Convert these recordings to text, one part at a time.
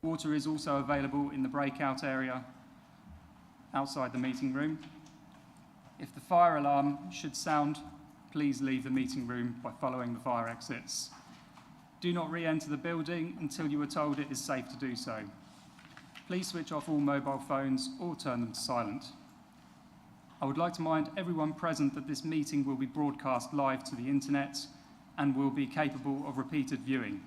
Water is also available in the breakout area outside the meeting room. If the fire alarm should sound, please leave the meeting room by following the fire exits. Do not re-enter the building until you are told it is safe to do so. Please switch off all mobile phones or turn them to silent. I would like to remind everyone present that this meeting will be broadcast live to the internet and will be capable of repeated viewing.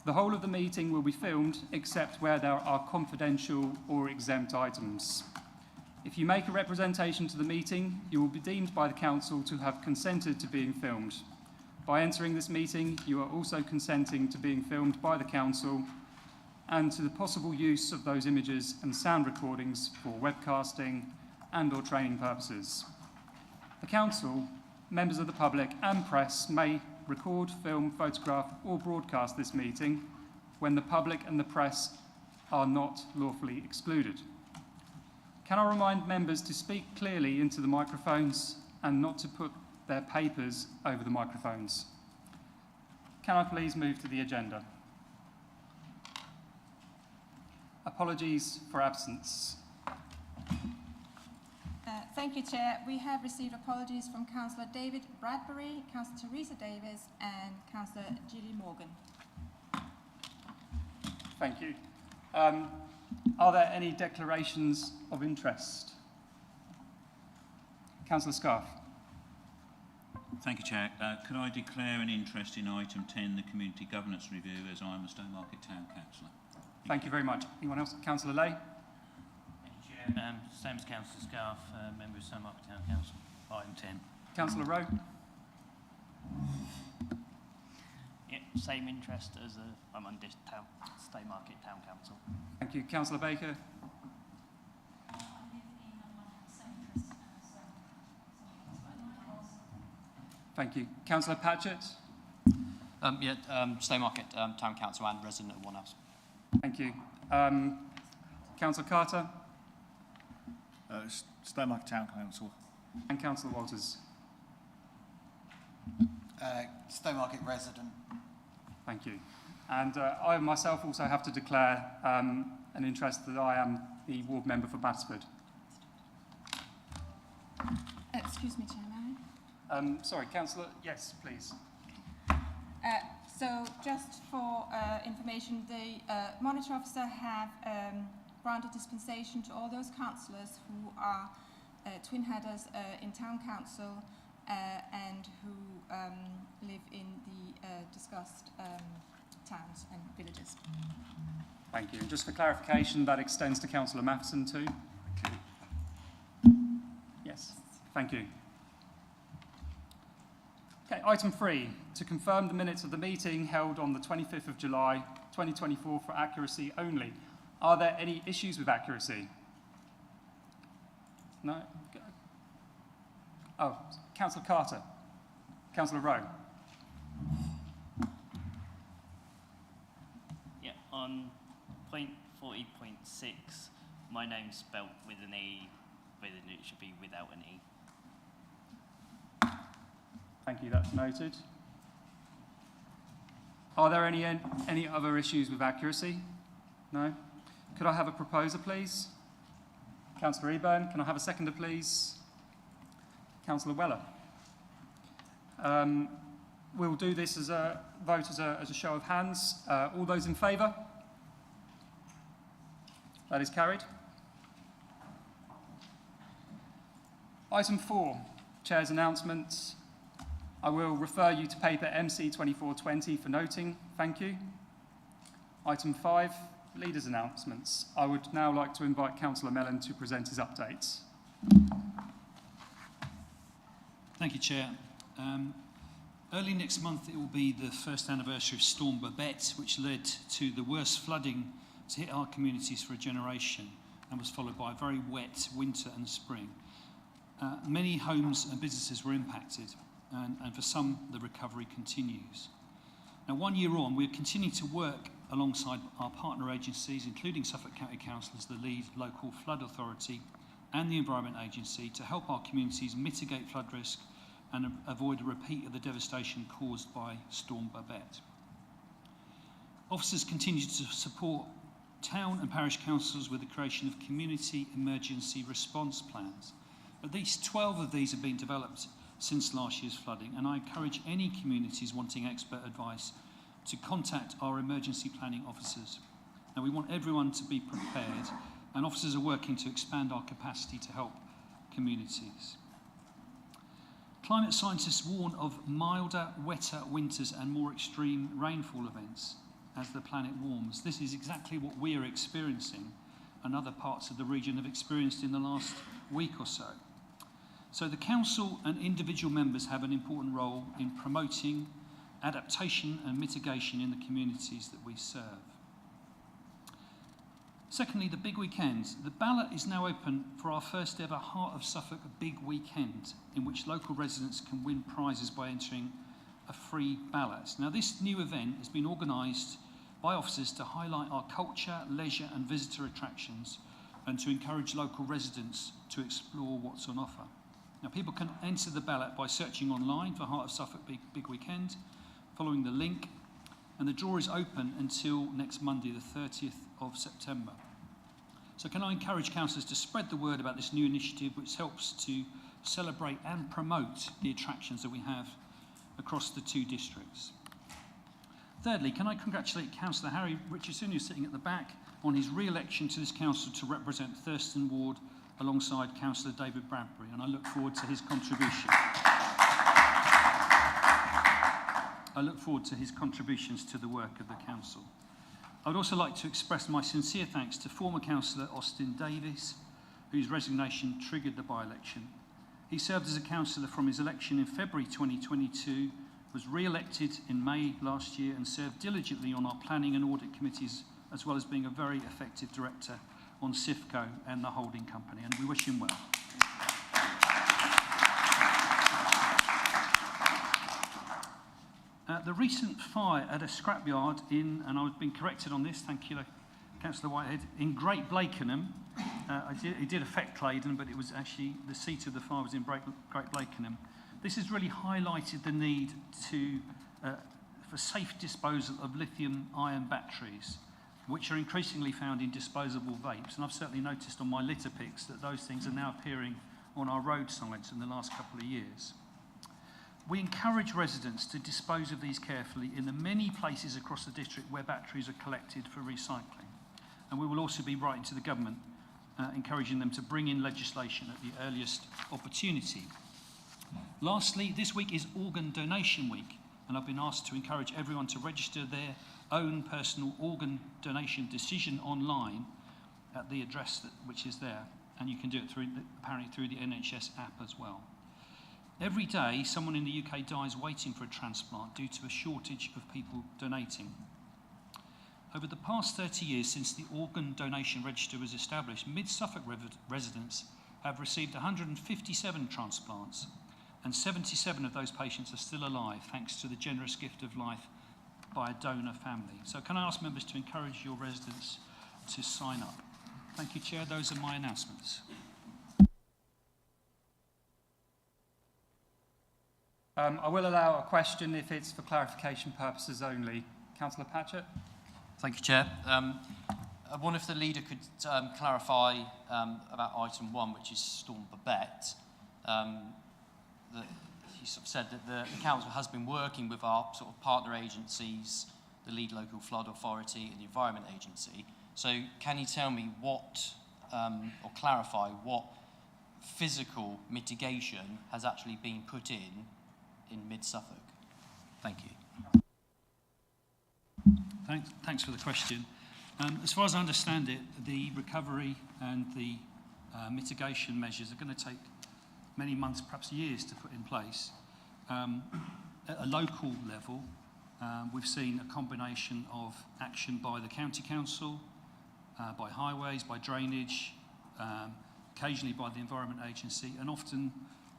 The whole of the meeting will be filmed except where there are confidential or exempt items. If you make a representation to the meeting, you will be deemed by the Council to have consented to being filmed. By entering this meeting, you are also consenting to being filmed by the Council and to the possible use of those images and sound recordings for webcasting and/or training purposes. The Council, members of the public and press may record, film, photograph or broadcast this meeting when the public and the press are not lawfully excluded. Can I remind members to speak clearly into the microphones and not to put their papers over the microphones? Can I please move to the agenda? Apologies for absence. Thank you, Chair. We have received apologies from Councillor David Bradbury, Councillor Teresa Davis and Councillor Julie Morgan. Thank you. Are there any declarations of interest? Councillor Scarf. Thank you, Chair. Could I declare an interest in item 10, the Community Governance Review, as I'm a Stowmarket Town Councillor? Thank you very much. Anyone else? Councillor Lay. Thank you, Chair. Same as Councillor Scarf, member of Stowmarket Town Council. Item 10. Councillor Rowe. Yeah, same interest as I'm on this Stowmarket Town Council. Thank you. Councillor Baker. Thank you. Councillor Patchett. Stowmarket Town Council and resident of One House. Thank you. Councillor Carter. Stowmarket Town Council. And Councillor Walters. Stowmarket resident. Thank you. And I myself also have to declare an interest that I am the ward member for Battersford. Excuse me, Chair, may I? Sorry, Councillor. Yes, please. So just for information, the monitor officer have granted dispensation to all those councillors who are twin headers in town council and who live in the discussed towns and villages. Thank you. And just for clarification, that extends to Councillor Matheson too? Yes, thank you. Okay, item 3, to confirm the minutes of the meeting held on the 25th of July 2024 for accuracy only. Are there any issues with accuracy? No? Oh, Councillor Carter. Councillor Rowe. Yeah, on point 40.6, my name's spelt with an E, but it should be without an E. Thank you, that's noted. Are there any other issues with accuracy? No? Could I have a proposer, please? Councillor Eburn, can I have a seconder, please? Councillor Weller. We'll do this as a vote as a show of hands. All those in favour? That is carried. Item 4, Chair's announcements. I will refer you to paper MC 2420 for noting. Thank you. Item 5, Leaders' announcements. I would now like to invite Councillor Mellon to present his updates. Thank you, Chair. Early next month, it will be the first anniversary of Storm Babette, which led to the worst flooding to hit our communities for a generation and was followed by a very wet winter and spring. Many homes and businesses were impacted, and for some, the recovery continues. Now, 1 year on, we're continuing to work alongside our partner agencies, including Suffolk County Council as the lead local flood authority and the Environment Agency, to help our communities mitigate flood risk and avoid a repeat of the devastation caused by Storm Babette. Officers continue to support town and parish councils with the creation of community emergency response plans. At least 12 of these have been developed since last year's flooding, and I encourage any communities wanting expert advice to contact our emergency planning officers. Now, we want everyone to be prepared, and officers are working to expand our capacity to help communities. Climate scientists warn of milder, wetter winters and more extreme rainfall events as the planet warms. This is exactly what we are experiencing and other parts of the region have experienced in the last week or so. So the council and individual members have an important role in promoting adaptation and mitigation in the communities that we serve. Secondly, the big weekend. The ballot is now open for our first ever Heart of Suffolk Big Weekend, in which local residents can win prizes by entering a free ballot. Now, this new event has been organised by officers to highlight our culture, leisure and visitor attractions and to encourage local residents to explore what's on offer. Now, people can enter the ballot by searching online for Heart of Suffolk Big Weekend, following the link, and the draw is open until next Monday, the 30th of September. So can I encourage councillors to spread the word about this new initiative, which helps to celebrate and promote the attractions that we have across the two districts. Thirdly, can I congratulate Councillor Harry Richardson, who's sitting at the back, on his re-election to this council to represent Thurston Ward alongside Councillor David Bradbury, and I look forward to his contribution. I look forward to his contributions to the work of the council. I would also like to express my sincere thanks to former Councillor Austin Davies, whose resignation triggered the by-election. He served as a councillor from his election in February 2022, was re-elected in May last year and served diligently on our planning and audit committees, as well as being a very effective director on Sifco and the holding company, and we wish him well. The recent fire at a scrapyard in, and I've been corrected on this, thank you, Councillor Whitehead, in Great Blakenham. It did affect Claydon, but it was actually, the seat of the fire was in Great Blakenham. This has really highlighted the need for safe disposal of lithium-ion batteries, which are increasingly found in disposable vapes. And I've certainly noticed on my litter picks that those things are now appearing on our roadsides in the last couple of years. We encourage residents to dispose of these carefully in the many places across the district where batteries are collected for recycling. And we will also be writing to the government, encouraging them to bring in legislation at the earliest opportunity. Lastly, this week is Organ Donation Week, and I've been asked to encourage everyone to register their own personal organ donation decision online at the address which is there, and you can do it apparently through the NHS app as well. Every day, someone in the UK dies waiting for a transplant due to a shortage of people donating. Over the past 30 years since the Organ Donation Register was established, Mid-Suffolk residents have received 157 transplants, and 77 of those patients are still alive thanks to the generous gift of life by a donor family. So can I ask members to encourage your residents to sign up? Thank you, Chair. Those are my announcements. I will allow a question if it's for clarification purposes only. Councillor Patchett. Thank you, Chair. I wonder if the leader could clarify about item 1, which is Storm Babette. He sort of said that the council has been working with our sort of partner agencies, the Lead Local Flood Authority and the Environment Agency. So can you tell me what, or clarify what physical mitigation has actually been put in Mid-Suffolk? Thank you. Thanks for the question. As far as I understand it, the recovery and the mitigation measures are going to take many months, perhaps years, to put in place. At a local level, we've seen a combination of action by the county council, by highways, by drainage, occasionally by the Environment Agency, and often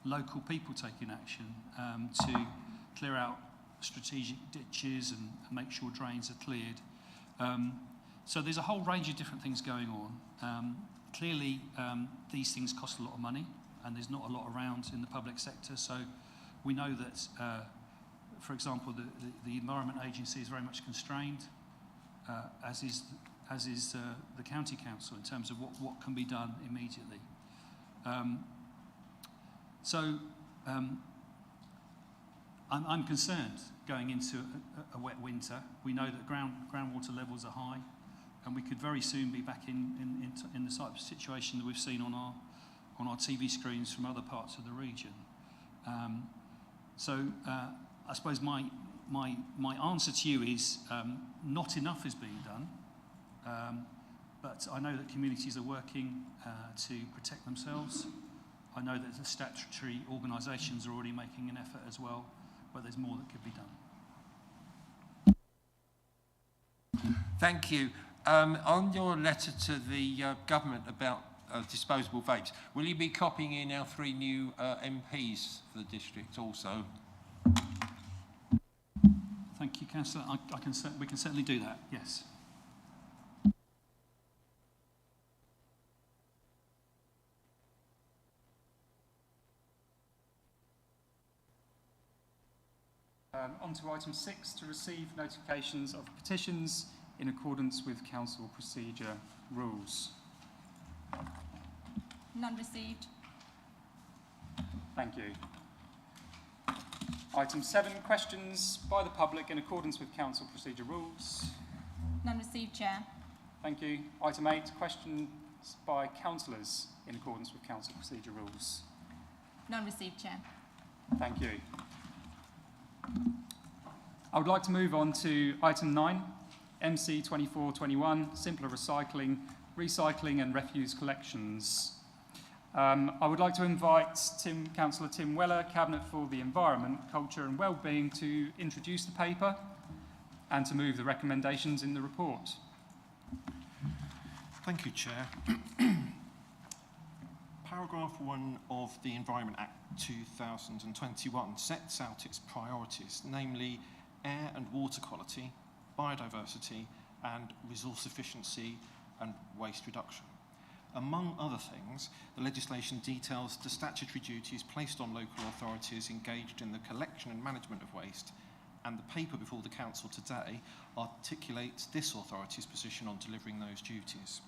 local people taking action to clear out strategic ditches and make sure drains are cleared. So there's a whole range of different things going on. Clearly, these things cost a lot of money, and there's not a lot around in the public sector. So we know that, for example, the Environment Agency is very much constrained. as is the county council in terms of what can be done immediately. I'm concerned going into a wet winter. We know that groundwater levels are high, and we could very soon be back in the type of situation that we've seen on our TV screens from other parts of the region. I suppose my answer to you is not enough is being done, but I know that communities are working to protect themselves. I know that the statutory organisations are already making an effort as well, but there's more that could be done. Thank you. On your letter to the government about disposable vapes, will you be copying in our 3 new MPs for the district also? Thank you, Councillor. We can certainly do that, yes. On to item 6, to receive notifications of petitions in accordance with council procedure rules. None received. Thank you. Item 7, questions by the public in accordance with council procedure rules. None received, Chair. Thank you. Item 8, questions by councillors in accordance with council procedure rules. None received, Chair. Thank you. I would like to move on to item 9, MC 2421, simpler recycling and refuse collections. I would like to invite Councillor Tim Weller, Cabinet for the Environment, Culture and Wellbeing, to introduce the paper and to move the recommendations in the report. Thank you, Chair. Paragraph 1 of the Environment Act 2021 sets out its priorities, namely air and water quality, biodiversity, and resource efficiency and waste reduction. Among other things, the legislation details the statutory duties placed on local authorities engaged in the collection and management of waste, and the paper before the Council today articulates this authority's position on delivering those duties.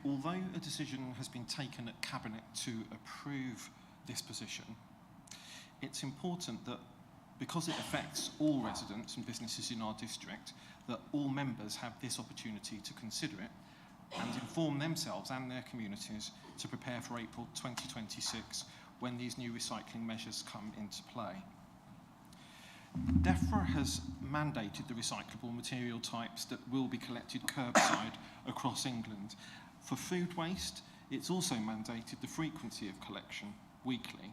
Although a decision has been taken at Cabinet to approve this position, it's important that, because it affects all residents and businesses in our district, that all members have this opportunity to consider it and inform themselves and their communities to prepare for April 2026, when these new recycling measures come into play. DEFRA has mandated the recyclable material types that will be collected curbside across England. For food waste, it's also mandated the frequency of collection weekly.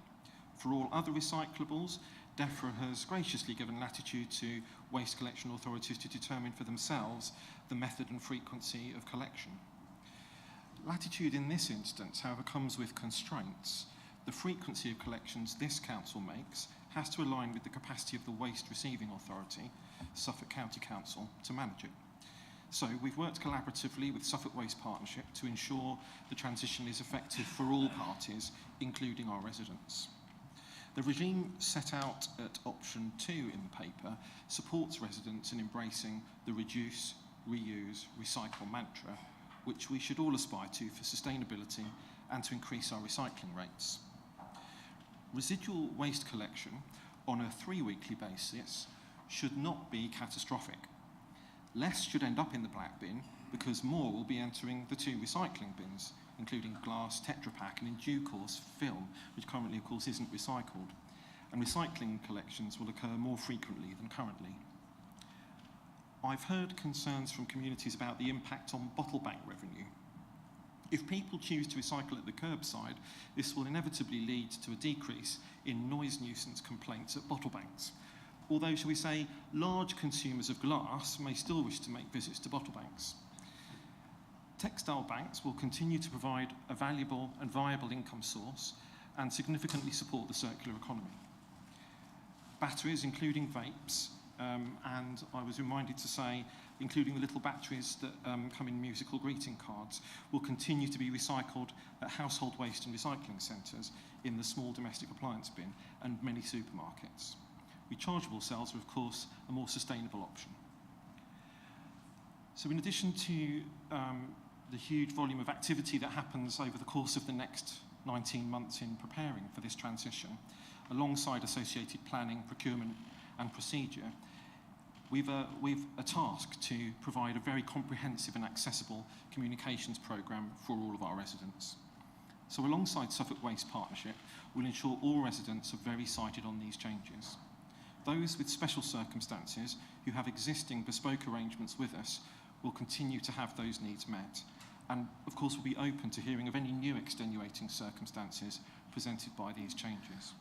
For all other recyclables, DEFRA has graciously given latitude to waste collection authorities to determine for themselves the method and frequency of collection. Latitude in this instance, however, comes with constraints. The frequency of collections this council makes has to align with the capacity of the waste receiving authority, Suffolk County Council, to manage it. So we've worked collaboratively with Suffolk Waste Partnership to ensure the transition is effective for all parties, including our residents. The regime set out at option 2 in the paper supports residents in embracing the reduce, reuse, recycle mantra, which we should all aspire to for sustainability and to increase our recycling rates. Residual waste collection on a 3-weekly basis should not be catastrophic. Less should end up in the black bin because more will be entering the 2 recycling bins, including glass, Tetra Pak, and in due course film, which currently of course isn't recycled. And recycling collections will occur more frequently than currently. I've heard concerns from communities about the impact on bottle bank revenue. If people choose to recycle at the curbside, this will inevitably lead to a decrease in noise nuisance complaints at bottle banks. Although, shall we say, large consumers of glass may still wish to make visits to bottle banks. Textile banks will continue to provide a valuable and viable income source and significantly support the circular economy. Batteries, including vapes, and I was reminded to say, including the little batteries that come in musical greeting cards, will continue to be recycled at household waste and recycling centres, in the small domestic appliance bin, and many supermarkets. Rechargeable cells are, of course, a more sustainable option. So in addition to the huge volume of activity that happens over the course of the next 19 months in preparing for this transition, alongside associated planning, procurement and procedure, we've a task to provide a very comprehensive and accessible communications programme for all of our residents. So alongside Suffolk Waste Partnership, we'll ensure all residents are very sighted on these changes. Those with special circumstances who have existing bespoke arrangements with us will continue to have those needs met. And of course, we'll be open to hearing of any new extenuating circumstances presented by these changes.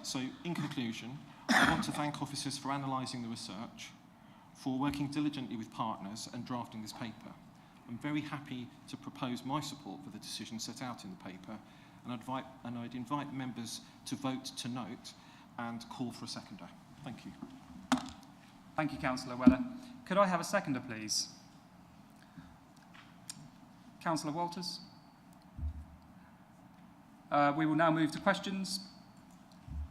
So in conclusion, I want to thank officers for analysing the research, for working diligently with partners and drafting this paper. I'm very happy to propose my support for the decision set out in the paper, and I'd invite members to vote to note and call for a seconder. Thank you. Thank you, Councillor Weller. Could I have a seconder, please? Councillor Walters. We will now move to questions.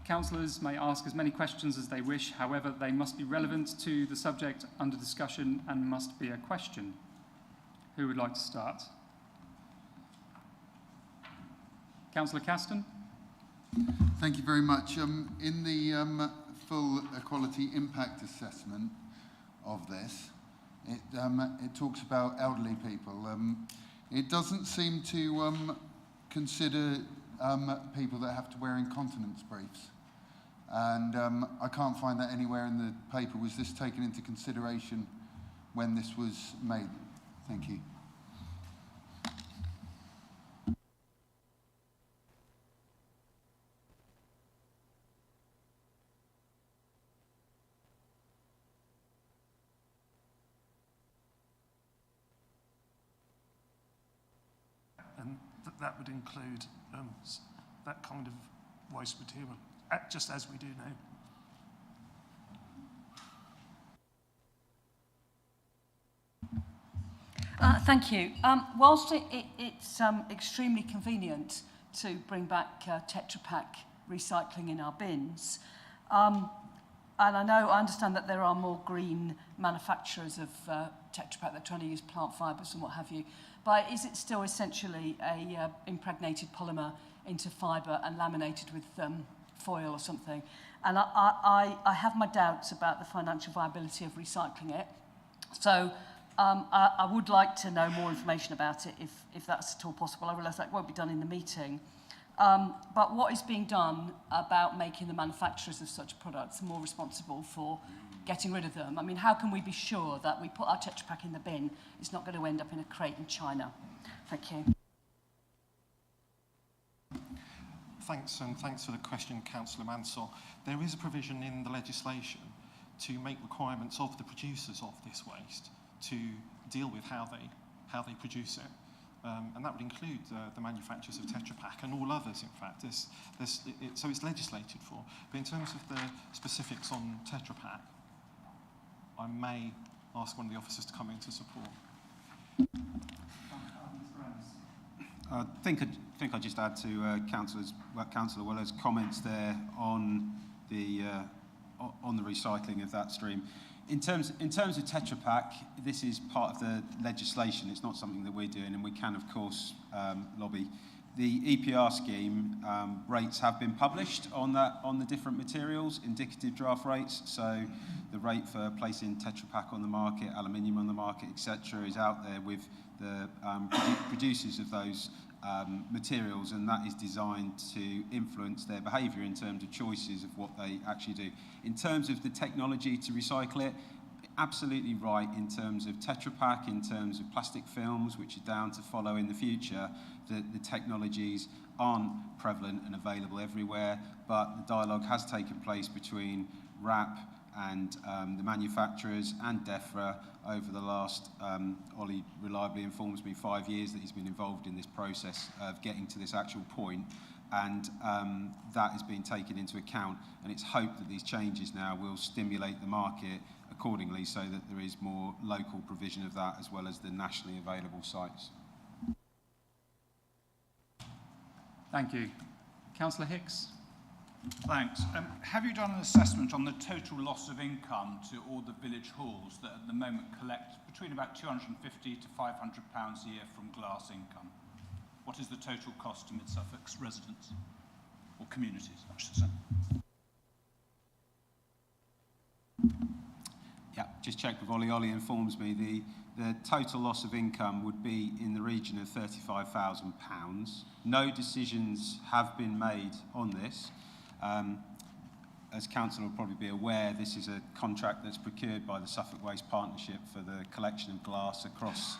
Councillors may ask as many questions as they wish, however, they must be relevant to the subject under discussion and must be a question. Who would like to start? Councillor Caston. Thank you very much. In the full equality impact assessment of this, it talks about elderly people. It doesn't seem to consider people that have to wear incontinence briefs. And I can't find that anywhere in the paper. Was this taken into consideration when this was made? Thank you. And that would include that kind of waste material, just as we do now. Thank you. Whilst it's extremely convenient to bring back Tetra Pak recycling in our bins, and I understand that there are more green manufacturers of Tetra Pak that are trying to use plant fibres and what have you, but is it still essentially a impregnated polymer into fibre and laminated with foil or something? And I have my doubts about the financial viability of recycling it. So I would like to know more information about it if that's at all possible. I realise that won't be done in the meeting. But what is being done about making the manufacturers of such products more responsible for getting rid of them? I mean, how can we be sure that we put our Tetra Pak in the bin, it's not going to end up in a crate in China? Thank you. Thanks, and thanks for the question, Councillor Mansell. There is a provision in the legislation to make requirements of the producers of this waste to deal with how they produce it. And that would include the manufacturers of Tetra Pak and all others, in fact. So it's legislated for. But in terms of the specifics on Tetra Pak, I may ask one of the officers to come in to support. I think I'd just add to Councillor Weller's comments there on the recycling of that stream. In terms of Tetra Pak, this is part of the legislation. It's not something that we're doing, and we can, of course, lobby. The EPR scheme rates have been published on the different materials, indicative draft rates. So the rate for placing Tetra Pak on the market, aluminium on the market, etc., is out there with the producers of those materials, and that is designed to influence their behaviour in terms of choices of what they actually do. In terms of the technology to recycle it, absolutely right in terms of Tetra Pak, in terms of plastic films, which are down to follow in the future. The technologies aren't prevalent and available everywhere, but the dialogue has taken place between RAP and the manufacturers and DEFRA over the last, Ollie reliably informs me, 5 years that he's been involved in this process of getting to this actual point, and that is being taken into account, and it's hoped that these changes now will stimulate the market accordingly so that there is more local provision of that as well as the nationally available sites. Thank you. Councillor Hicks. Thanks. Have you done an assessment on the total loss of income to all the village halls that at the moment collect between about £250 to £500 a year from glass income? What is the total cost to Mid-Suffolk's residents, or communities, I should say? Yeah, just check with Ollie. Ollie informs me the total loss of income would be in the region of £35,000. No decisions have been made on this. As Council will probably be aware, this is a contract that's procured by the Suffolk Waste Partnership for the collection of glass across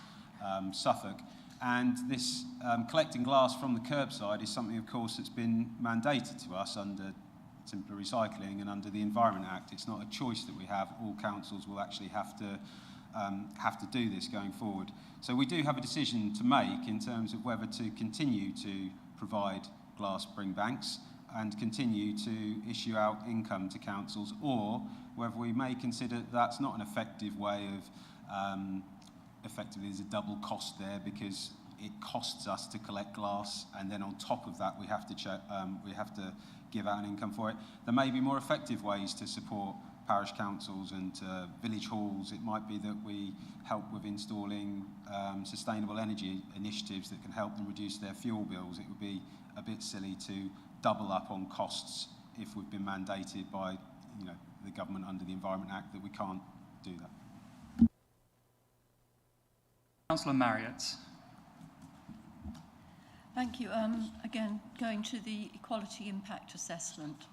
Suffolk. And this collecting glass from the curbside is something, of course, that's been mandated to us under simpler recycling and under the Environment Act. It's not a choice that we have. All councils will actually have to do this going forward. So we do have a decision to make in terms of whether to continue to provide glass bring banks and continue to issue out income to councils, or whether we may consider that's not an effective way of, effectively there's a double cost there because it costs us to collect glass, and then on top of that we have to give out an income for it. There may be more effective ways to support parish councils and village halls. It might be that we help with installing sustainable energy initiatives that can help them reduce their fuel bills. It would be a bit silly to double up on costs if we've been mandated by the government under the Environment Act that we can't do that. Councillor Marriott. Thank you. Again, going to the equality impact assessment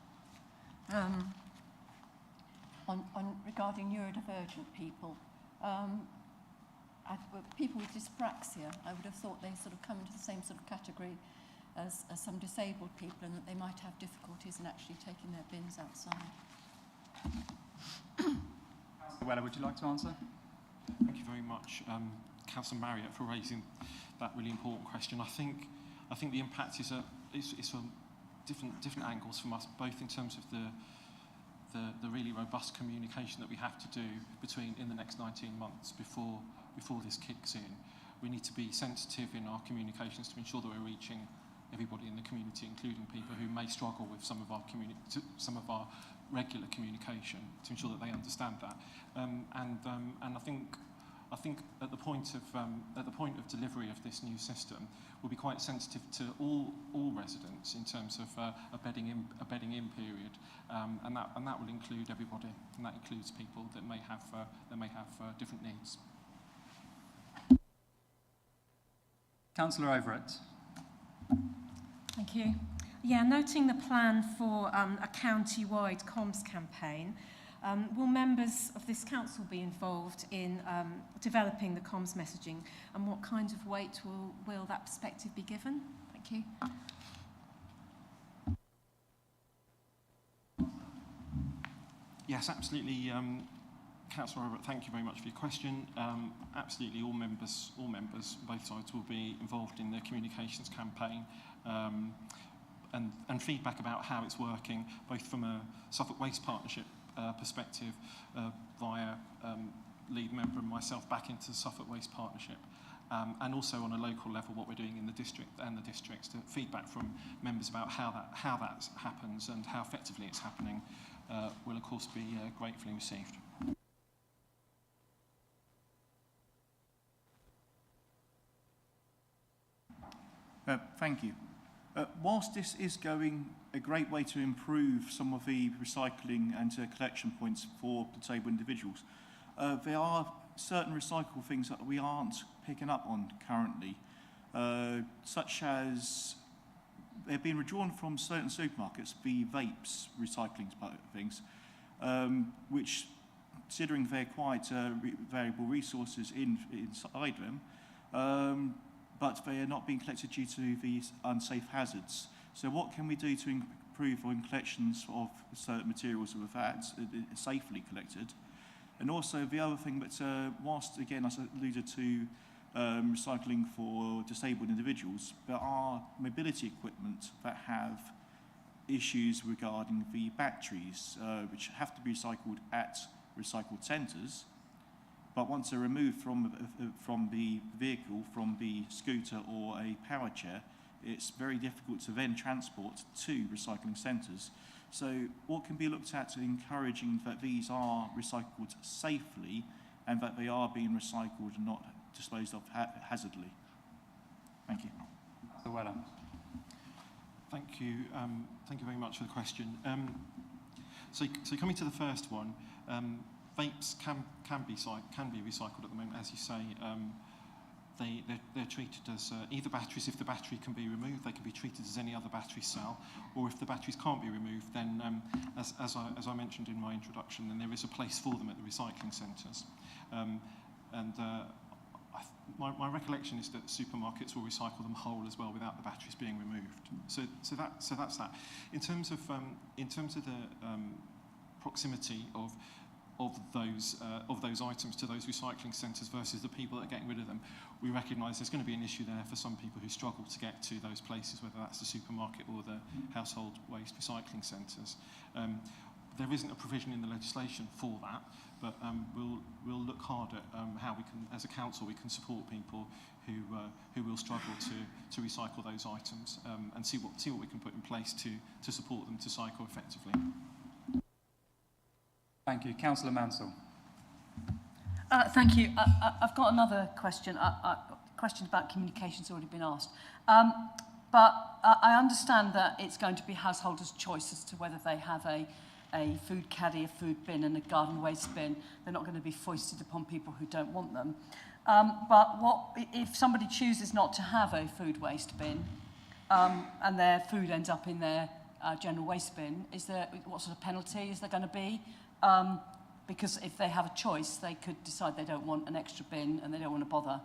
regarding neurodivergent people. People with dyspraxia, I would have thought they sort of come into the same sort of category as some disabled people, and that they might have difficulties in actually taking their bins outside. Councillor Weller, would you like to answer? Thank you very much, Councillor Marriott, for raising that really important question. I think the impact is from different angles from us, both in terms of the really robust communication that we have to do in the next 19 months before this kicks in. We need to be sensitive in our communications to ensure that we're reaching everybody in the community, including people who may struggle with some of our regular communication, to ensure that they understand that. And I think at the point of delivery of this new system, we'll be quite sensitive to all residents in terms of a bedding in period, and that will include everybody, and that includes people that may have different needs. Councillor Overett. Thank you. Yeah, noting the plan for a county-wide comms campaign, will members of this council be involved in developing the comms messaging, and what kind of weight will that perspective be given? Thank you. Yes, absolutely. Councillor Robert, thank you very much for your question. Absolutely, all members, both sides will be involved in the communications campaign, and feedback about how it's working, both from a Suffolk Waste Partnership perspective via lead member and myself back into the Suffolk Waste Partnership, and also on a local level what we're doing in the district and the districts, to feedback from members about how that happens and how effectively it's happening will of course be gratefully received. Thank you. Whilst this is going a great way to improve some of the recycling and collection points for disabled individuals, there are certain recyclable things that we aren't picking up on currently, such as they're being withdrawn from certain supermarkets, the vapes recycling things, which, considering they're quite variable resources inside them, but they are not being collected due to these unsafe hazards. So what can we do to improve on collections of certain materials with that safely collected? And also the other thing that, whilst again as I alluded to recycling for disabled individuals, there are mobility equipment that have issues regarding the batteries, which have to be recycled at recycled centres. But once they're removed from the vehicle, from the scooter or a power chair, it's very difficult to then transport to recycling centres. So what can be looked at to encouraging that these are recycled safely and that they are being recycled and not disposed of hazardly? Thank you. Mr. Weller. Thank you. Thank you very much for the question. So coming to the first one, vapes can be recycled at the moment, as you say. They're treated as either batteries. If the battery can be removed, they can be treated as any other battery cell, or if the batteries can't be removed, then as I mentioned in my introduction, then there is a place for them at the recycling centres. My recollection is that supermarkets will recycle them whole as well without the batteries being removed. So that's that. In terms of the proximity of those items to those recycling centres versus the people that are getting rid of them, we recognise there's going to be an issue there for some people who struggle to get to those places, whether that's the supermarket or the household waste recycling centres. There isn't a provision in the legislation for that, but we'll look hard at how we can, as a council, we can support people who will struggle to recycle those items, and see what we can put in place to support them to cycle effectively. Thank you. Councillor Mansell. Thank you. I've got another question. Question about communication's already been asked. But I understand that it's going to be householders' choice as to whether they have a food caddy, a food bin and a garden waste bin. They're not going to be foisted upon people who don't want them. But what if somebody chooses not to have a food waste bin and their food ends up in their general waste bin? What sort of penalty is there going to be? Because if they have a choice, they could decide they don't want an extra bin and they don't want to bother.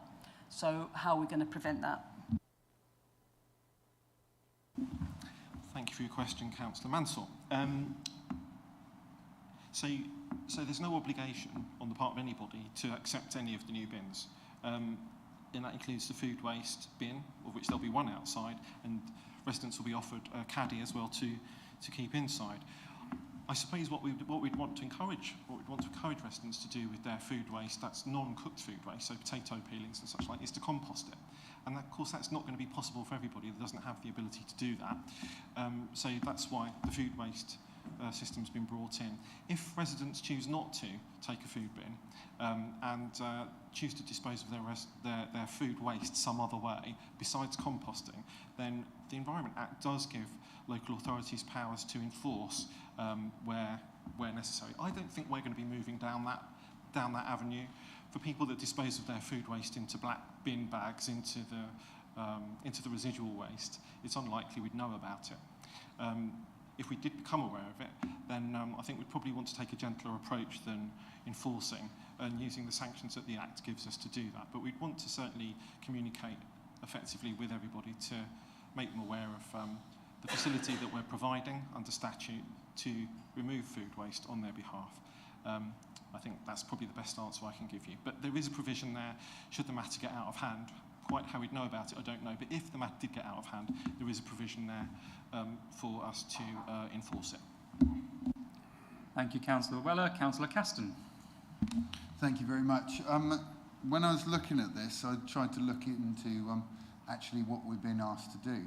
So how are we going to prevent that? Thank you for your question, Councillor Mansell. So there's no obligation on the part of anybody to accept any of the new bins. And that includes the food waste bin, of which there'll be one outside, and residents will be offered a caddy as well to keep inside. I suppose what we'd want to encourage residents to do with their food waste, that's non-cooked food waste, so potato peelings and such like, is to compost it. And of course that's not going to be possible for everybody that doesn't have the ability to do that. So that's why the food waste system's been brought in. If residents choose not to take a food bin and choose to dispose of their food waste some other way besides composting, then the Environment Act does give local authorities powers to enforce where necessary. I don't think we're going to be moving down that avenue. For people that dispose of their food waste into black bin bags into the residual waste, it's unlikely we'd know about it. If we did become aware of it, then I think we'd probably want to take a gentler approach than enforcing and using the sanctions that the Act gives us to do that. But we'd want to certainly communicate effectively with everybody to make them aware of the facility that we're providing under statute to remove food waste on their behalf. I think that's probably the best answer I can give you. But there is a provision there, should the matter get out of hand. Quite how we'd know about it, I don't know. But if the matter did get out of hand, there is a provision there for us to enforce it. Thank you, Councillor Weller. Councillor Caston. Thank you very much. When I was looking at this, I tried to look into actually what we've been asked to do.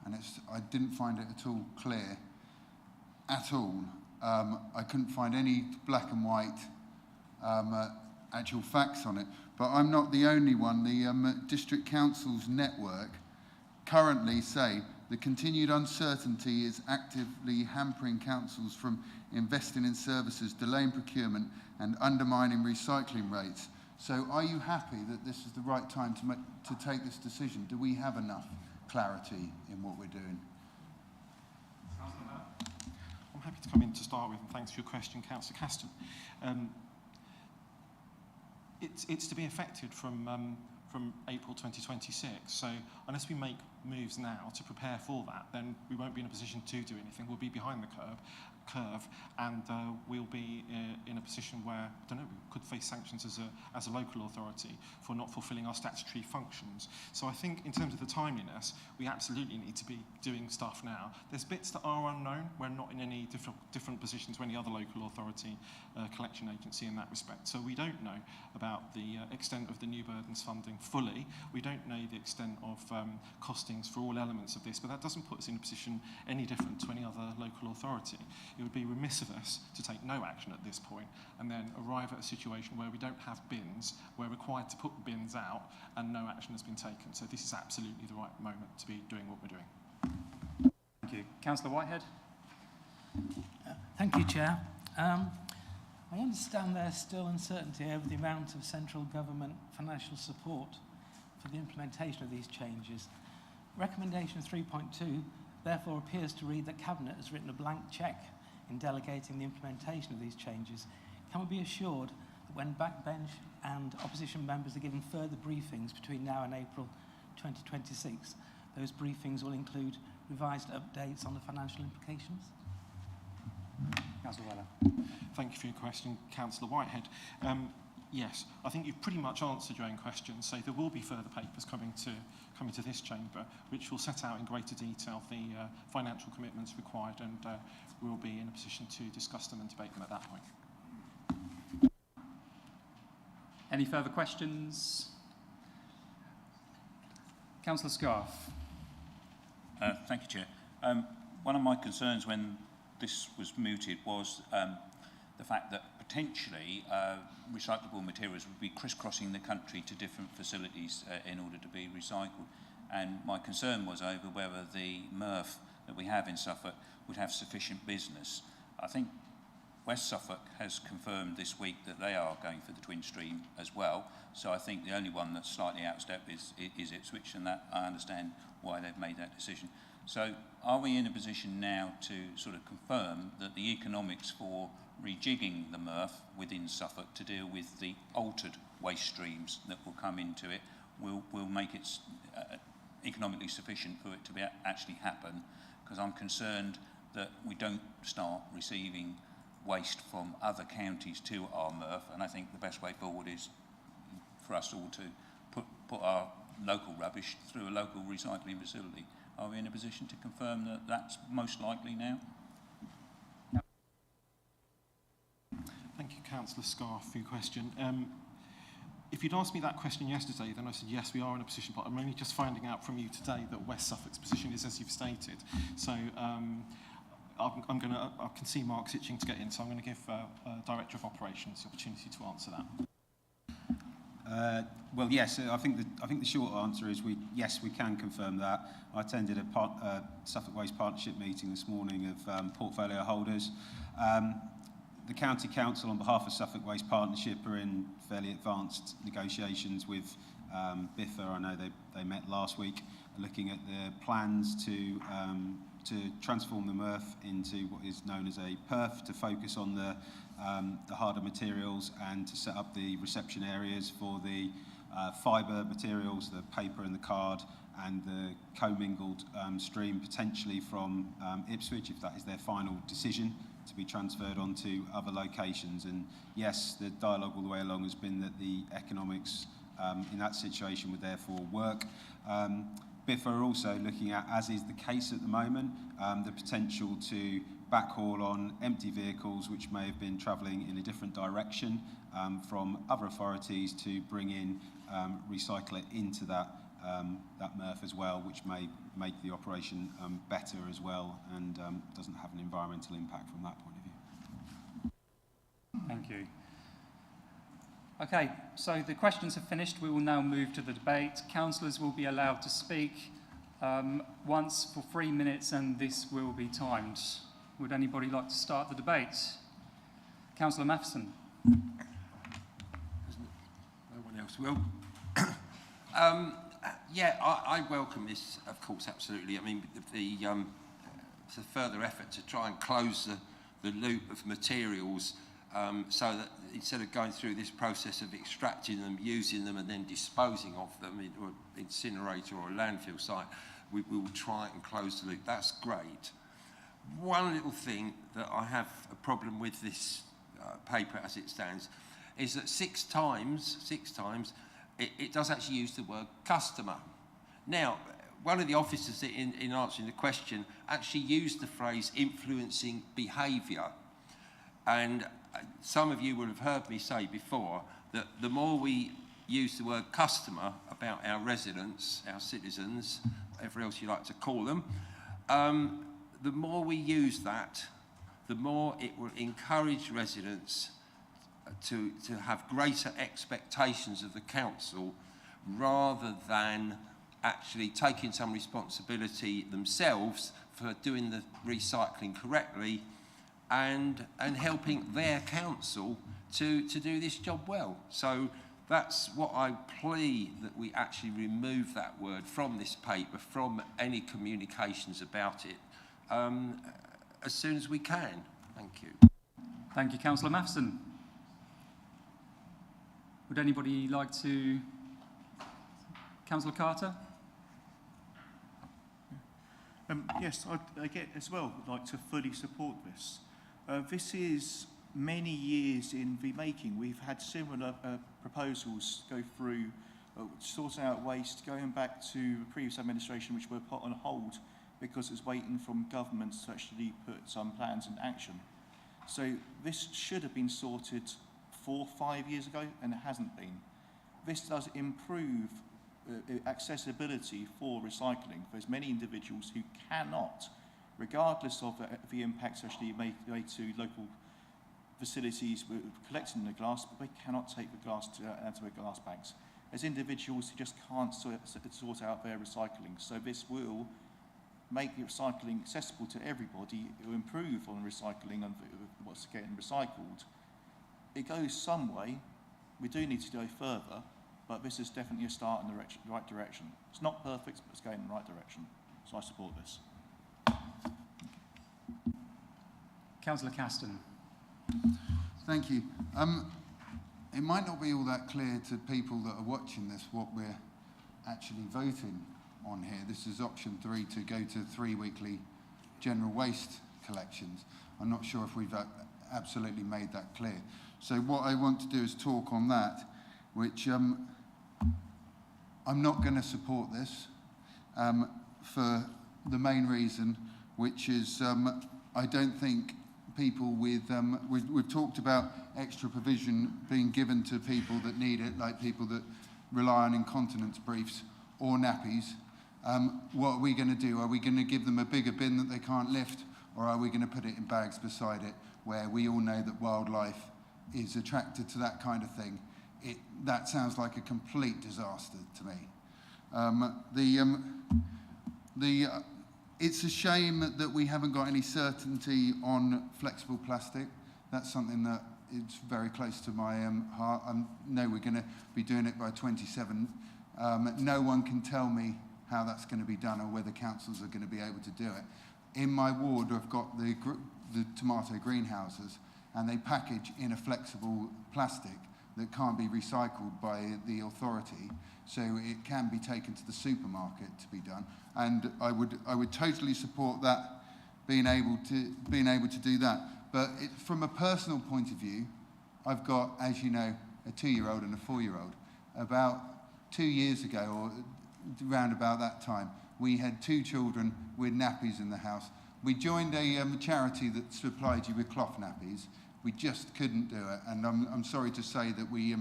And I didn't find it at all clear, at all. I couldn't find any black and white actual facts on it. But I'm not the only one. The District Council's network currently say the continued uncertainty is actively hampering councils from investing in services, delaying procurement and undermining recycling rates. So are you happy that this is the right time to take this decision? Do we have enough clarity in what we're doing? I'm happy to come in to start with, and thanks for your question, Councillor Caston. It's to be effected from April 2026. So unless we make moves now to prepare for that, then we won't be in a position to do anything. We'll be behind the curve, and we'll be in a position where, I don't know, we could face sanctions as a local authority for not fulfilling our statutory functions. So I think in terms of the timeliness, we absolutely need to be doing stuff now. There's bits that are unknown. We're not in any different position to any other local authority collection agency in that respect. So we don't know about the extent of the new burdens funding fully. We don't know the extent of costing meetings for all elements of this, but that doesn't put us in a position any different to any other local authority. It would be remiss of us to take no action at this point and then arrive at a situation where we don't have bins, we're required to put the bins out, and no action has been taken. So this is absolutely the right moment to be doing what we're doing. Thank you. Councillor Whitehead. Thank you, Chair. I understand there's still uncertainty over the amount of central government financial support for the implementation of these changes. Recommendation 3.2 therefore appears to read that Cabinet has written a blank cheque in delegating the implementation of these changes. Can we be assured that when backbench and opposition members are given further briefings between now and April 2026, those briefings will include revised updates on the financial implications? Councillor Weller. Thank you for your question, Councillor Whitehead. Yes, I think you've pretty much answered your own question. So there will be further papers coming to this chamber, which will set out in greater detail the financial commitments required, and we will be in a position to discuss them and debate them at that point. Any further questions? Councillor Scarf. Thank you, Chair. One of my concerns when this was mooted was the fact that potentially recyclable materials would be crisscrossing the country to different facilities in order to be recycled. And my concern was over whether the MRF that we have in Suffolk would have sufficient business. I think West Suffolk has confirmed this week that they are going for the twin stream as well. So I think the only one that's slightly out of step is Ipswich, and that I understand why they've made that decision. So are we in a position now to sort of confirm that the economics for rejigging the MRF within Suffolk to deal with the altered waste streams that will come into it will make it economically sufficient for it to actually happen? Because I'm concerned that we don't start receiving waste from other counties to our MRF, and I think the best way forward is for us all to put our local rubbish through a local recycling facility. Are we in a position to confirm that that's most likely now? Thank you, Councillor Scarf, for your question. If you'd asked me that question yesterday, then I said, yes, we are in a position, but I'm only just finding out from you today that West Suffolk's position is as you've stated. So I can see Mark's itching to get in, so I'm going to give Director of Operations the opportunity to answer that. Well, yes, I think the short answer is yes, we can confirm that. I attended a Suffolk Waste Partnership meeting this morning of portfolio holders. The County Council, on behalf of Suffolk Waste Partnership, are in fairly advanced negotiations with BIFA. I know they met last week, looking at the plans to transform the MRF into what is known as a PERF, to focus on the harder materials and to set up the reception areas for the fibre materials, the paper and the card, and the commingled stream, potentially from Ipswich, if that is their final decision, to be transferred onto other locations. And yes, the dialogue all the way along has been that the economics in that situation would therefore work. BIFA are also looking at, as is the case at the moment, the potential to backhaul on empty vehicles which may have been travelling in a different direction from other authorities to bring in recycler into that MRF as well, which may make the operation better as well, and doesn't have an environmental impact from that point of view. Thank you. Okay, so the questions have finished. We will now move to the debate. Councillors will be allowed to speak once for 3 minutes, and this will be timed. Would anybody like to start the debate? Councillor Matheson. No one else will. Yeah, I welcome this, of course, absolutely. I mean, it's a further effort to try and close the loop of materials so that instead of going through this process of extracting them, using them, and then disposing of them in an incinerator or a landfill site, we will try and close the loop. That's great. One little thing that I have a problem with this paper as it stands is that six times it does actually use the word customer. Now, one of the officers in answering the question actually used the phrase influencing behaviour. And some of you will have heard me say before that the more we use the word customer, about our residents, our citizens, whatever else you like to call them, the more we use that, the more it will encourage residents to have greater expectations of the council, rather than actually taking some responsibility themselves for doing the recycling correctly and helping their council to do this job well. So that's what I plea, that we actually remove that word from this paper, from any communications about it, as soon as we can. Thank you. Thank you, Councillor Matheson. Would anybody like to... Councillor Carter? Yes, I get as well like to fully support this. This is many years in the making. We've had similar proposals go through, sorting out waste, going back to the previous administration, which were put on hold because it's waiting from governments to actually put some plans into action. So this should have been sorted 4 or 5 years ago, and it hasn't been. This does improve accessibility for recycling for as many individuals who cannot, regardless of the impacts actually made to local facilities collecting the glass, but they cannot take the glass out of their glass bags. As individuals who just can't sort out their recycling. So this will make recycling accessible to everybody. It will improve on recycling and what's getting recycled. It goes some way. We do need to go further, but this is definitely a start in the right direction. It's not perfect, but it's going in the right direction. So I support this. Councillor Caston. Thank you. It might not be all that clear to people that are watching this what we're actually voting on here. This is option 3, to go to 3 weekly general waste collections. I'm not sure if we've absolutely made that clear. So what I want to do is talk on that, which I'm not going to support this for the main reason, which is I don't think people with, we've talked about extra provision being given to people that need it, like people that rely on incontinence briefs or nappies. What are we going to do? Are we going to give them a bigger bin that they can't lift, or are we going to put it in bags beside it, where we all know that wildlife is attracted to that kind of thing? That sounds like a complete disaster to me. It's a shame that we haven't got any certainty on flexible plastic. That's something that is very close to my heart. I know we're going to be doing it by 27. No one can tell me how that's going to be done or whether councils are going to be able to do it. In my ward, I've got the tomato greenhouses, and they package in a flexible plastic that can't be recycled by the authority, so it can be taken to the supermarket to be done. And I would totally support that, being able to do that. But from a personal point of view, I've got, as you know, a 2-year-old and a 4-year-old. About 2 years ago, or around about that time, we had 2 children with nappies in the house. We joined a charity that supplied you with cloth nappies. We just couldn't do it, and I'm sorry to say that we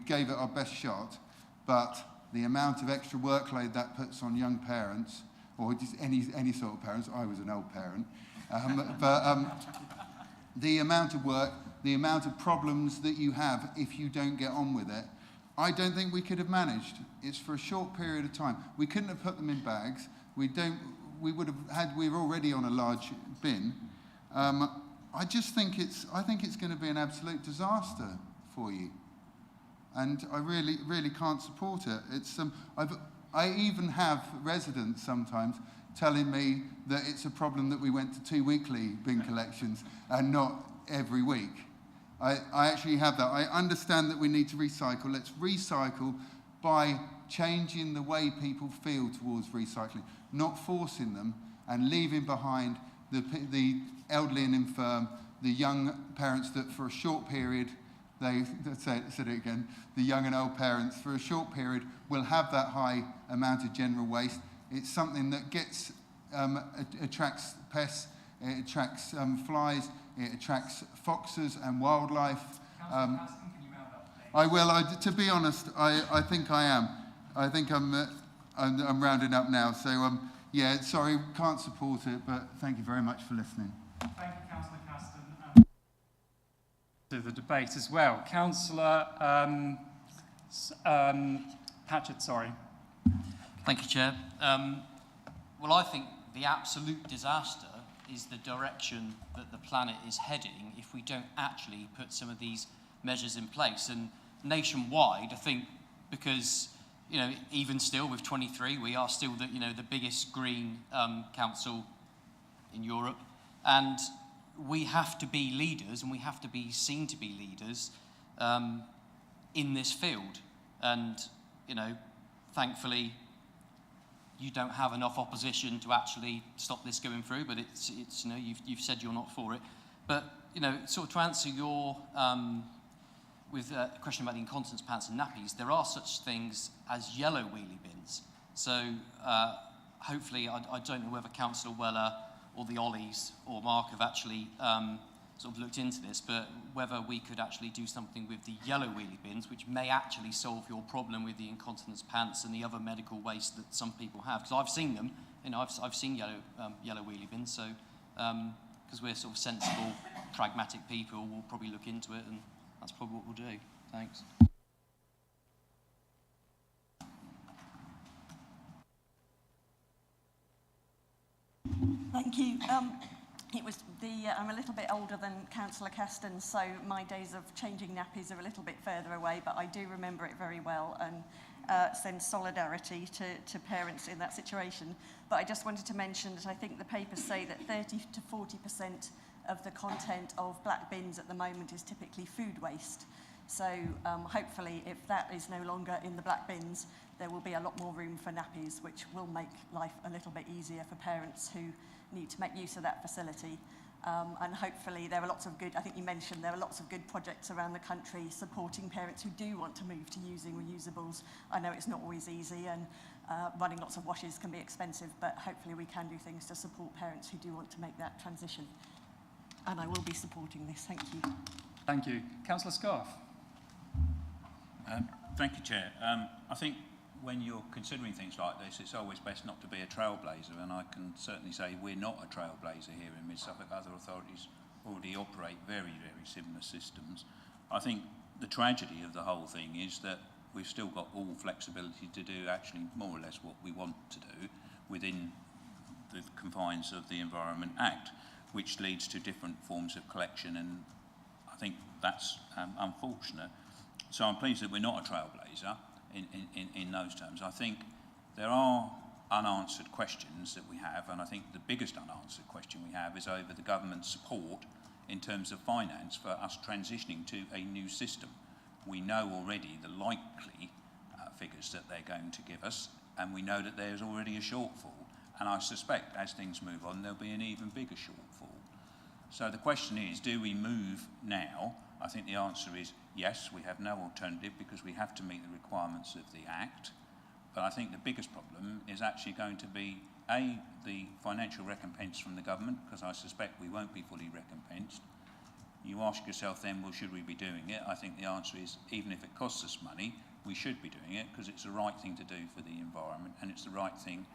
gave it our best shot, but the amount of extra workload that puts on young parents, or just any sort of parents, I was an old parent, the amount of work, the amount of problems that you have if you don't get on with it, I don't think we could have managed. It's for a short period of time. We couldn't have put them in bags. We were already on a large bin. I think it's going to be an absolute disaster for you, and I really can't support it. I even have residents sometimes telling me that it's a problem that we went to 2 weekly bin collections and not every week. I actually have that. I understand that we need to recycle. Let's recycle by changing the way people feel towards recycling, not forcing them and leaving behind the elderly and infirm, the young parents that for a short period, said it again, the young and old parents for a short period will have that high amount of general waste. It's something that attracts pests, it attracts flies, it attracts foxes and wildlife. I will. To be honest, I think I am. I think I'm rounding up now. So, yeah, sorry, can't support it, but thank you very much for listening. Thank you, Councillor Caston. To the debate as well. Councillor Patchett, sorry. Thank you, Chair. Well, I think the absolute disaster is the direction that the planet is heading if we don't actually put some of these measures in place. And nationwide, I think, because, you know, even still with 23, we are still the, you know, the biggest green council in Europe. And we have to be leaders, and we have to be seen to be leaders in this field. And, you know, thankfully, you don't have enough opposition to actually stop this going through, but it's you know, you've said you're not for it. But, you know, sort of to answer your, with a question about the incontinence pants and nappies, there are such things as yellow wheelie bins. So hopefully, I don't know whether Councillor Weller or the Ollies or Mark have actually sort of looked into this, but whether we could actually do something with the yellow wheelie bins, which may actually solve your problem with the incontinence pants and the other medical waste that some people have. Because I've seen them, you know, I've seen yellow wheelie bins. So because we're sort of sensible, pragmatic people, we'll probably look into it, and that's probably what we'll do. Thanks. Thank you. I'm a little bit older than Councillor Caston, so my days of changing nappies are a little bit further away, but I do remember it very well and send solidarity to parents in that situation. But I just wanted to mention that I think the papers say that 30 to 40% of the content of black bins at the moment is typically food waste. So hopefully, if that is no longer in the black bins, there will be a lot more room for nappies, which will make life a little bit easier for parents who need to make use of that facility. And hopefully there are lots of good, I think you mentioned there are lots of good projects around the country supporting parents who do want to move to using reusables. I know it's not always easy, and running lots of washes can be expensive, but hopefully we can do things to support parents who do want to make that transition. And I will be supporting this. Thank you. Thank you. Councillor Scarf. Thank you, Chair. I think when you're considering things like this, it's always best not to be a trailblazer, and I can certainly say we're not a trailblazer here in Mid-Suffolk. Other authorities already operate very, very similar systems. I think the tragedy of the whole thing is that we've still got all flexibility to do actually more or less what we want to do within the confines of the Environment Act, which leads to different forms of collection, and I think that's unfortunate. So I'm pleased that we're not a trailblazer in those terms. I think there are unanswered questions that we have, and I think the biggest unanswered question we have is over the government's support in terms of finance for us transitioning to a new system. We know already the likely figures that they're going to give us, and we know that there's already a shortfall, and I suspect as things move on there'll be an even bigger shortfall. So the question is, do we move now? I think the answer is yes, we have no alternative because we have to meet the requirements of the Act. But I think the biggest problem is actually going to be, A, the financial recompense from the government, because I suspect we won't be fully recompensed. You ask yourself then, well, should we be doing it? I think the answer is, even if it costs us money, we should be doing it because it's the right thing to do for the environment, and it's the right thing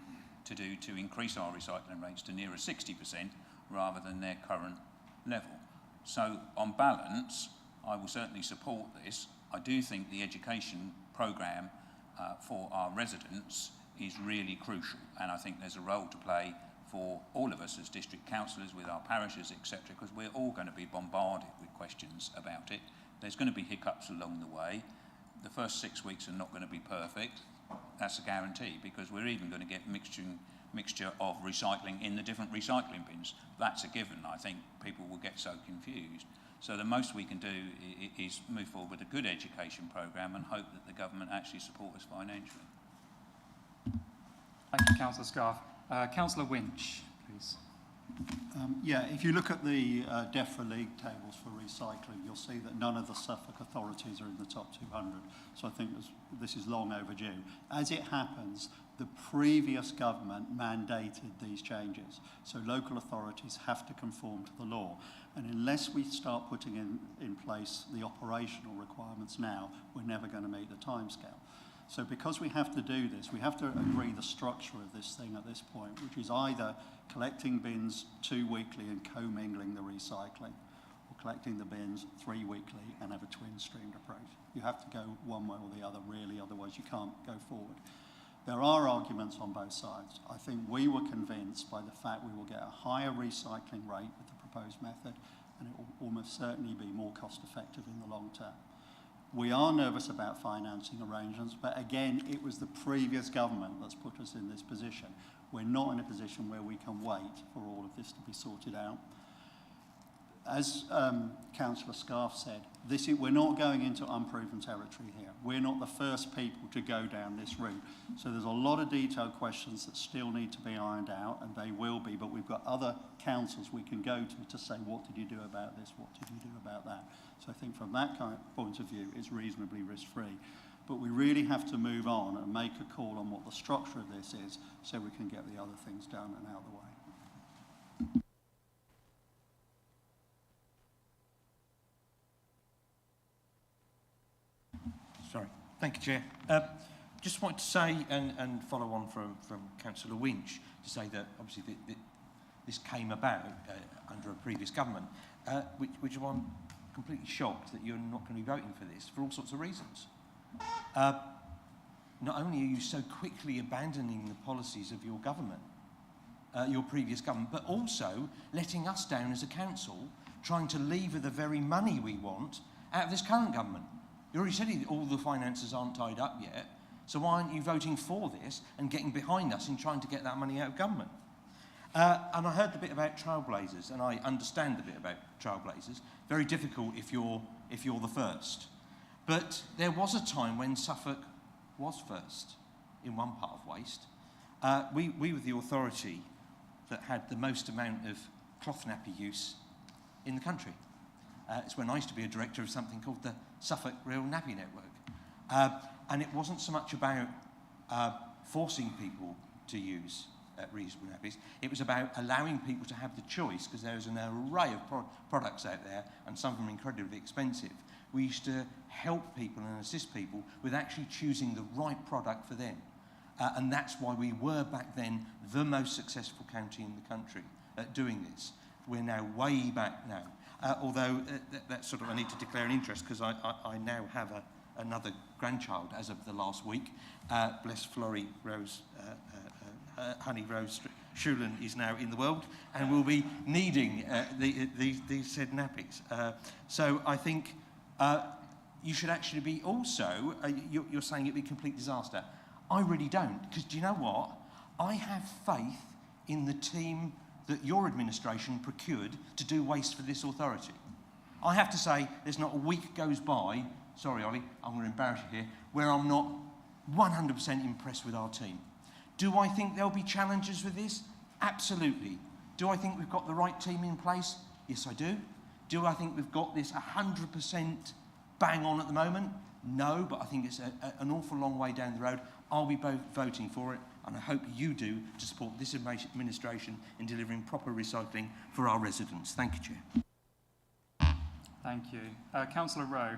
to do to increase our recycling rates to nearer 60% rather than their current level. So on balance, I will certainly support this. I do think the education programme for our residents is really crucial, and I think there's a role to play for all of us as district councillors with our parishes, etc., because we're all going to be bombarded with questions about it. There's going to be hiccups along the way. The first 6 weeks are not going to be perfect. That's a guarantee, because we're even going to get mixture of recycling in the different recycling bins. That's a given. I think people will get so confused. So the most we can do is move forward with a good education programme and hope that the government actually support us financially. Thank you, Councillor Scarf. Councillor Winch, please. Yeah, if you look at the DEFRA League tables for recycling, you'll see that none of the Suffolk authorities are in the top 200. So I think this is long overdue. As it happens, the previous government mandated these changes. So local authorities have to conform to the law. And unless we start putting in place the operational requirements now, we're never going to meet the timescale. So because we have to do this, we have to agree the structure of this thing at this point, which is either collecting bins 2 weekly and commingling the recycling, or collecting the bins 3 weekly and have a twin-streamed approach. You have to go one way or the other, really, otherwise you can't go forward. There are arguments on both sides. I think we were convinced by the fact we will get a higher recycling rate with the proposed method, and it will almost certainly be more cost-effective in the long term. We are nervous about financing arrangements, but again, it was the previous government that's put us in this position. We're not in a position where we can wait for all of this to be sorted out. As Councillor Scarf said, we're not going into unproven territory here. We're not the first people to go down this route. So there's a lot of detailed questions that still need to be ironed out, and they will be, but we've got other councils we can go to say, what did you do about this? What did you do about that? So I think from that kind of point of view, it's reasonably risk-free. But we really have to move on and make a call on what the structure of this is so we can get the other things done and out of the way. Sorry. Thank you, Chair. Just wanted to say, and follow on from Councillor Winch, to say that obviously this came about under a previous government, which I'm completely shocked that you're not going to be voting for this for all sorts of reasons. Not only are you so quickly abandoning the policies of your government, your previous government, but also letting us down as a council, trying to lever the very money we want out of this current government. You already said all the finances aren't tied up yet, so why aren't you voting for this and getting behind us in trying to get that money out of government? And I heard the bit about trailblazers, and I understand the bit about trailblazers. Very difficult if you're the first. But there was a time when Suffolk was first in one part of waste. We were the authority that had the most amount of cloth nappy use in the country. It's when I used to be a director of something called the Suffolk Real Nappy Network. And it wasn't so much about forcing people to use reusable nappies. It was about allowing people to have the choice, because there's an array of products out there, and some of them incredibly expensive. We used to help people and assist people with actually choosing the right product for them. And that's why we were back then the most successful county in the country at doing this. We're now way back now. Although that's sort of, I need to declare an interest, because I now have another grandchild as of the last week. Bless Florrie Rose, Honey Rose Shulen is now in the world and will be needing these said nappies. So I think you should actually be also, you're saying it'd be a complete disaster. I really don't, because do you know what? I have faith in the team that your administration procured to do waste for this authority. I have to say, there's not a week goes by, sorry Ollie, I'm going to embarrass you here, where I'm not 100% impressed with our team. Do I think there'll be challenges with this? Absolutely. Do I think we've got the right team in place? Yes, I do. Do I think we've got this 100% bang on at the moment? No, but I think it's an awful long way down the road. I'll be voting for it, and I hope you do, to support this administration in delivering proper recycling for our residents. Thank you, Chair. Thank you. Councillor Rowe.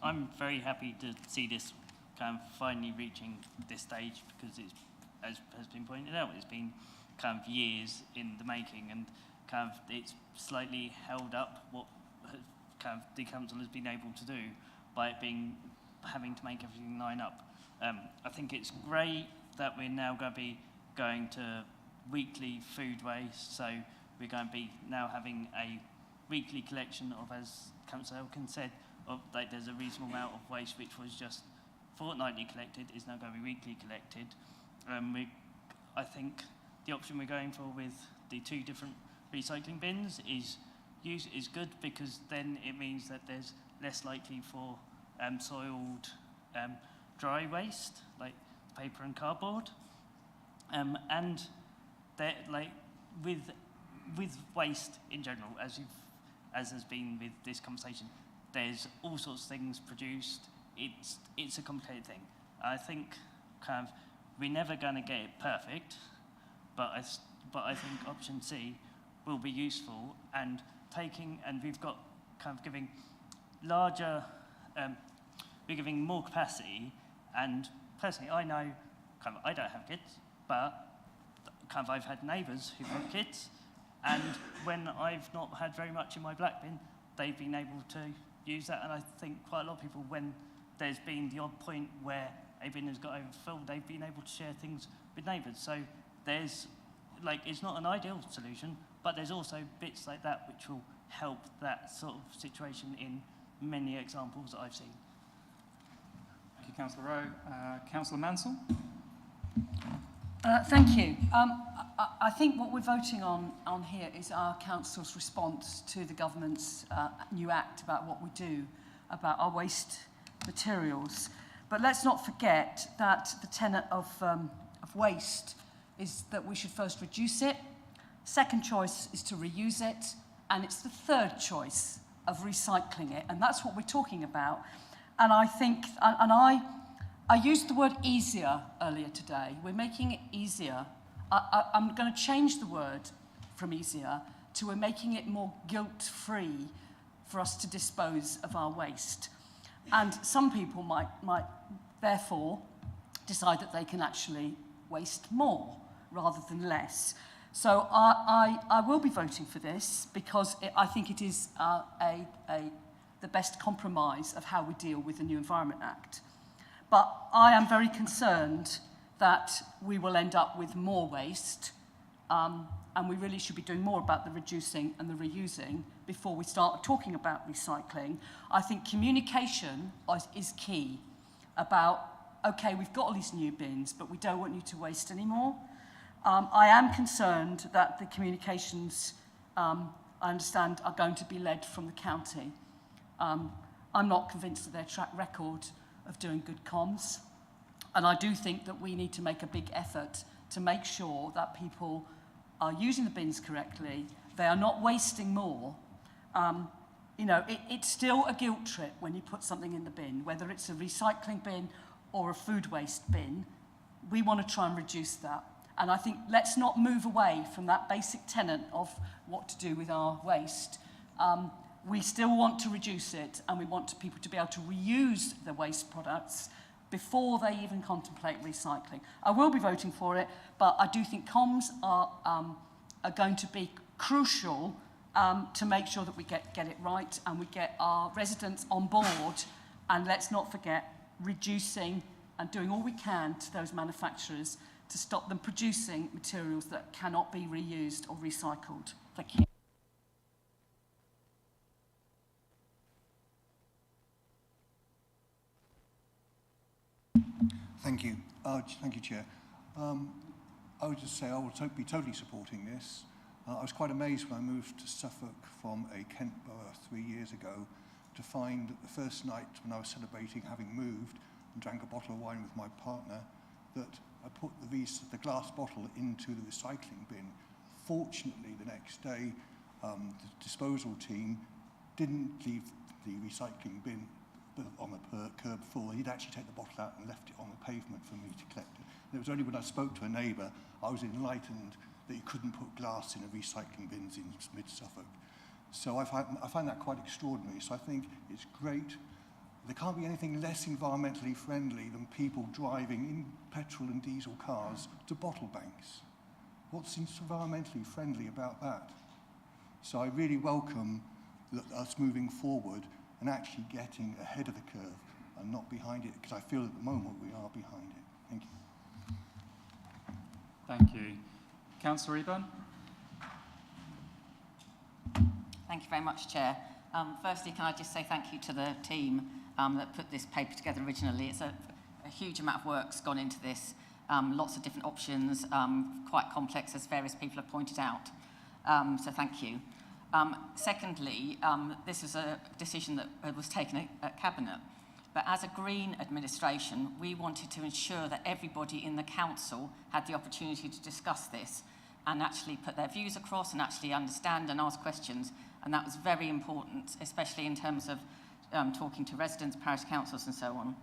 I'm very happy to see this kind of finally reaching this stage, because it's, as has been pointed out, it's been kind of years in the making, and kind of it's slightly held up what kind of the council has been able to do by it being having to make everything line up. I think it's great that we're now going to be going to weekly food waste, so we're going to be now having a weekly collection of, as Councillor Elkin said, of like there's a reasonable amount of waste which was just fortnightly collected is now going to be weekly collected. I think the option we're going for with the 2 different recycling bins is good, because then it means that there's less likely for soiled dry waste like paper and cardboard, and that, like with waste in general, as has been with this conversation, there's all sorts of things produced. It's a complicated thing. I think kind of we're never going to get it perfect, but I think option C will be useful, and we've got kind of giving larger, we're giving more capacity, and personally I know, kind of, I don't have kids, but kind of I've had neighbours who've had kids, and when I've not had very much in my black bin, they've been able to use that, and I think quite a lot of people, when there's been the odd point where a bin has got overfilled, they've been able to share things with neighbours. So there's, like, it's not an ideal solution, but there's also bits like that which will help that sort of situation in many examples that I've seen. Thank you, Councillor Rowe. Councillor Mansell? Thank you. I think what we're voting on here is our council's response to the government's new act about what we do about our waste materials. But let's not forget that the tenet of waste is that we should first reduce it. Second choice is to reuse it. And it's the third choice of recycling it. And that's what we're talking about. And I think, and I used the word easier earlier today. We're making it easier. I'm going to change the word from easier to we're making it more guilt-free for us to dispose of our waste. And some people might therefore decide that they can actually waste more rather than less. So I will be voting for this because I think it is the best compromise of how we deal with the New Environment Act. But I am very concerned that we will end up with more waste, and we really should be doing more about the reducing and the reusing before we start talking about recycling. I think communication is key about, okay, we've got all these new bins, but we don't want you to waste anymore. I am concerned that the communications, I understand, are going to be led from the county. I'm not convinced of their track record of doing good comms. And I do think that we need to make a big effort to make sure that people are using the bins correctly, they are not wasting more. You know, it's still a guilt trip when you put something in the bin, whether it's a recycling bin or a food waste bin. We want to try and reduce that. And I think let's not move away from that basic tenet of what to do with our waste. We still want to reduce it, and we want people to be able to reuse the waste products before they even contemplate recycling. I will be voting for it, but I do think comms are going to be crucial to make sure that we get it right and we get our residents on board, and let's not forget reducing and doing all we can to those manufacturers to stop them producing materials that cannot be reused or recycled. Thank you. Thank you. Thank you, Chair. I would just say I will be totally supporting this. I was quite amazed when I moved to Suffolk from a Kent borough 3 years ago to find that the first night when I was celebrating having moved and drank a bottle of wine with my partner, that I put the glass bottle into the recycling bin. Fortunately, the next day, the disposal team didn't leave the recycling bin on the curb full. He'd actually taken the bottle out and left it on the pavement for me to collect it. And it was only when I spoke to a neighbour I was enlightened that you couldn't put glass in a recycling bins in mid-Suffolk. So I find that quite extraordinary. So I think it's great. There can't be anything less environmentally friendly than people driving in petrol and diesel cars to bottle banks. What's environmentally friendly about that? So I really welcome us moving forward and actually getting ahead of the curve and not behind it, because I feel at the moment we are behind it. Thank you. Thank you. Councillor Eburn? Thank you very much, Chair. Firstly, can I just say thank you to the team that put this paper together originally. It's a huge amount of work's gone into this, lots of different options, quite complex, as various people have pointed out. So thank you. Secondly, this was a decision that was taken at Cabinet, but as a Green administration, we wanted to ensure that everybody in the council had the opportunity to discuss this and actually put their views across and actually understand and ask questions, and that was very important, especially in terms of talking to residents, parish councils and so on.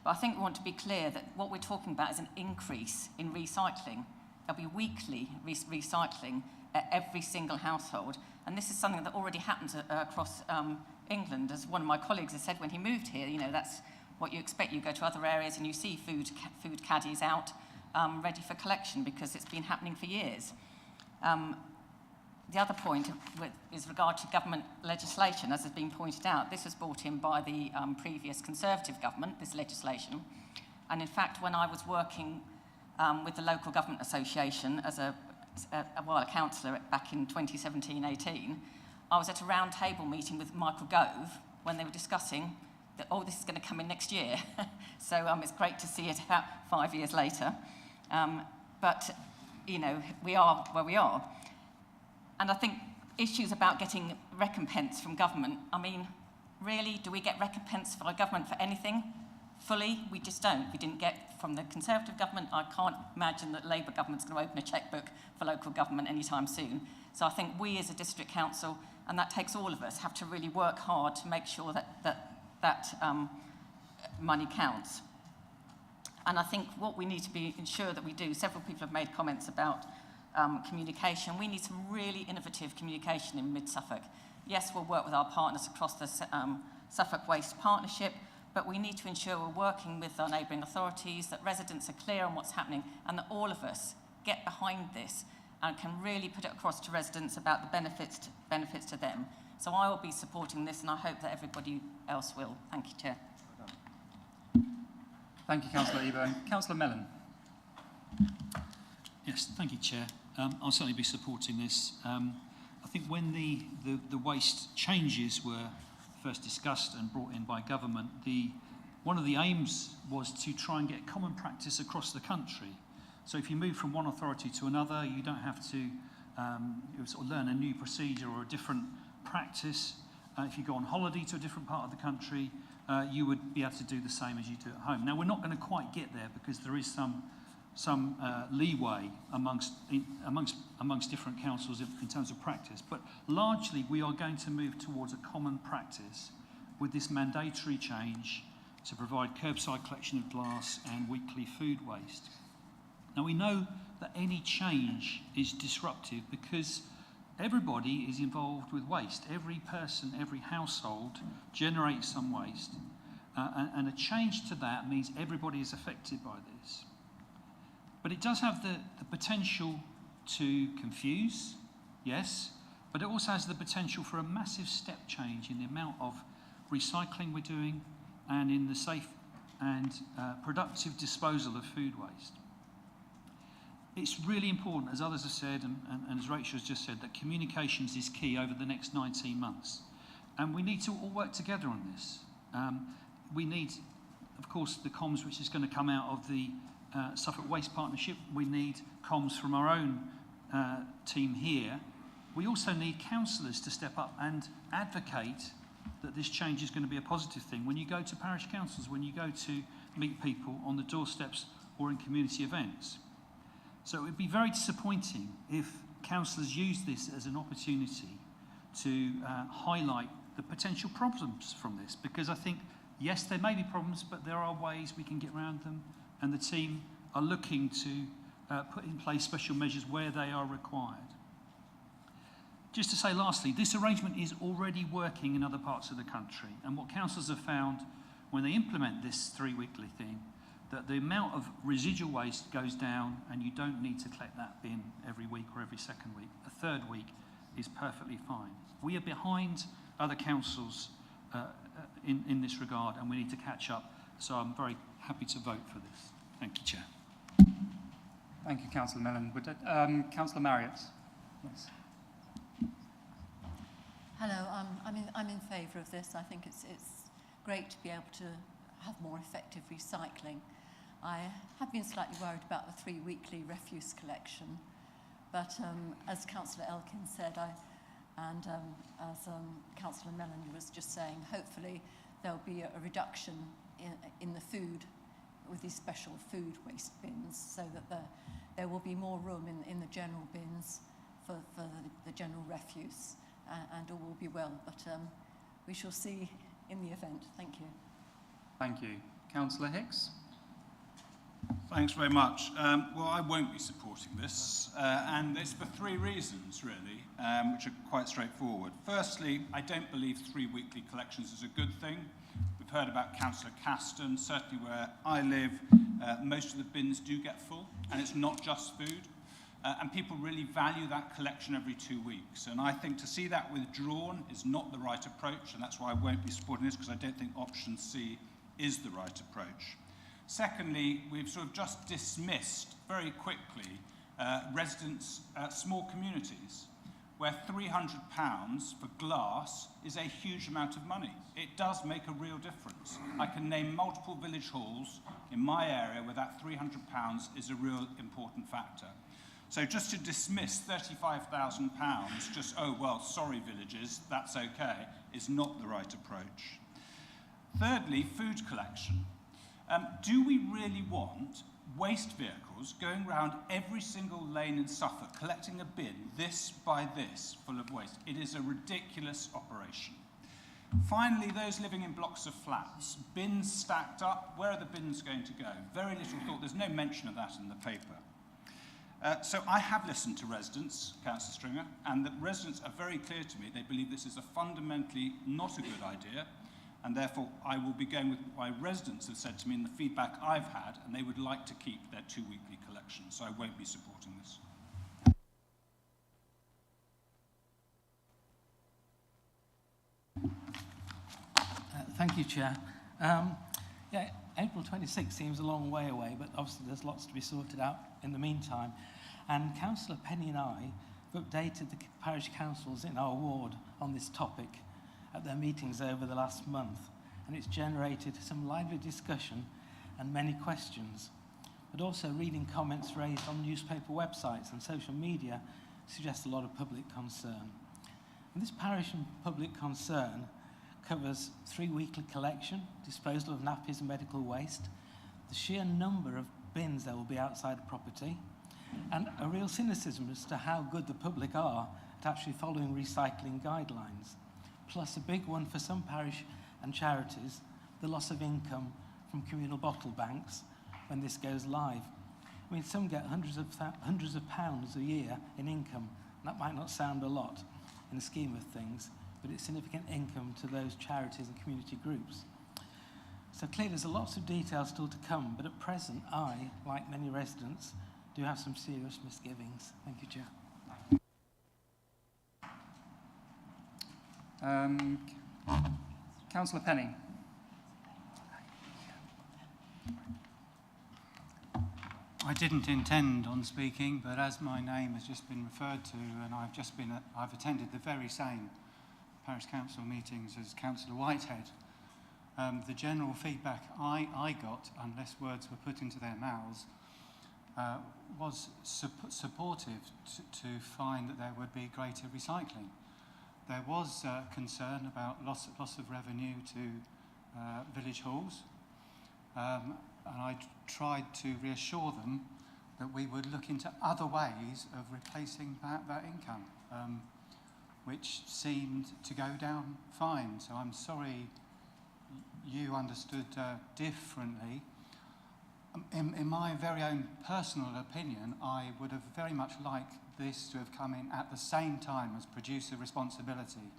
But I think we want to be clear that what we're talking about is an increase in recycling. There'll be weekly recycling at every single household, and this is something that already happens across England. As one of my colleagues has said when he moved here, you know, that's what you expect. You go to other areas and you see food caddies out ready for collection because it's been happening for years. The other point is regard to government legislation. As has been pointed out, this was brought in by the previous Conservative government, this legislation. And in fact, when I was working with the local government association as a councillor back in 2017-18, I was at a round table meeting with Michael Gove when they were discussing that, oh, this is going to come in next year. So it's great to see it about 5 years later. But, you know, we are where we are. And I think issues about getting recompense from government, I mean, really, do we get recompense for our government for anything? Fully, we just don't. We didn't get from the Conservative government. I can't imagine that Labour government's going to open a chequebook for local government anytime soon. So I think we as a district council, and that takes all of us, have to really work hard to make sure that money counts. And I think what we need to ensure that we do, several people have made comments about communication. We need some really innovative communication in Mid-Suffolk. Yes, we'll work with our partners across the Suffolk Waste Partnership, but we need to ensure we're working with our neighbouring authorities, that residents are clear on what's happening, and that all of us get behind this and can really put it across to residents about the benefits to them. So I will be supporting this, and I hope that everybody else will. Thank you, Chair. Thank you, Councillor Ebo. Councillor Mellon. Yes, thank you, Chair. I'll certainly be supporting this. I think when the waste changes were first discussed and brought in by government, one of the aims was to try and get common practice across the country. So if you move from one authority to another, you don't have to sort of learn a new procedure or a different practice. If you go on holiday to a different part of the country, you would be able to do the same as you do at home. Now, we're not going to quite get there because there is some leeway amongst different councils in terms of practice, but largely we are going to move towards a common practice with this mandatory change to provide curbside collection of glass and weekly food waste. Now, we know that any change is disruptive because everybody is involved with waste. Every person, every household generates some waste, and a change to that means everybody is affected by this. But it does have the potential to confuse, yes, but it also has the potential for a massive step change in the amount of recycling we're doing and in the safe and productive disposal of food waste. It's really important, as others have said, and as Rachel has just said, that communications is key over the next 19 months. And we need to all work together on this. We need, of course, the comms which is going to come out of the Suffolk Waste Partnership. We need comms from our own team here. We also need councillors to step up and advocate that this change is going to be a positive thing. When you go to parish councils, when you go to meet people on the doorsteps or in community events. So it would be very disappointing if councillors use this as an opportunity to highlight the potential problems from this, because I think, yes, there may be problems, but there are ways we can get around them, and the team are looking to put in place special measures where they are required. Just to say lastly, this arrangement is already working in other parts of the country, and what councillors have found when they implement this 3-weekly thing, that the amount of residual waste goes down and you don't need to collect that bin every week or every second week. A 3rd week is perfectly fine. We are behind other councils in this regard, and we need to catch up. So I'm very happy to vote for this. Thank you, Chair. Thank you, Councillor Mellon. Councillor Marriott. Yes. Hello, I'm in favour of this. I think it's great to be able to have more effective recycling. I have been slightly worried about the 3-weekly refuse collection, but as Councillor Elkin said, as Councillor Mellon was just saying, hopefully there'll be a reduction in the food with these special food waste bins, so that there will be more room in the general bins for the general refuse, and all will be well. But we shall see in the event. Thank you. Thank you. Councillor Hicks. Thanks very much. Well, I won't be supporting this, and it's for three reasons, really, which are quite straightforward. Firstly, I don't believe 3 weekly collections is a good thing. We've heard about Councillor Caston. Certainly where I live, most of the bins do get full, and it's not just food. And people really value that collection every 2 weeks. And I think to see that withdrawn is not the right approach, and that's why I won't be supporting this, because I don't think option C is the right approach. Secondly, we've sort of just dismissed very quickly residents, small communities, where £300 for glass is a huge amount of money. It does make a real difference. I can name multiple village halls in my area where that £300 is a real important factor. So just to dismiss £35,000, just, oh, well, sorry, villages, that's okay, is not the right approach. Thirdly, food collection. Do we really want waste vehicles going around every single lane in Suffolk collecting a bin, this by this, full of waste? It is a ridiculous operation. Finally, those living in blocks of flats, bins stacked up, where are the bins going to go? Very little thought, there's no mention of that in the paper. So I have listened to residents, Councillor Stringer, and the residents are very clear to me they believe this is a fundamentally not a good idea, and therefore I will be going with what my residents have said to me in the feedback I've had, and they would like to keep their 2 weekly collection, so I won't be supporting this. Thank you, Chair. Yeah, April 26 seems a long way away, but obviously there's lots to be sorted out in the meantime. And Councillor Penny and I have updated the parish councils in our ward on this topic at their meetings over the last month, and it's generated some lively discussion and many questions. But also reading comments raised on newspaper websites and social media suggests a lot of public concern. And this parish and public concern covers 3 weekly collection, disposal of nappies and medical waste, the sheer number of bins there will be outside the property, and a real cynicism as to how good the public are at actually following recycling guidelines. Plus a big one for some parish and charities, the loss of income from communal bottle banks when this goes live. I mean, some get hundreds of pounds a year in income. That might not sound a lot in the scheme of things, but it's significant income to those charities and community groups. So clearly there's lots of details still to come, but at present I, like many residents, do have some serious misgivings. Thank you, Chair. Councillor Penny. I didn't intend on speaking, but as my name has just been referred to, and I've attended the very same parish council meetings as Councillor Whitehead, the general feedback I got, unless words were put into their mouths, was supportive to find that there would be greater recycling. There was concern about loss of revenue to village halls, and I tried to reassure them that we would look into other ways of replacing that income, which seemed to go down fine. So I'm sorry you understood differently. In my very own personal opinion, I would have very much liked this to have come in at the same time as producer responsibility,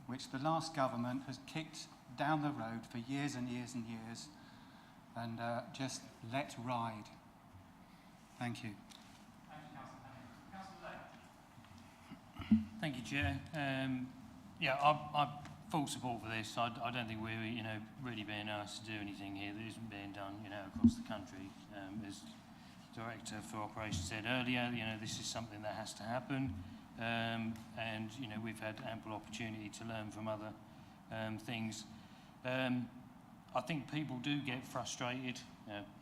which the last government has kicked down the road for years and years and years, and just let ride. Thank you. Thank you, Chair. Yeah, I'm full support for this. I don't think we're, really being asked to do anything here that isn't being done, across the country. As Director for Operations said earlier, this is something that has to happen, and we've had ample opportunity to learn from other things. I think people do get frustrated.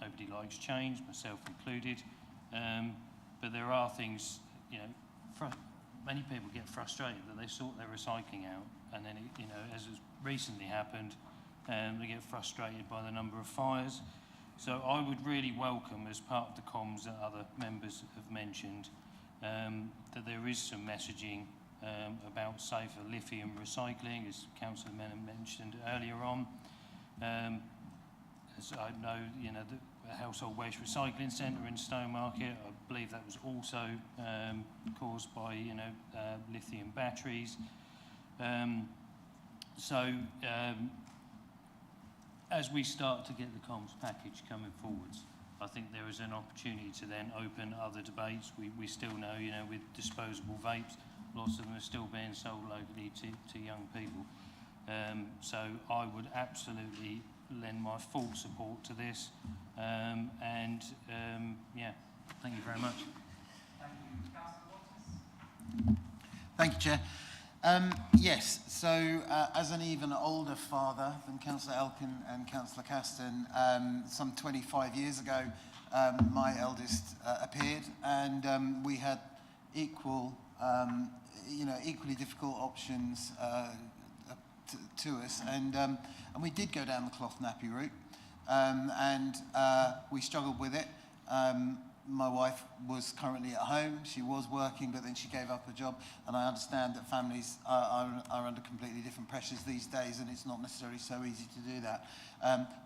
Nobody likes change, myself included. But there are things, many people get frustrated that they sort their recycling out, and then, as has recently happened, they get frustrated by the number of fires. So I would really welcome, as part of the comms that other members have mentioned, that there is some messaging about safer lithium recycling, as Councillor Menon mentioned earlier on. as I know, you know, the household waste recycling centre in Stowmarket, I believe that was also caused by, you know, lithium batteries. As we start to get the comms package coming forwards, I think there is an opportunity to then open other debates. We still know, you know, with disposable vapes, lots of them are still being sold locally to young people. So I would absolutely lend my full support to this. Yeah, thank you very much. Thank you, Chair. Yes, so as an even older father than Councillor Elkin and Councillor Caston, some 25 years ago, my eldest appeared, and we had equally difficult options to us, and we did go down the cloth nappy route, and we struggled with it. My wife was currently at home. She was working, but then she gave up her job. And I understand that families are under completely different pressures these days, and it's not necessarily so easy to do that.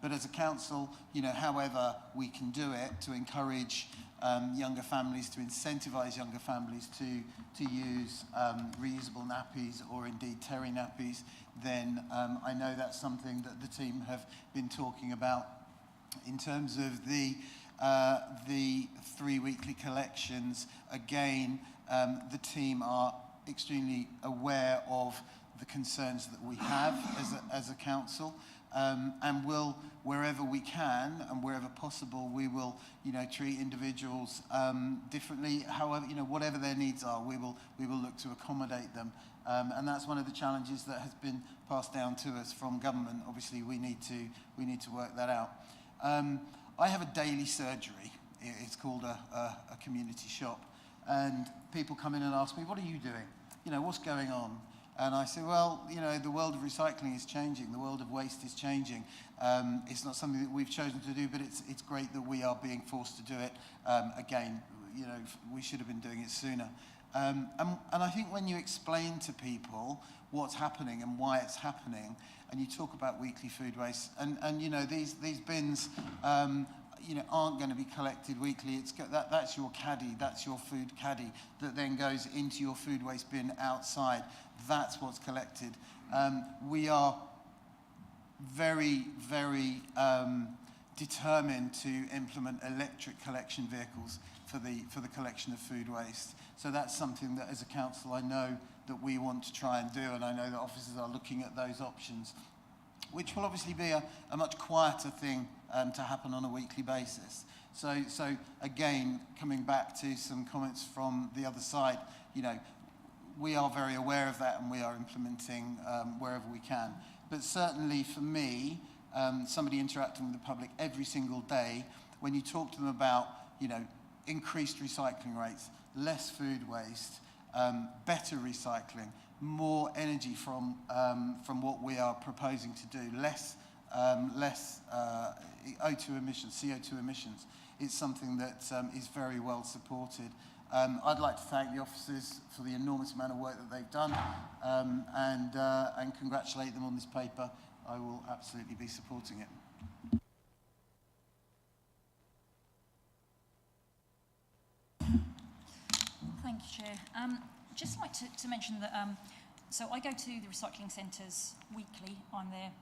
But as a council, you know, however we can do it to encourage younger families, to incentivise younger families to use reusable nappies or indeed terry nappies, then I know that's something that the team have been talking about. In terms of the 3 weekly collections, again, the team are extremely aware of the concerns that we have as a council, and will, wherever we can and wherever possible, we will, you know, treat individuals differently. However, you know, whatever their needs are, we will look to accommodate them, and that's one of the challenges that has been passed down to us from government. Obviously, we need to work that out. I have a daily surgery. It's called a community shop. And people come in and ask me, what are you doing? You know, what's going on? And I say, well, you know, the world of recycling is changing. The world of waste is changing. It's not something that we've chosen to do, but it's great that we are being forced to do it. Again, you know, we should have been doing it sooner. And I think when you explain to people what's happening and why it's happening, and you talk about weekly food waste, and you know, these bins, you know, aren't going to be collected weekly. That's your caddy, that's your food caddy that then goes into your food waste bin outside. That's what's collected. We are very, very determined to implement electric collection vehicles for the collection of food waste. So that's something that as a council I know that we want to try and do, and I know that officers are looking at those options, which will obviously be a much quieter thing to happen on a weekly basis. So again, coming back to some comments from the other side, you know, we are very aware of that and we are implementing wherever we can. But certainly for me, somebody interacting with the public every single day, when you talk to them about, you know, increased recycling rates, less food waste, better recycling, more energy from what we are proposing to do, less CO2 emissions. It's something that is very well supported. I'd like to thank the officers for the enormous amount of work that they've done, and congratulate them on this paper. I will absolutely be supporting it. Thank you, Chair. Just like to mention that, so I go to the recycling centres weekly. I'm there,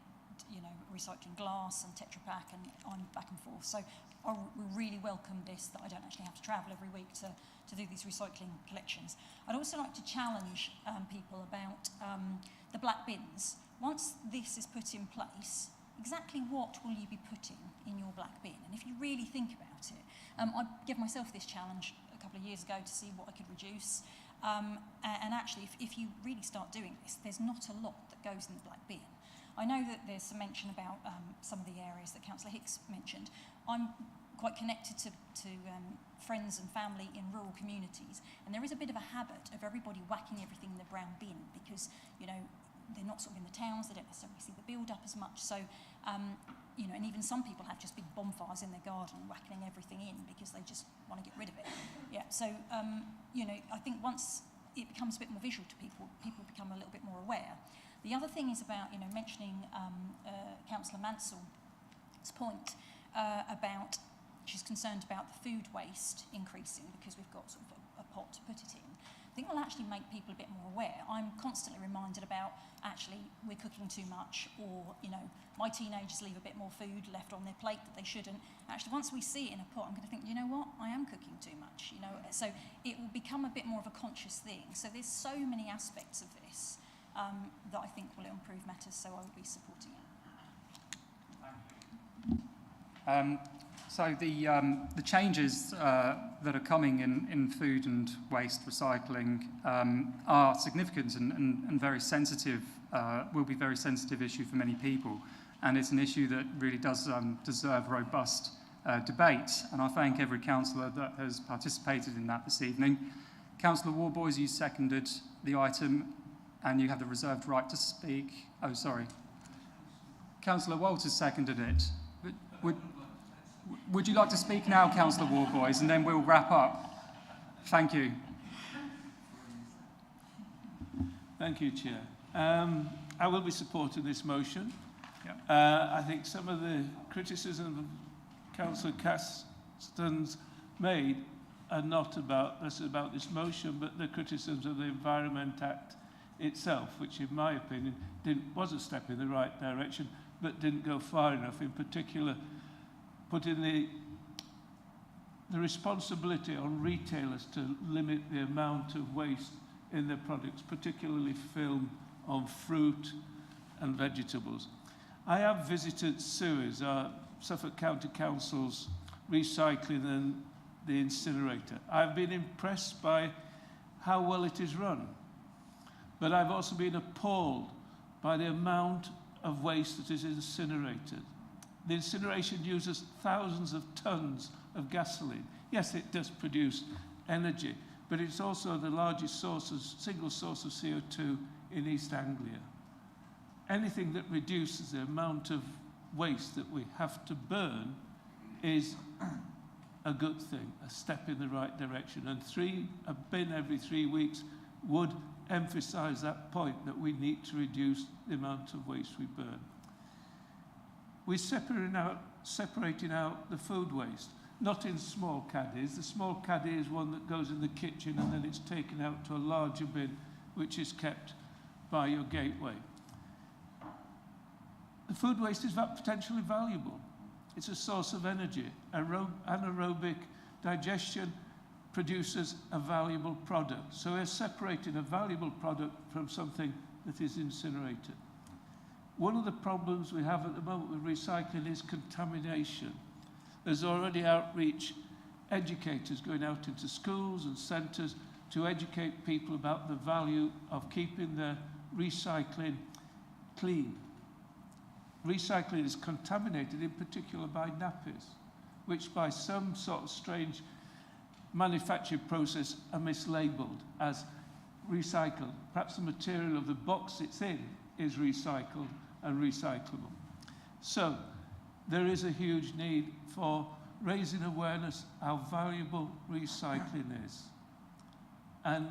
you know, recycling glass and Tetra Pak, and I'm back and forth. So I really welcome this, that I don't actually have to travel every week to do these recycling collections. I'd also like to challenge people about the black bins. Once this is put in place, exactly what will you be putting in your black bin? And if you really think about it, I gave myself this challenge a couple of years ago to see what I could reduce. And actually, if you really start doing this, there's not a lot that goes in the black bin. I know that there's some mention about some of the areas that Councillor Hicks mentioned. I'm quite connected to friends and family in rural communities, and there is a bit of a habit of everybody whacking everything in the brown bin because, you know, they're not sort of in the towns, they don't necessarily see the build-up as much. So, you know, and even some people have just big bonfires in their garden whacking everything in because they just want to get rid of it. Yeah, so, you know, I think once it becomes a bit more visual to people, people become a little bit more aware. The other thing is about, you know, mentioning Councillor Mansell point about, she's concerned about the food waste increasing because we've got sort of a pot to put it in. I think will actually make people a bit more aware. I'm constantly reminded about actually we're cooking too much, or my teenagers leave a bit more food left on their plate that they shouldn't. Actually, once we see it in a pot, I'm going to think, you know what, I am cooking too much. So it will become a bit more of a conscious thing. So there's so many aspects of this that I think will improve matters. So I will be supporting it. So the changes that are coming in food and waste recycling are significant and very sensitive, will be a very sensitive issue for many people. And it's an issue that really does deserve robust debate. And I thank every councillor that has participated in that this evening. Councillor Warboys, you seconded the item and you have the reserved right to speak. Oh, sorry. Councillor Walters seconded it. Would you like to speak now, Councillor Warboys, and then we'll wrap up? Thank you. Thank you, Chair. I will be supporting this motion. Yep. I think some of the criticism Councillor Caston's made are not about this motion, but the criticisms of the Environment Act itself, which in my opinion was a step in the right direction, but didn't go far enough, in particular putting the responsibility on retailers to limit the amount of waste in their products, particularly film on fruit and vegetables. I have visited Suez, our Suffolk County Council's recycling and the incinerator. I've been impressed by how well it is run, but I've also been appalled by the amount of waste that is incinerated. The incineration uses thousands of tons of gasoline. Yes, it does produce energy, but it's also the largest single source of CO2 in East Anglia. Anything that reduces the amount of waste that we have to burn is a good thing, a step in the right direction. And a bin every 3 weeks would emphasize that point, that we need to reduce the amount of waste we burn. We're separating out the food waste, not in small caddies. The small caddy is one that goes in the kitchen and then it's taken out to a larger bin, which is kept by your gateway. The food waste is potentially valuable. It's a source of energy. Anaerobic digestion produces a valuable product. So we're separating a valuable product from something that is incinerated. One of the problems we have at the moment with recycling is contamination. There's already outreach educators going out into schools and centres to educate people about the value of keeping their recycling clean. Recycling is contaminated in particular by nappies, which by some sort of strange manufacturing process are mislabeled as recycled. Perhaps the material of the box it's in is recycled and recyclable. So there is a huge need for raising awareness how valuable recycling is. And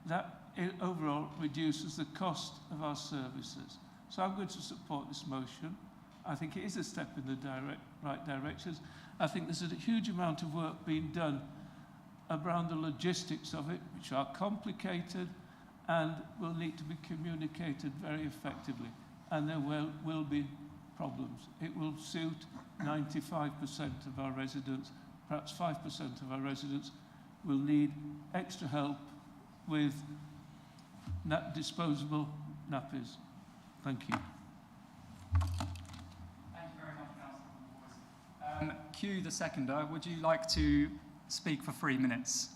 that overall reduces the cost of our services. So I'm going to support this motion. I think it is a step in the right direction. I think there's a huge amount of work being done around the logistics of it, which are complicated and will need to be communicated very effectively. And there will be problems. It will suit 95% of our residents, perhaps 5% of our residents will need extra help with disposable nappies. Thank you. Thank you very much, Councillor. Q, the seconder, would you like to speak for 3 minutes?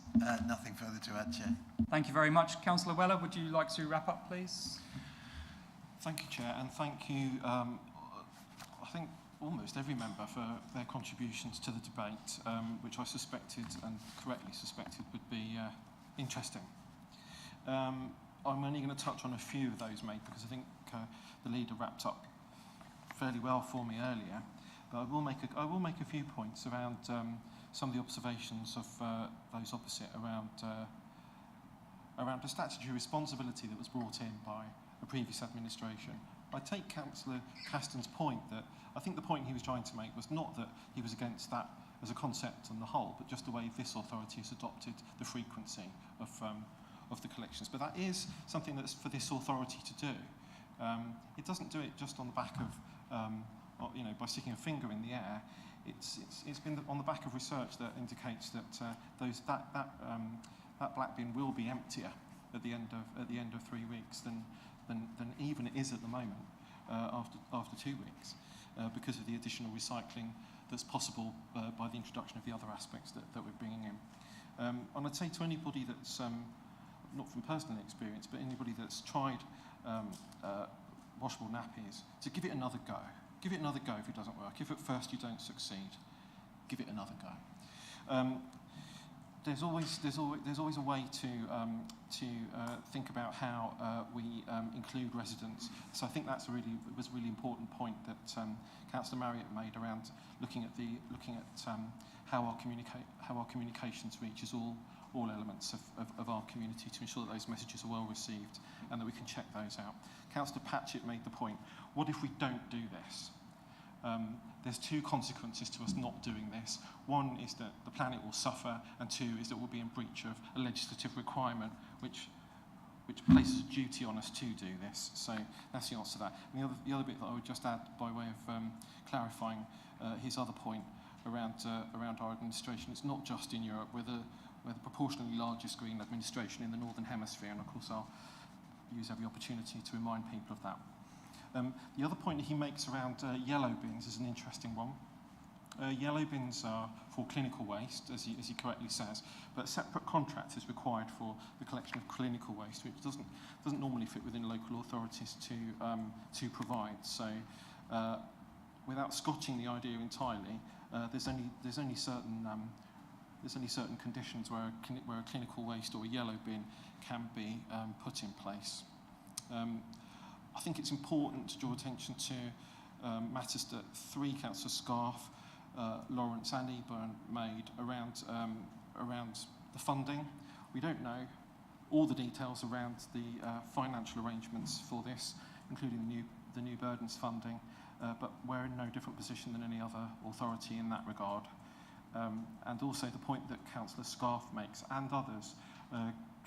Nothing further to add, Chair. Thank you very much. Councillor Weller, would you like to wrap up, please? Thank you, Chair, and thank you, I think, almost every member for their contributions to the debate, which I suspected, and correctly suspected, would be interesting. I'm only going to touch on a few of those made because I think the leader wrapped up fairly well for me earlier. But I will make a few points around some of the observations of those opposite around the statutory responsibility that was brought in by a previous administration I take Councillor Caston's point that I think the point he was trying to make was not that he was against that as a concept on the whole, but just the way this authority has adopted the frequency of the collections. But that is something that's for this authority to do. It doesn't do it just on the back of, by sticking a finger in the air. It's been on the back of research that indicates that that black bin will be emptier at the end of 3 weeks than even it is at the moment after 2 weeks, because of the additional recycling that's possible by the introduction of the other aspects that we're bringing in. And I'd say to anybody that's not from personal experience, but anybody that's tried washable nappies, to give it another go. Give it another go if it doesn't work. If at first you don't succeed, give it another go. There's always a way to think about how we include residents. So I think was a really important point that Councillor Marriott made around looking at how our communications reaches all elements of our community to ensure that those messages are well received and that we can check those out. Councillor Patchett made the point, what if we don't do this? There's two consequences to us not doing this. One is that the planet will suffer, and two is that we'll be in breach of a legislative requirement which places a duty on us to do this. So that's the answer to that. And the other bit that I would just add by way of clarifying his other point around our administration, it's not just in Europe. We're the proportionally largest green administration in the Northern Hemisphere, and of course I'll use every opportunity to remind people of that. The other point he makes around yellow bins is an interesting one. Yellow bins are for clinical waste, as he correctly says, but a separate contract is required for the collection of clinical waste, which doesn't normally fit within local authorities to provide. So, without scotching the idea entirely, there's only certain conditions where a clinical waste or a yellow bin can be put in place. I think it's important to draw attention to matters that three Councillors Scarf, Lawrence and Eburn made around the funding. We don't know all the details around the financial arrangements for this, including the new burdens funding, but we're in no different position than any other authority in that regard. And also the point that Councillor Scarf makes and others,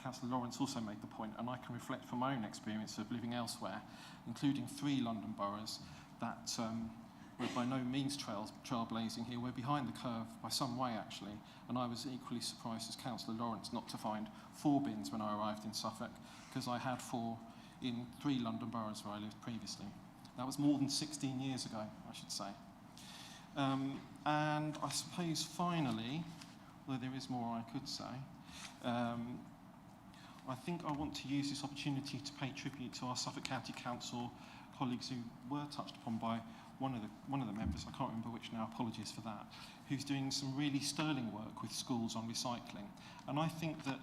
Councillor Lawrence also made the point, and I can reflect from my own experience of living elsewhere, including 3 London boroughs, that we're by no means trailblazing here. We're behind the curve by some way, actually, and I was equally surprised as Councillor Lawrence not to find 4 bins when I arrived in Suffolk, because I had 4 in 3 London boroughs where I lived previously. That was more than 16 years ago, I should say. And I suppose finally, although there is more I could say, I think I want to use this opportunity to pay tribute to our Suffolk County Council colleagues who were touched upon by one of the members, I can't remember which now, apologies for that, who's doing some really sterling work with schools on recycling. And I think that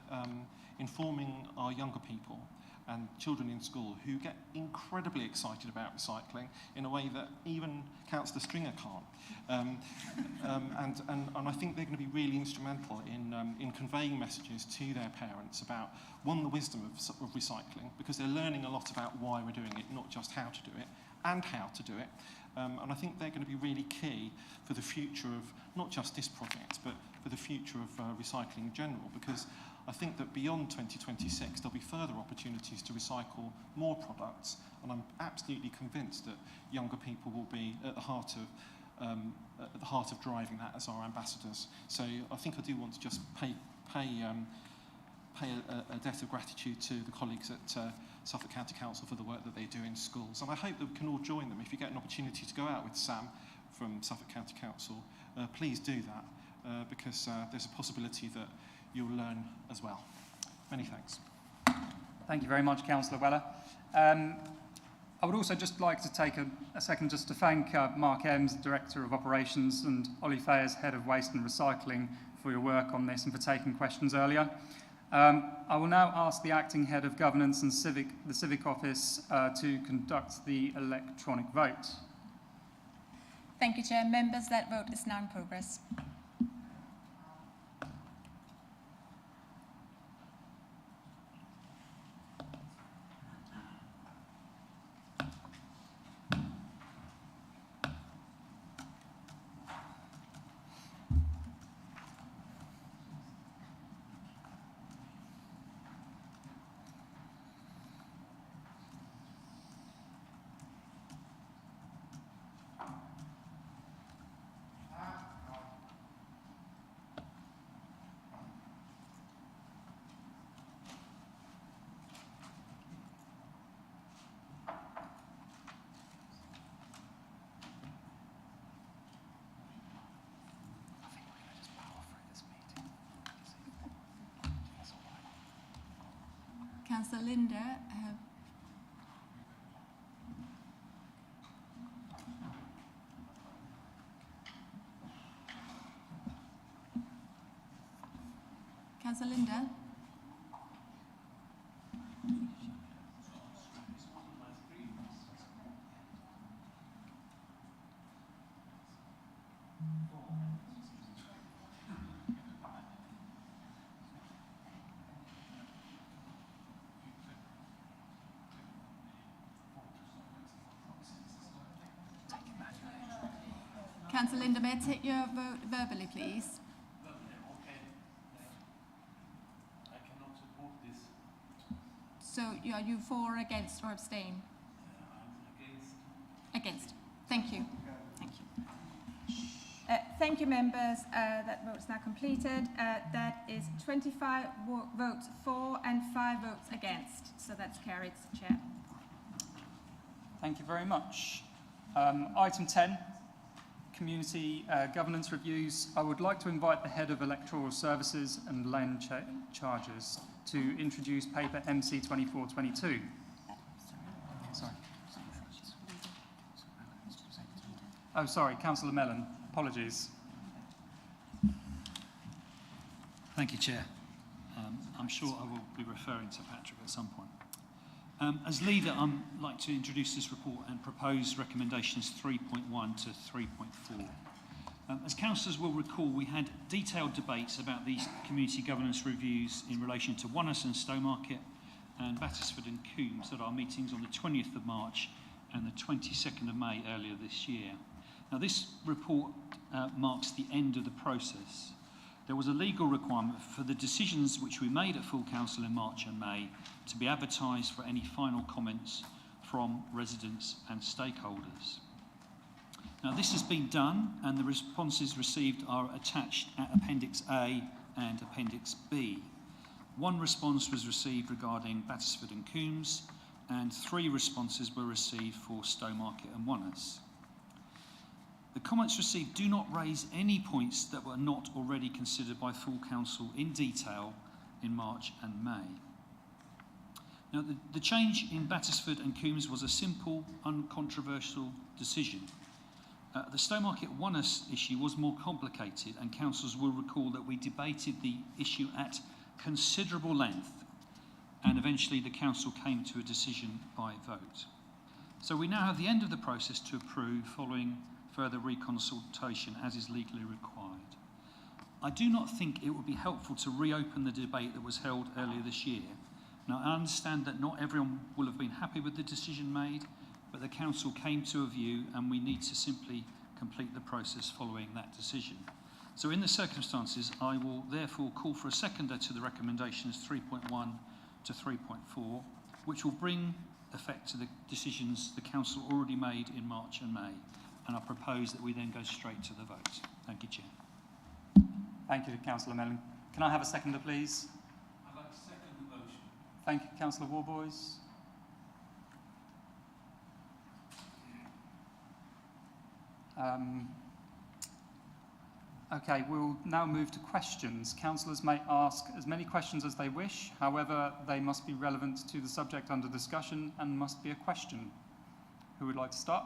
informing our younger people and children in school who get incredibly excited about recycling in a way that even Councillor Stringer can't. And I think they're going to be really instrumental in conveying messages to their parents about, one, the wisdom of recycling, because they're learning a lot about why we're doing it, not just how to do it, and how to do it. And I think they're going to be really key for the future of not just this project, but for the future of recycling in general, because I think that beyond 2026, there'll be further opportunities to recycle more products, and I'm absolutely convinced that younger people will be at the heart of driving that as our ambassadors. So I think I do want to just pay a debt of gratitude to the colleagues at Suffolk County Council for the work that they do in schools, and I hope that we can all join them. If you get an opportunity to go out with Sam from Suffolk County Council, please do that, because there's a possibility that you'll learn as well. Many thanks. Thank you very much, Councillor Weller. I would also just like to take a second just to thank Mark Ems, Director of Operations, and Ollie Fayers, Head of Waste and Recycling, for your work on this and for taking questions earlier. I will now ask the Acting Head of Governance and the Civic Office to conduct the electronic vote. Thank you, Chair. Members, that vote is now in progress. Councillor Linda. Councillor Linda. Councillor Linda, may I take your vote verbally, please? I cannot support this. So are you for, against, or abstain? I'm against. Against. Thank you. Thank you. Thank you, members. That vote is now completed. That is 25 votes for and 5 votes against. So that's carried, Chair. Thank you very much. Item 10, community governance reviews. I would like to invite the Head of Electoral Services and Land Charges to introduce paper MC 2422. Sorry. Oh, sorry, Councillor Mellon. Apologies. Thank you, Chair. I'm sure I will be referring to Patrick at some point. As leader, I'd like to introduce this report and propose recommendations 3.1 to 3.4. As councillors will recall, we had detailed debates about these community governance reviews in relation to Wannes and Stowmarket and Battersford and Coombs at our meetings on the 20th of March and the 22nd of May earlier this year. Now, this report marks the end of the process. There was a legal requirement for the decisions which we made at full council in March and May to be advertised for any final comments from residents and stakeholders. Now, this has been done, and the responses received are attached at Appendix A and Appendix B. One response was received regarding Battersford and Coombs, and 3 responses were received for Stowmarket and Wannes. The comments received do not raise any points that were not already considered by full council in detail in March and May. Now, the change in Battersford and Coombs was a simple, uncontroversial decision. The Stowmarket Wannes issue was more complicated, and councillors will recall that we debated the issue at considerable length, and eventually the council came to a decision by vote. So we now have the end of the process to approve following further reconsultation as is legally required. I do not think it would be helpful to reopen the debate that was held earlier this year. Now, I understand that not everyone will have been happy with the decision made, but the council came to a view and we need to simply complete the process following that decision. So in the circumstances, I will therefore call for a seconder to the recommendations 3.1 to 3.4, which will bring effect to the decisions the council already made in March and May. And I propose that we then go straight to the vote. Thank you, Chair. Thank you, Councillor Mellon. Can I have a seconder, please? I'd like to second the motion. Thank you, Councillor Warboys. Okay, we'll now move to questions. Councillors may ask as many questions as they wish. However, they must be relevant to the subject under discussion and must be a question. Who would like to start?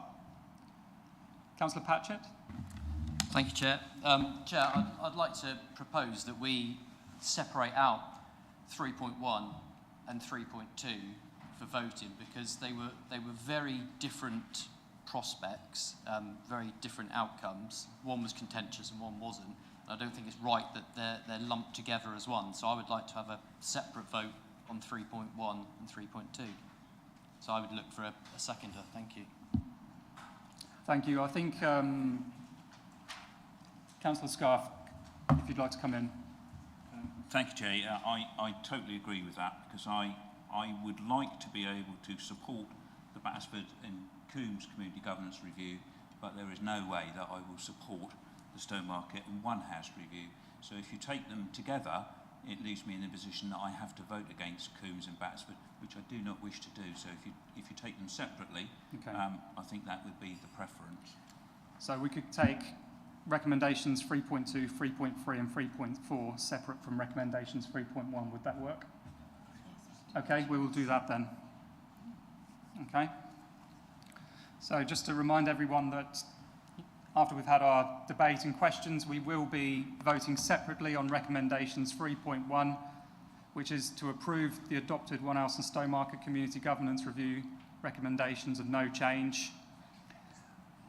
Councillor Patchett. Thank you, Chair. Chair, I'd like to propose that we separate out 3.1 and 3.2 for voting, because they were very different prospects, very different outcomes. One was contentious and one wasn't. I don't think it's right that they're lumped together as one. So I would like to have a separate vote on 3.1 and 3.2. So I would look for a seconder. Thank you. Thank you. I think Councillor Scarf, if you'd like to come in. Thank you, Chair. I totally agree with that, because I would like to be able to support the Battersford and Coombs Community Governance Review, but there is no way that I will support the Stowmarket and One House Review. So if you take them together, it leaves me in a position that I have to vote against Coombs and Battersford, which I do not wish to do. So if you take them separately, okay. I think that would be the preference. So we could take recommendations 3.2, 3.3 and 3.4 separate from recommendations 3.1. Would that work? Okay, we will do that then. Okay. So just to remind everyone that after we've had our debate and questions, we will be voting separately on recommendations 3.1, which is to approve the adopted One Alston Stowmarket Community Governance Review recommendations of no change.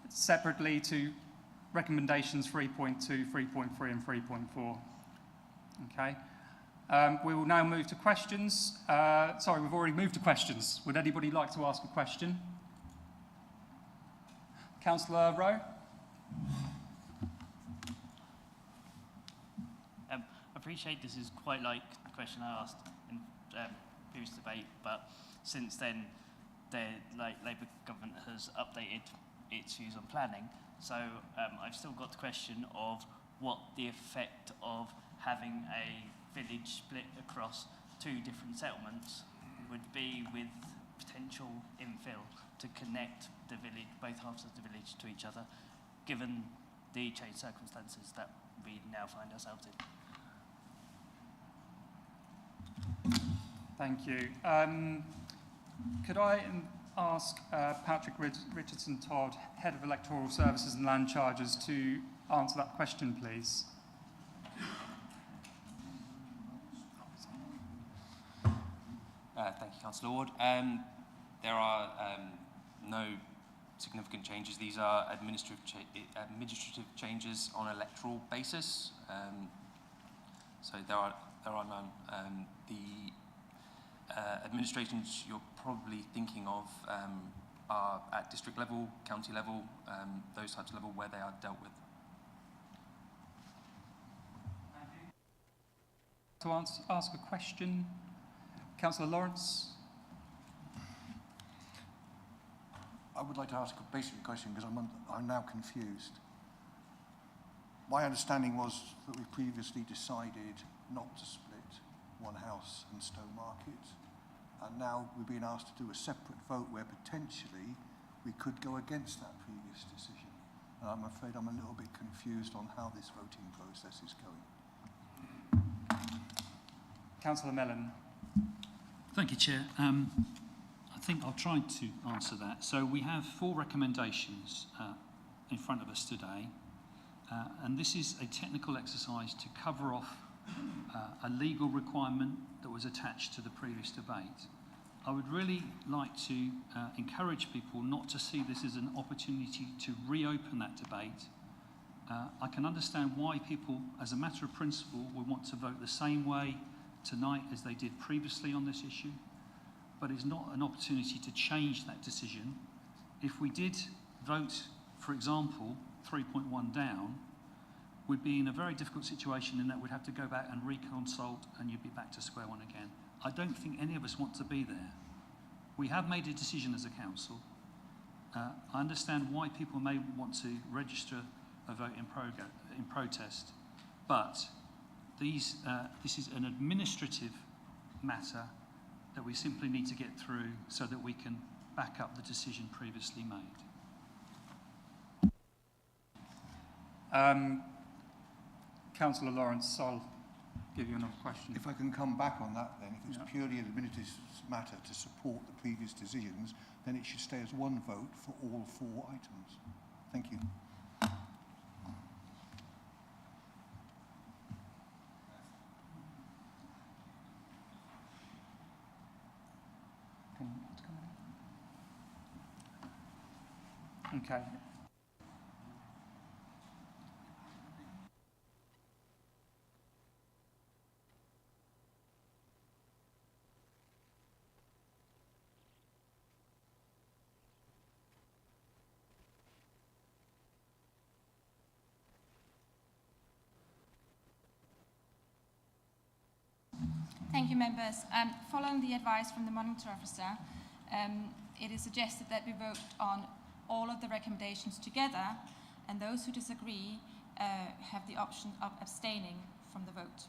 Separately to recommendations 3.2, 3.3 and 3.4. Okay. We will now move to questions. Sorry, we've already moved to questions. Would anybody like to ask a question? Councillor Rowe? I appreciate this is quite like the question I asked in previous debate, but since then, the Labour government has updated its views on planning. So I've still got the question of what the effect of having a village split across two different settlements would be with potential infill to connect the village, both halves of the village to each other, given the changed circumstances that we now find ourselves in. Thank you. Could I ask Patrick Richardson Todd, Head of Electoral Services and Land Charges, to answer that question, please? Thank you, Councillor Ward. There are no significant changes. These are administrative changes on an electoral basis. So there are none. The administrations you're probably thinking of are at district level, county level, those types of level where they are dealt with. To ask a question, Councillor Lawrence. I would like to ask a basic question because I'm now confused. My understanding was that we previously decided not to split One House and Stowmarket, and now we're being asked to do a separate vote where potentially we could go against that previous decision. And I'm afraid I'm a little bit confused on how this voting process is going. Councillor Mellon. Thank you, Chair. I think I'll try to answer that. So we have 4 recommendations in front of us today, and this is a technical exercise to cover off a legal requirement that was attached to the previous debate. I would really like to encourage people not to see this as an opportunity to reopen that debate. I can understand why people, as a matter of principle, would want to vote the same way tonight as they did previously on this issue, but it's not an opportunity to change that decision. If we did vote, for example, 3.1 down, we'd be in a very difficult situation in that we'd have to go back and reconsult and you'd be back to square one again. I don't think any of us want to be there. We have made a decision as a council. I understand why people may want to register a vote in protest, but this is an administrative matter that we simply need to get through so that we can back up the decision previously made. Councillor Lawrence, I'll give you another question. If I can come back on that then, if it's purely an administrative matter to support the previous decisions, then it should stay as one vote for all 4 items. Thank you. Okay. Thank you, members. Following the advice from the monitor officer, it is suggested that we vote on all of the recommendations together, and those who disagree have the option of abstaining from the vote.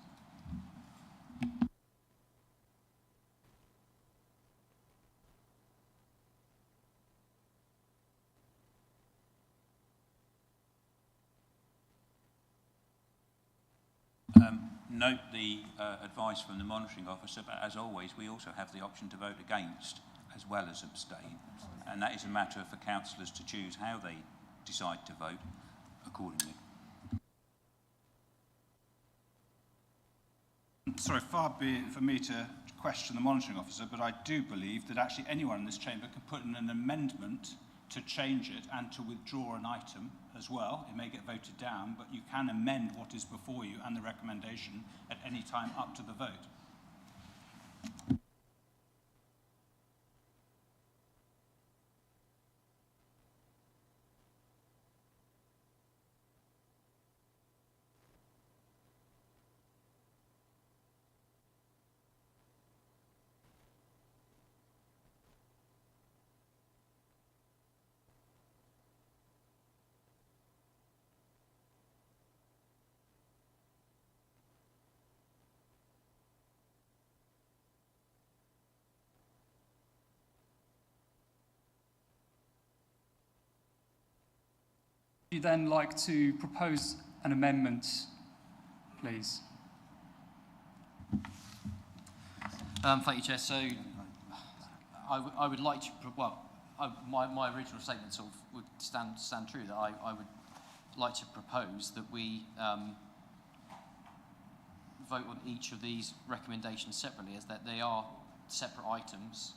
note the advice from the monitoring officer, but as always, we also have the option to vote against as well as abstain. And that is a matter for councillors to choose how they decide to vote accordingly. Sorry, far be it for me to question the monitoring officer, but I do believe that actually anyone in this chamber can put in an amendment to change it and to withdraw an item as well. It may get voted down, but you can amend what is before you and the recommendation at any time up to the vote. Would you then like to propose an amendment, please? Thank you, Chair. So I would like to, my original statement sort of would stand true, that I would like to propose that we vote on each of these recommendations separately, as that they are separate items.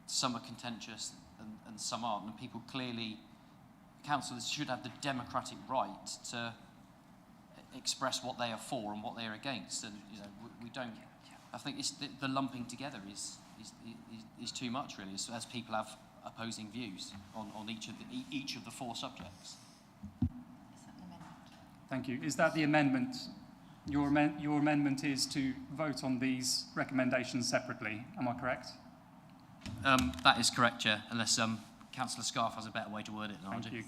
Some are contentious and some aren't, and people clearly, councillors should have the democratic right to express what they are for and what they are against, and we don't. I think it's the lumping together is too much, really, as people have opposing views on each of the four subjects. Thank you. Is that the amendment? Your amendment is to vote on these recommendations separately. Am I correct? That is correct, Chair, unless Councillor Scarf has a better way to word it than I do. Thank you.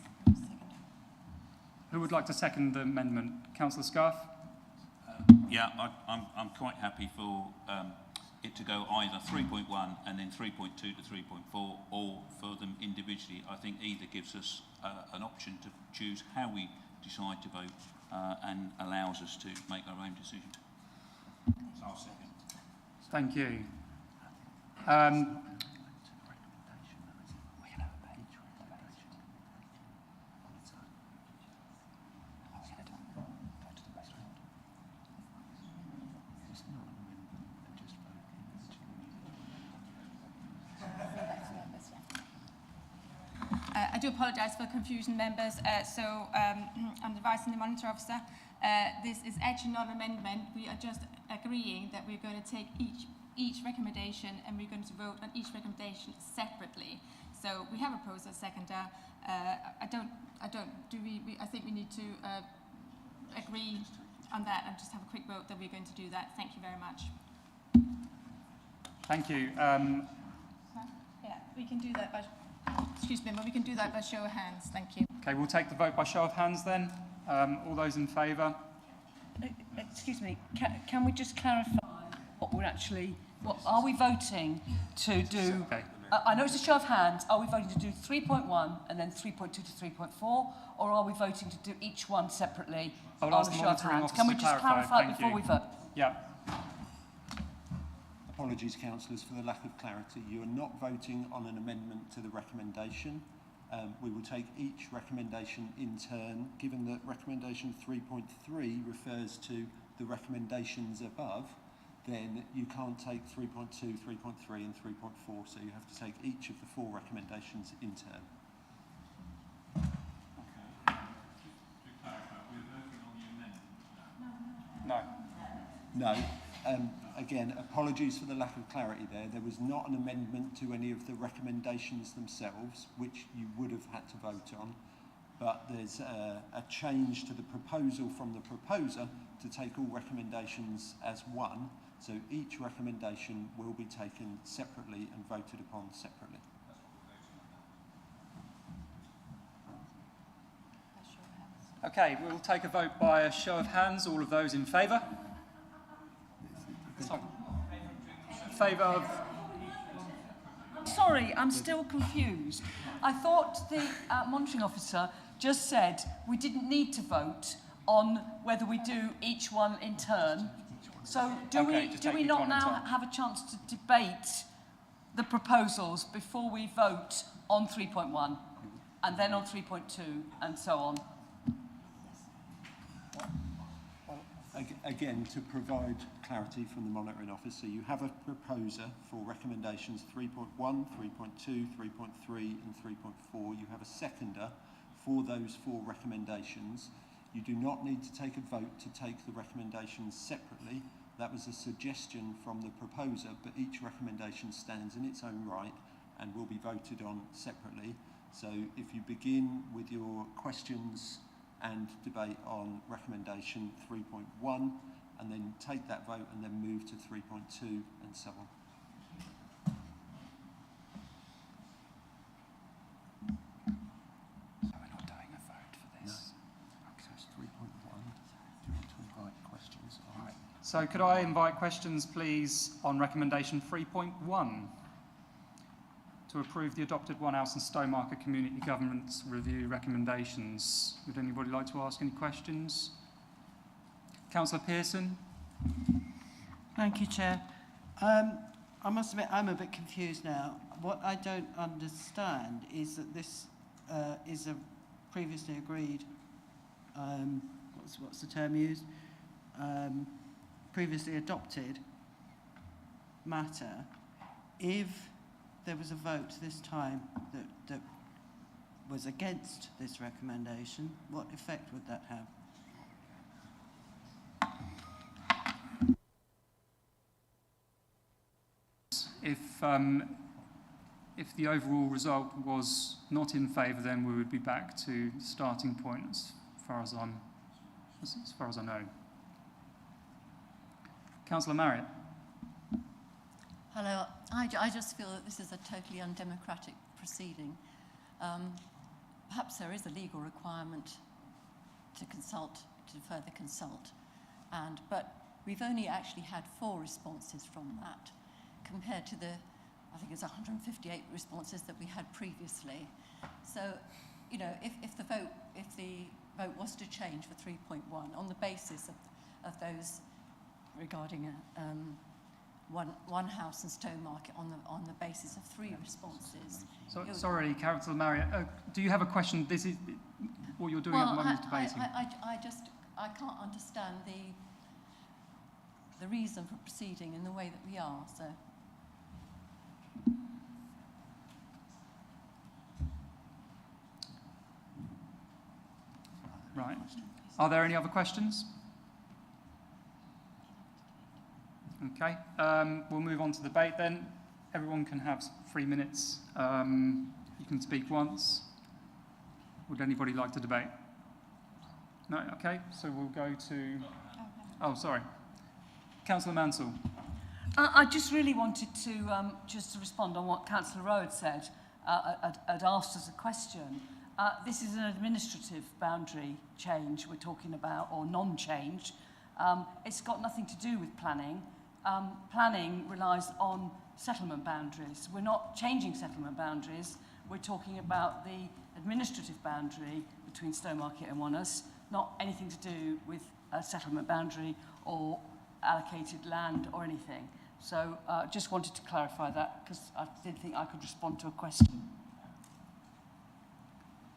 Who would like to second the amendment? Councillor Scarf? Yeah, I'm quite happy for it to go either 3.1 and then 3.2 to 3.4, or for them individually. I think either gives us an option to choose how we decide to vote and allows us to make our own decision. So I'll second. Thank you. I do apologise for confusion, members. I'm advising the monitor officer. This is actually not an amendment. We are just agreeing that we're going to take each recommendation and we're going to vote on each recommendation separately. So we have a process seconder. I think we need to agree on that and just have a quick vote that we're going to do that. Thank you very much. Thank you. Yeah, we can do that by. Excuse me, but we can do that by show of hands. Thank you. Okay, we'll take the vote by show of hands then. All those in favour? Excuse me, can we just clarify what we're actually, what are we voting to do? Okay. I know it's a show of hands. Are we voting to do 3.1 and then 3.2 to 3.4, or are we voting to do each one separately on a show of hands? Can we just clarify before we vote? Yeah. Apologies, councillors, for the lack of clarity. You are not voting on an amendment to the recommendation. We will take each recommendation in turn. Given that recommendation 3.3 refers to the recommendations above, then you can't take 3.2, 3.3 and 3.4, so you have to take each of the four recommendations in turn. Okay. To clarify, we're voting on the amendment? No. No. Again, apologies for the lack of clarity there. There was not an amendment to any of the recommendations themselves, which you would have had to vote on, but there's a change to the proposal from the proposer to take all recommendations as one, so each recommendation will be taken separately and voted upon separately. Okay, we'll take a vote by a show of hands. All of those in favour? In favour of... Sorry, I'm still confused. I thought the monitoring officer just said we didn't need to vote on whether we do each one in turn. So do we not now have a chance to debate the proposals before we vote on 3.1 and then on 3.2 and so on? Again, to provide clarity from the monitoring officer, you have a proposer for recommendations 3.1, 3.2, 3.3 and 3.4. You have a seconder for those 4 recommendations. You do not need to take a vote to take the recommendations separately. That was a suggestion from the proposer, but each recommendation stands in its own right and will be voted on separately. So if you begin with your questions and debate on recommendation 3.1 and then take that vote and then move to 3.2 and so on. So we're not doing a vote for this? No. Okay. So it's 3.1. Do you want to invite questions? All right. So could I invite questions, please, on recommendation 3.1? To approve the adopted One House and Stowmarket Community Governance Review recommendations. Would anybody like to ask any questions? Councillor Pearson? Thank you, Chair. I must admit, I'm a bit confused now. What I don't understand is that this is a previously agreed, what's the term used? Previously adopted matter. If there was a vote this time that was against this recommendation, what effect would that have? If the overall result was not in favour, then we would be back to starting point as far as I know. Councillor Marriott. Hello. I just feel that this is a totally undemocratic proceeding. Perhaps there is a legal requirement to further consult, but we've only actually had 4 responses from that, compared to I think it's 158 responses that we had previously. So, you know, if the vote was to change for 3.1 on the basis of those regarding one house and Stowmarket on the basis of 3 responses. So, sorry, Councillor Marriott, do you have a question? This is what you're doing at the moment, is debating. I can't understand the reason for proceeding in the way that we are. So. Right. Are there any other questions? Okay. We'll move on to debate then. Everyone can have 3 minutes. You can speak once. Would anybody like to debate? No? Okay. So we'll go to... Oh, sorry. Councillor Mansell. I just really wanted to just to respond on what Councillor Rowe had said, had asked as a question. This is an administrative boundary change we're talking about, or non-change. It's got nothing to do with planning. Planning relies on settlement boundaries. We're not changing settlement boundaries. We're talking about the administrative boundary between Stowmarket and Wanus, not anything to do with a settlement boundary or allocated land or anything. So just wanted to clarify that because I didn't think I could respond to a question.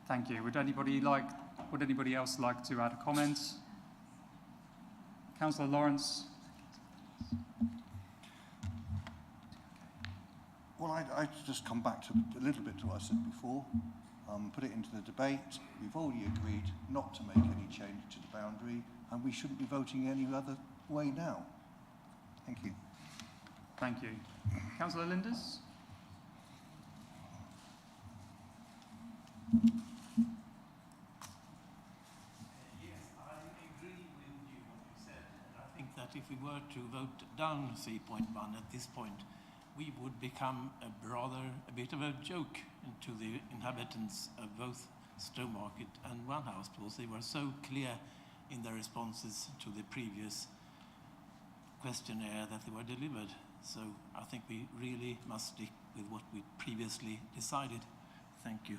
Thank you. Would anybody else like to add a comment? Councillor Lawrence. Well, I'd just come back to a little bit to what I said before, put it into the debate. We've already agreed not to make any change to the boundary, and we shouldn't be voting any other way now. Thank you. Thank you. Councillor Linders? Yes, I agree with you what you said. And I think that if we were to vote down 3.1 at this point, we would become a bit of a joke to the inhabitants of both Stowmarket and One House, because they were so clear in their responses to the previous questionnaire that they were delivered. So I think we really must stick with what we previously decided. Thank you.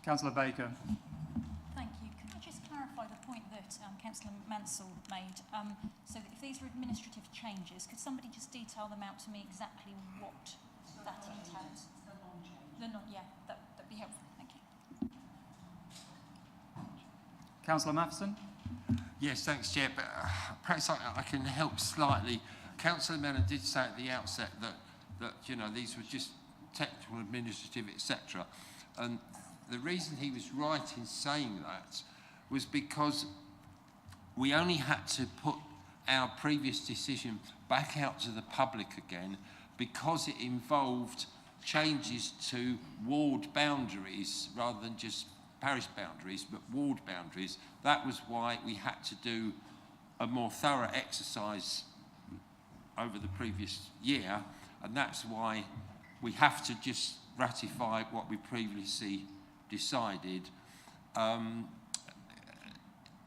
Councillor Baker. that Councillor Mansell made. So if these are administrative changes, could somebody just detail them out to me exactly what that entails? Yeah, that'd be helpful. Thank you. Councillor Matheson? Yes, thanks, Chair. But perhaps I can help slightly. Councillor Mellon did say at the outset that you know, these were just technical, administrative, etc. And the reason he was right in saying that was because we only had to put our previous decision back out to the public again because it involved changes to ward boundaries rather than just parish boundaries, but ward boundaries. That was why we had to do a more thorough exercise over the previous year, and that's why we have to just ratify what we previously decided,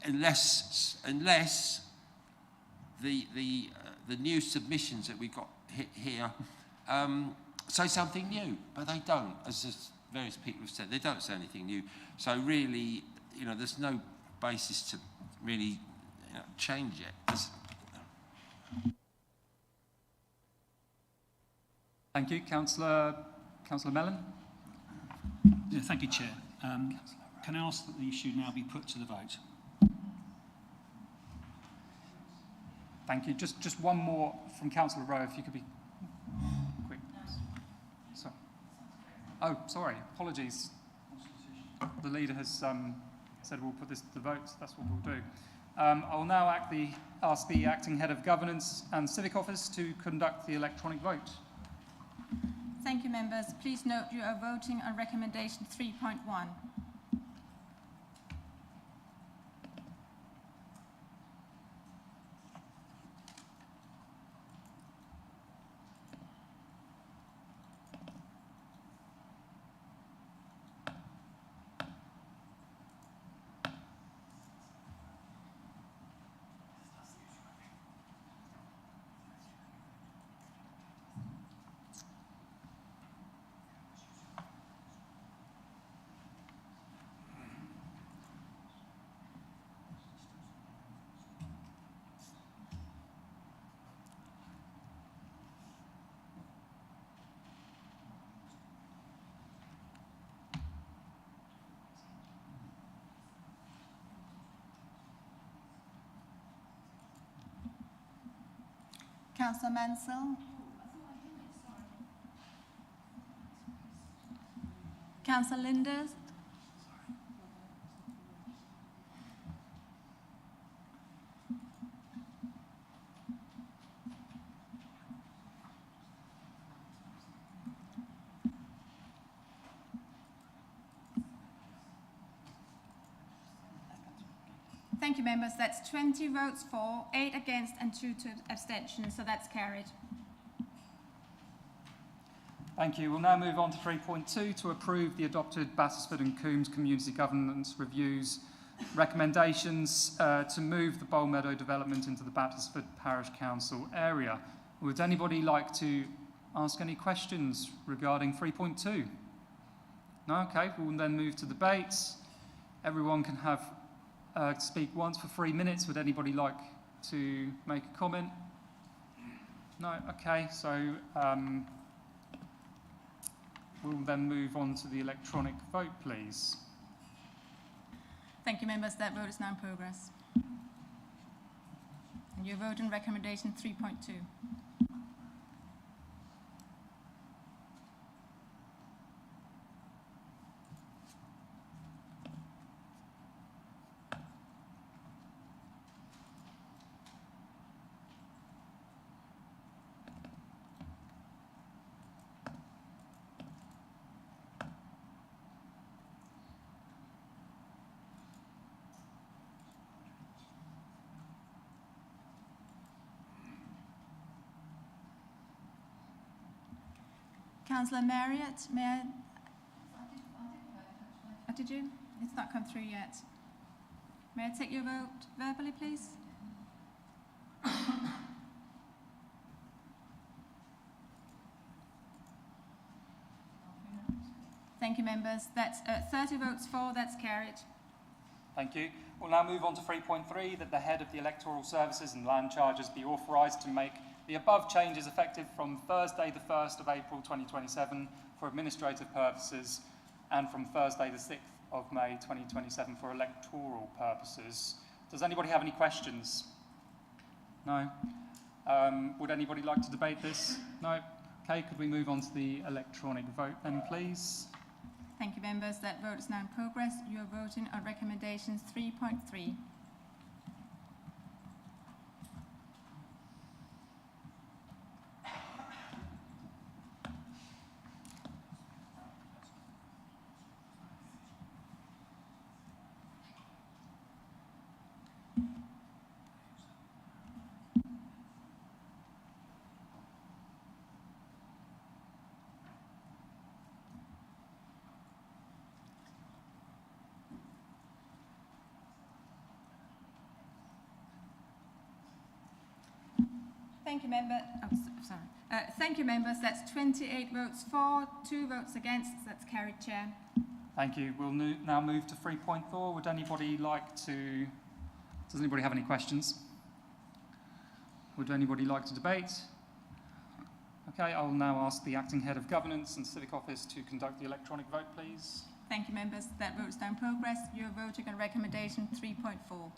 unless the new submissions that we got here say something new, but they don't, as various people have said. They don't say anything new. So really, you know, there's no basis to really change it. Thank you. Councillor Mellon? Yeah, thank you, Chair. Can I ask that the issue now be put to the vote? Thank you. Just one more from Councillor Rowe, if you could be quick. So, oh, sorry. Apologies. The leader has said we'll put this to the vote. That's what we'll do. I will now ask the Acting Head of Governance and Civic Office to conduct the electronic vote. Thank you, members. Please note you are voting on recommendation 3.1. Councillor Mansell? Councillor Linders? Thank you, members. That's 20 votes for, 8 against and 2 abstentions, so that's carried. Thank you. We'll now move on to 3.2 to approve the adopted Battersford and Coombs Community Governance Reviews recommendations to move the Bowl Meadow development into the Battersford Parish Council area. Would anybody like to ask any questions regarding 3.2? No? Okay, we'll then move to debates. Everyone can have speak once for 3 minutes. Would anybody like to make a comment? No? Okay, so we'll then move on to the electronic vote, please. Thank you, members. That vote is now in progress. And your vote on recommendation 3.2. Councillor Marriott, may I? Oh, did you? It's not come through yet. May I take your vote verbally, please? Thank you, members. That's 30 votes for, that's carried. Thank you. We'll now move on to 3.3, that the head of the electoral services and land charges be authorised to make the above changes effective from Thursday the 1st of April 2027 for administrative purposes and from Thursday the 6th of May 2027 for electoral purposes. Does anybody have any questions? No? Would anybody like to debate this? No? Okay, could we move on to the electronic vote then, please? Thank you, members. That vote is now in progress. You are voting on recommendations 3.3. Thank you, member. Thank you, members. That's 28 votes for, 2 votes against. That's carried, Chair. Thank you. We'll now move to 3.4. Would anybody like to... Does anybody have any questions? Would anybody like to debate? Okay, I'll now ask the Acting Head of Governance and Civic Office to conduct the electronic vote, please. Thank you, members. That vote is now in progress. You are voting on recommendation 3.4.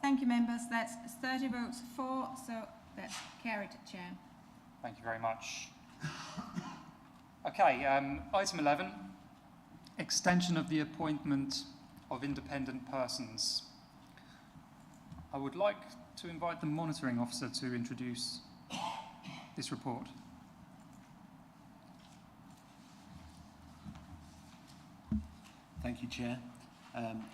Thank you, members. That's 30 votes for, so that's carried, Chair. Thank you very much. Okay, item 11, extension of the appointment of independent persons. I would like to invite the monitoring officer to introduce this report. Thank you, Chair.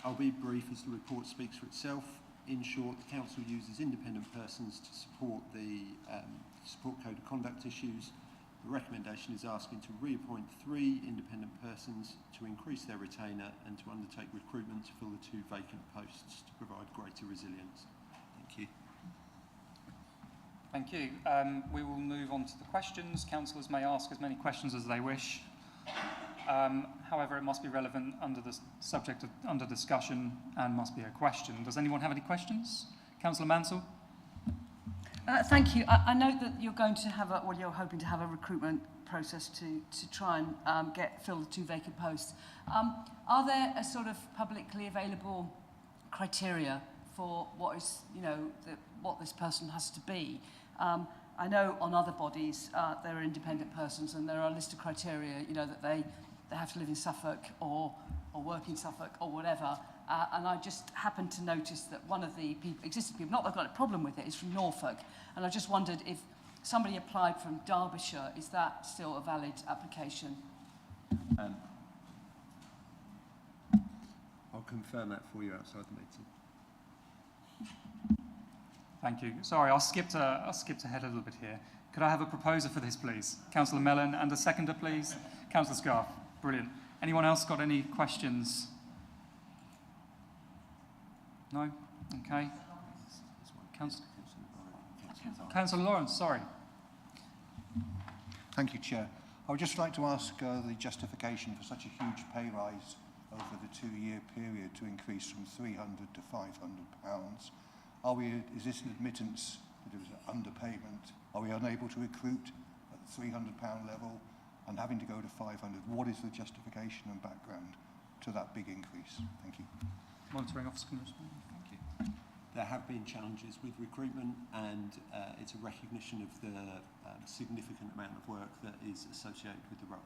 I'll be brief as the report speaks for itself. In short, the Council uses independent persons to support the support code of conduct issues. The recommendation is asking to reappoint 3 independent persons to increase their retainer and to undertake recruitment to fill the 2 vacant posts to provide greater resilience. Thank you. Thank you. We will move on to the questions. Councillors may ask as many questions as they wish. However, it must be relevant under the subject of under discussion and must be a question. Does anyone have any questions? Councillor Mansell? Thank you. I know that you're going to have you're hoping to have a recruitment process to try and fill the 2 vacant posts. Are there a sort of publicly available criteria for what is, what this person has to be? I know on other bodies there are independent persons and there are a list of criteria, that they have to live in Suffolk or work in Suffolk or whatever. And I just happened to notice that one of the existing people, not that I've got a problem with it, is from Norfolk. And I just wondered if somebody applied from Derbyshire, is that still a valid application? I'll confirm that for you outside the meeting. Thank you. Sorry, I skipped ahead a little bit here. Could I have a proposer for this, please? Councillor Mellon, and a seconder, please? Councillor Scarf. Brilliant. Anyone else got any questions? No? Okay. Councillor Lawrence, sorry. Thank you, Chair. I would just like to ask the justification for such a huge pay rise over the 2-year period to increase from £300 to £500. Is this an admittance that it was an underpayment? Are we unable to recruit at the £300 level and having to go to 500? What is the justification and background to that big increase? Thank you. Monitoring officer can respond. Thank you. There have been challenges with recruitment, and it's a recognition of the significant amount of work that is associated with the role.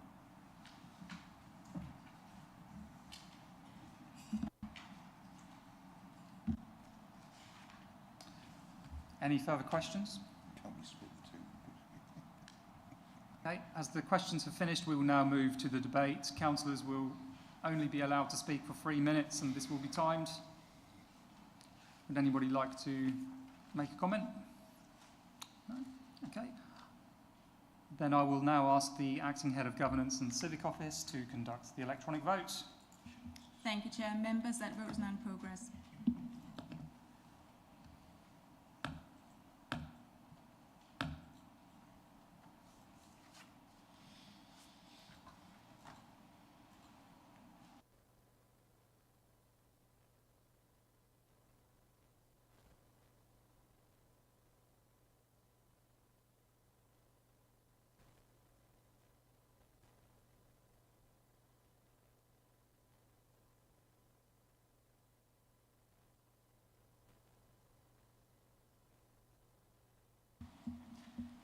Any further questions? Can't we split the two? Okay, as the questions have finished, we will now move to the debate. Councillors will only be allowed to speak for 3 minutes, and this will be timed. Would anybody like to make a comment? No? Okay. Then I will now ask the Acting Head of Governance and Civic Office to conduct the electronic vote. Thank you, Chair. Members, that vote is now in progress.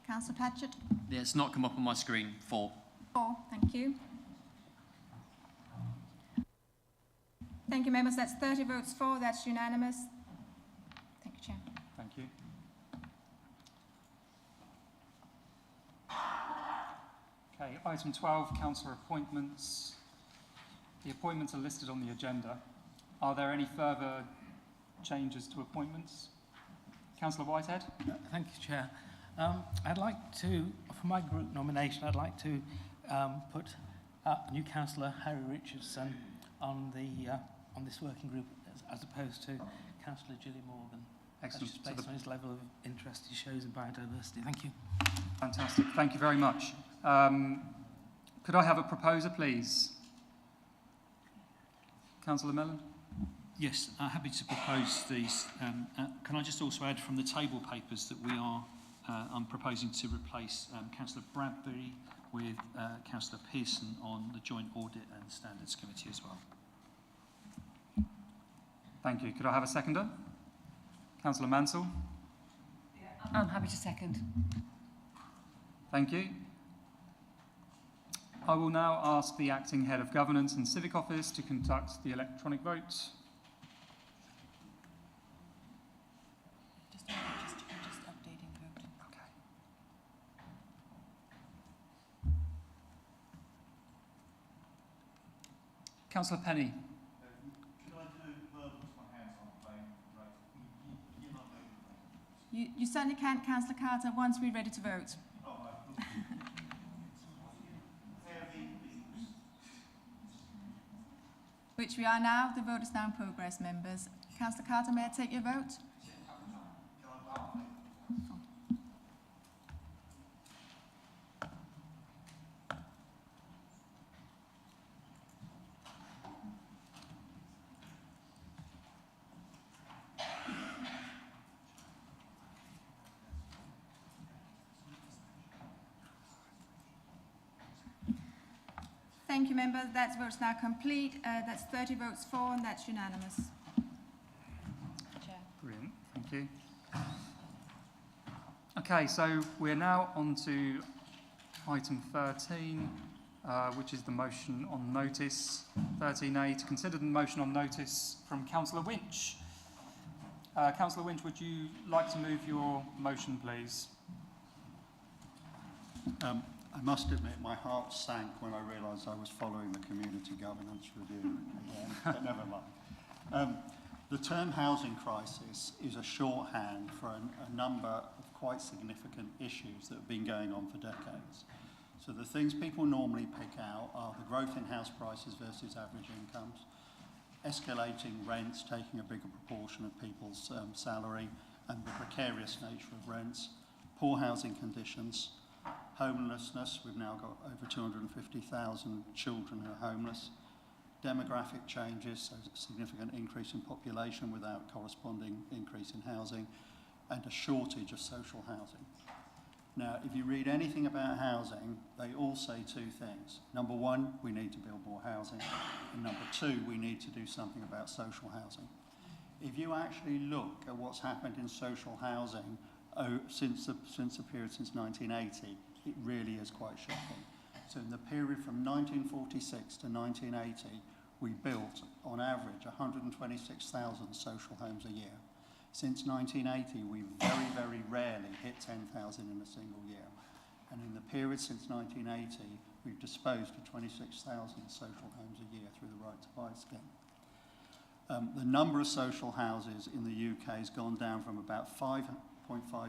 Councillor Patchett? Yeah, it's not come up on my screen. 4. 4, thank you. Thank you, members. That's 30 votes for. That's unanimous. Thank you, Chair. Thank you. Okay, item 12, councillor appointments. The appointments are listed on the agenda. Are there any further changes to appointments? Councillor Whitehead? Thank you, Chair. I'd like to, for my group nomination, I'd like to put new councillor Harry Richardson on this working group as opposed to councillor Gilly Morgan. Excellent. That's just based on his level of interest he shows in biodiversity. Thank you. Fantastic. Thank you very much. Could I have a proposer, please? Councillor Mellon? Yes, happy to propose these. Can I just also add from the table papers that I'm proposing to replace Councillor Bradbury with Councillor Pearson on the Joint Audit and Standards Committee as well. Thank you. Could I have a seconder? Councillor Mansell? I'm happy to second. Thank you. I will now ask the Acting Head of Governance and Civic Office to conduct the electronic vote. Just updating vote. Okay. Councillor Penny. You certainly can, Councillor Carter, once we're ready to vote. Which we are now. The vote is now in progress, members. Councillor Carter, may I take your vote? Thank you, members. That vote's now complete. That's 30 votes for, and that's unanimous. Chair. Brilliant. Thank you. Okay, so we're now on to item 13, which is the motion on notice. 13A, to consider the motion on notice from Councillor Winch. Councillor Winch, would you like to move your motion, please? I must admit, my heart sank when I realised I was following the community governance review again, but never mind. The term housing crisis is a shorthand for a number of quite significant issues that have been going on for decades. So the things people normally pick out are the growth in house prices versus average incomes, escalating rents taking a bigger proportion of people's salary, and the precarious nature of rents, poor housing conditions, homelessness. We've now got over 250,000 children who are homeless. Demographic changes, so a significant increase in population without corresponding increase in housing, and a shortage of social housing. Now, if you read anything about housing, they all say two things. Number one, we need to build more housing. And number two, we need to do something about social housing. If you actually look at what's happened in social housing since the period since 1980, it really is quite shocking. So in the period from 1946 to 1980, we built, on average, 126,000 social homes a year. Since 1980, we've very, very hit 10,000 in a single year. And in the period since 1980, we've disposed of 26,000 social homes a year through the Right to Buy scheme. The number of social houses in the UK has gone down from about 5.5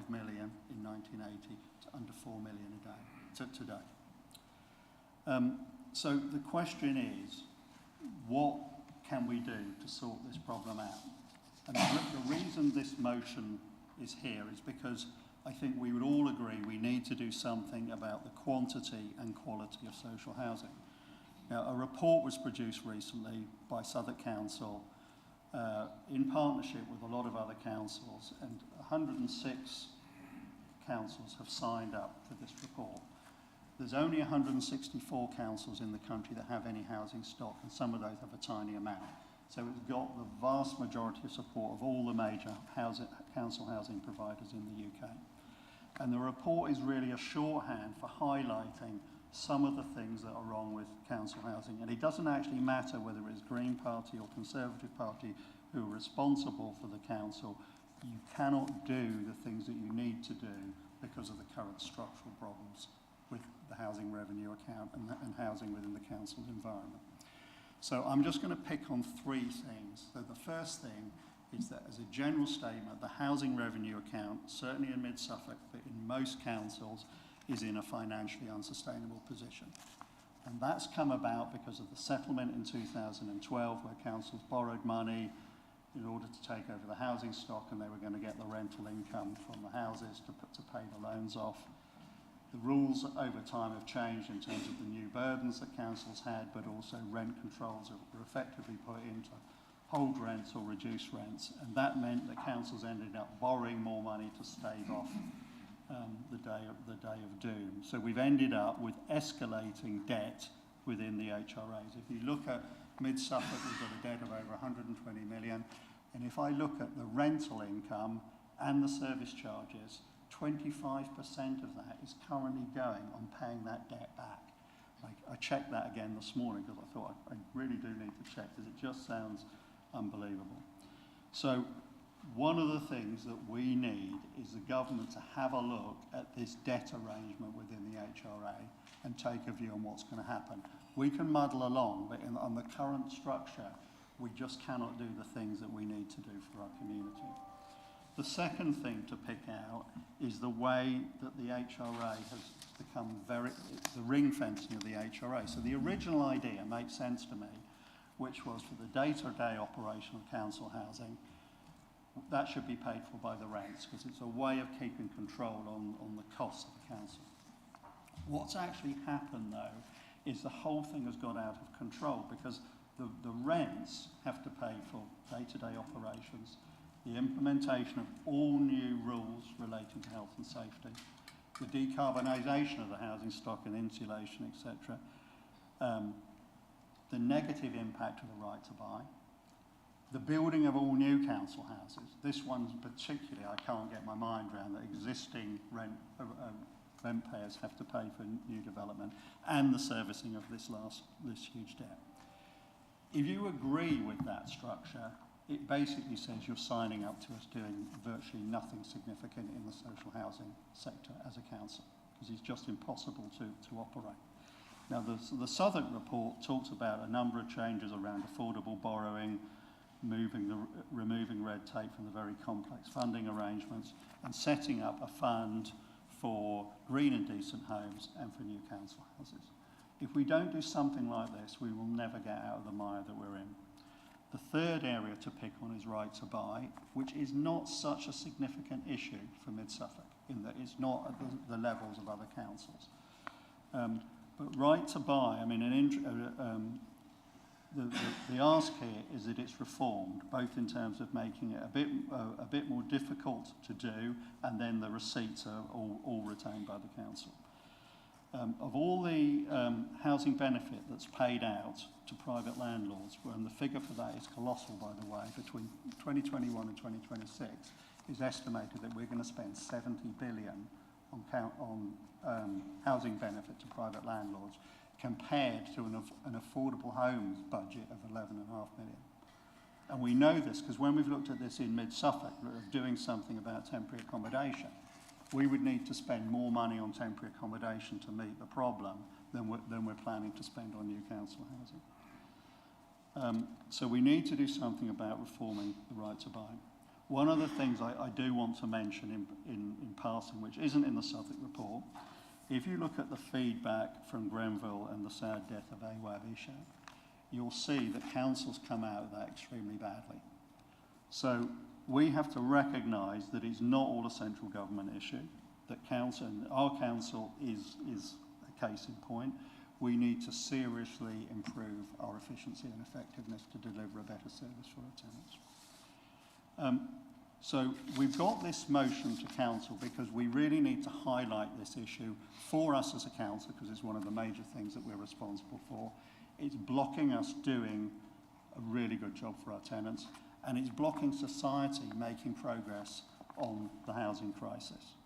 million in 1980 to under 4 million a day today. So the question is, what can we do to sort this problem out? And the reason this motion is here is because I think we would all agree we need to do something about the quantity and quality of social housing. Now, a report was produced recently by Suffolk Council in partnership with a lot of other councils, and 106 councils have signed up to this report. There's only 164 councils in the country that have any housing stock, and some of those have a tiny amount. So it's got the vast majority of support of all the major council housing providers in the UK. And the report is really a shorthand for highlighting some of the things that are wrong with council housing. And it doesn't actually matter whether it's Green Party or Conservative Party who are responsible for the council. You cannot do the things that you need to do because of the current structural problems with the housing revenue account and housing within the council's environment. So I'm just going to pick on three things. So the first thing is that as a general statement, the housing revenue account, certainly in Mid-Suffolk, but in most councils, is in a financially unsustainable position. And that's come about because of the settlement in 2012 where councils borrowed money in order to take over the housing stock, and they were going to get the rental income from the houses to pay the loans off. The rules over time have changed in terms of the new burdens that councils had, but also rent controls that were effectively put in to hold rents or reduce rents, and that meant that councils ended up borrowing more money to stave off the day of doom. So we've ended up with escalating debt within the HRAs. If you look at Mid-Suffolk, we've got a debt of over 120 million, and if I look at the rental income and the service charges, 25% of that is currently going on paying that debt back. I checked that again this morning because I thought I really do need to check because it just sounds unbelievable. So one of the things that we need is the government to have a look at this debt arrangement within the HRA and take a view on what's going to happen. We can muddle along, but on the current structure, we just cannot do the things that we need to do for our community. The second thing to pick out is the way that the HRA has become the ring fencing of the HRA. So the original idea makes sense to me, which was for the day-to-day operation of council housing, that should be paid for by the rents because it's a way of keeping control on the costs of the council. What's actually happened though is the whole thing has got out of control because the rents have to pay for day-to-day operations, the implementation of all new rules relating to health and safety, the decarbonisation of the housing stock and insulation, etc., the negative impact of the right to buy, the building of all new council houses. This one's particularly, I can't get my mind around, that existing rent payers have to pay for new development, and the servicing of this huge debt. If you agree with that structure, it basically says you're signing up to us doing virtually nothing significant in the social housing sector as a council, because it's just impossible to operate. Now, the Southwark report talks about a number of changes around affordable borrowing, removing red tape from the very complex funding arrangements, and setting up a fund for green and decent homes and for new council houses. If we don't do something like this, we will never get out of the mire that we're in. The third area to pick on is right to buy, which is not such a significant issue for Mid-Suffolk, in that it's not at the levels of other councils. But right to buy, I mean, the ask here is that it's reformed, both in terms of making it a bit more difficult to do, and then the receipts are all retained by the council. Of all the housing benefit that's paid out to private landlords, and the figure for that is colossal, by the way, between 2021 and 2026, is estimated that we're going to spend 70 billion on housing benefit to private landlords, compared to an affordable homes budget of 11.5 million. And we know this because when we've looked at this in Mid-Suffolk, of doing something about temporary accommodation, we would need to spend more money on temporary accommodation to meet the problem than we're planning to spend on new council housing. So we need to do something about reforming the right to buy. One of the things I do want to mention in passing, which isn't in the Suffolk report, if you look at the feedback from Grenville and the sad death of Awab Ishaq, you'll see that councils come out of that extremely badly. So we have to recognise that it's not all a central government issue, that our council is a case in point. We need to seriously improve our efficiency and effectiveness to deliver a better service for our tenants. So we've got this motion to council because we really need to highlight this issue for us as a council, because it's one of the major things that we're responsible for. It's blocking us doing a really good job for our tenants, and it's blocking society making progress on the housing crisis.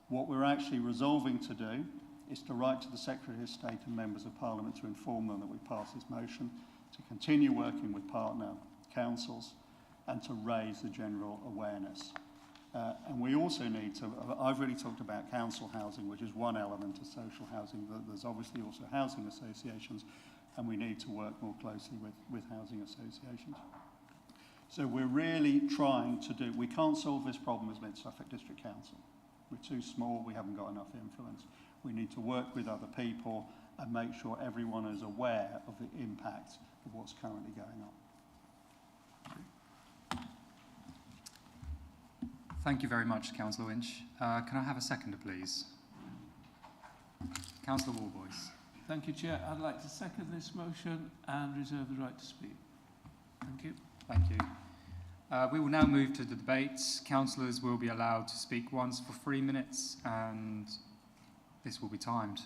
What we're actually resolving to do is to write to the Secretary of State and Members of Parliament to inform them that we pass this motion, to continue working with partner councils, and to raise the general awareness. And we also need to, I've really talked about council housing, which is one element of social housing. There's obviously also housing associations, and we need to work more closely with housing associations. So we're really trying to do, we can't solve this problem as Mid-Suffolk District Council. We're too small, we haven't got enough influence. We need to work with other people and make sure everyone is aware of the impact of what's currently going on. Thank you very much, Councillor Winch. Can I have a seconder, please? Councillor Warboys. Thank you, Chair. I'd like to second this motion and reserve the right to speak. Thank you. Thank you. We will now move to the debates. Councillors will be allowed to speak once for 3 minutes, and this will be timed.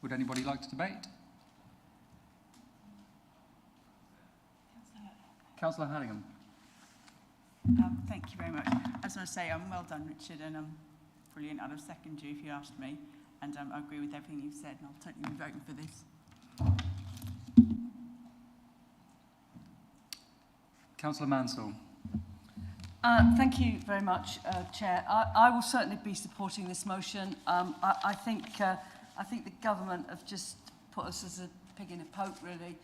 Would anybody like to debate? Councillor Hanningham. Thank you very much. I just want to say, well done, Richard, and brilliant. I'd have seconded you if you asked me, and I agree with everything you've said, and I'll totally be voting for this. Councillor Mansell. Thank you very much, Chair. I will certainly be supporting this motion. I think the government have just put us as a pig in a poke, really.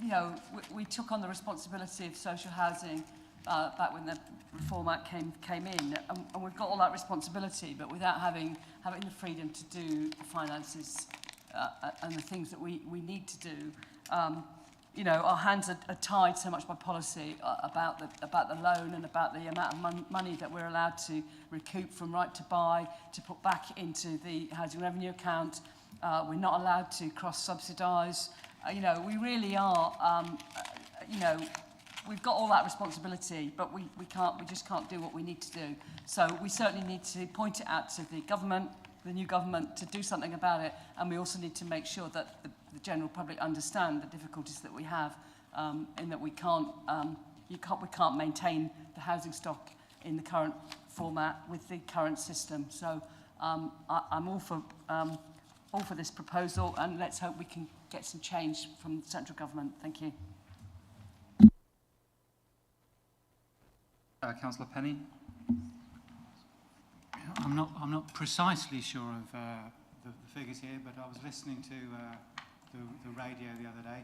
You know, we took on the responsibility of social housing back when the Reform Act came in, and we've got all that responsibility, but without having the freedom to do the finances and the things that we need to do. You know, our hands are tied so much by policy about the loan and about the amount of money that we're allowed to recoup from right to buy, to put back into the housing revenue account. We're not allowed to cross-subsidise. You know, we really are, you know, we've got all that responsibility, but we just can't do what we need to do. So we certainly need to point it out to the government, the new government, to do something about it, and we also need to make sure that the general public understand the difficulties that we have, in that we can't maintain the housing stock in the current format with the current system. So I'm all for this proposal, and let's hope we can get some change from the central government. Thank you. Councillor Penny. I'm not precisely sure of the figures here, but I was listening to the radio the other day,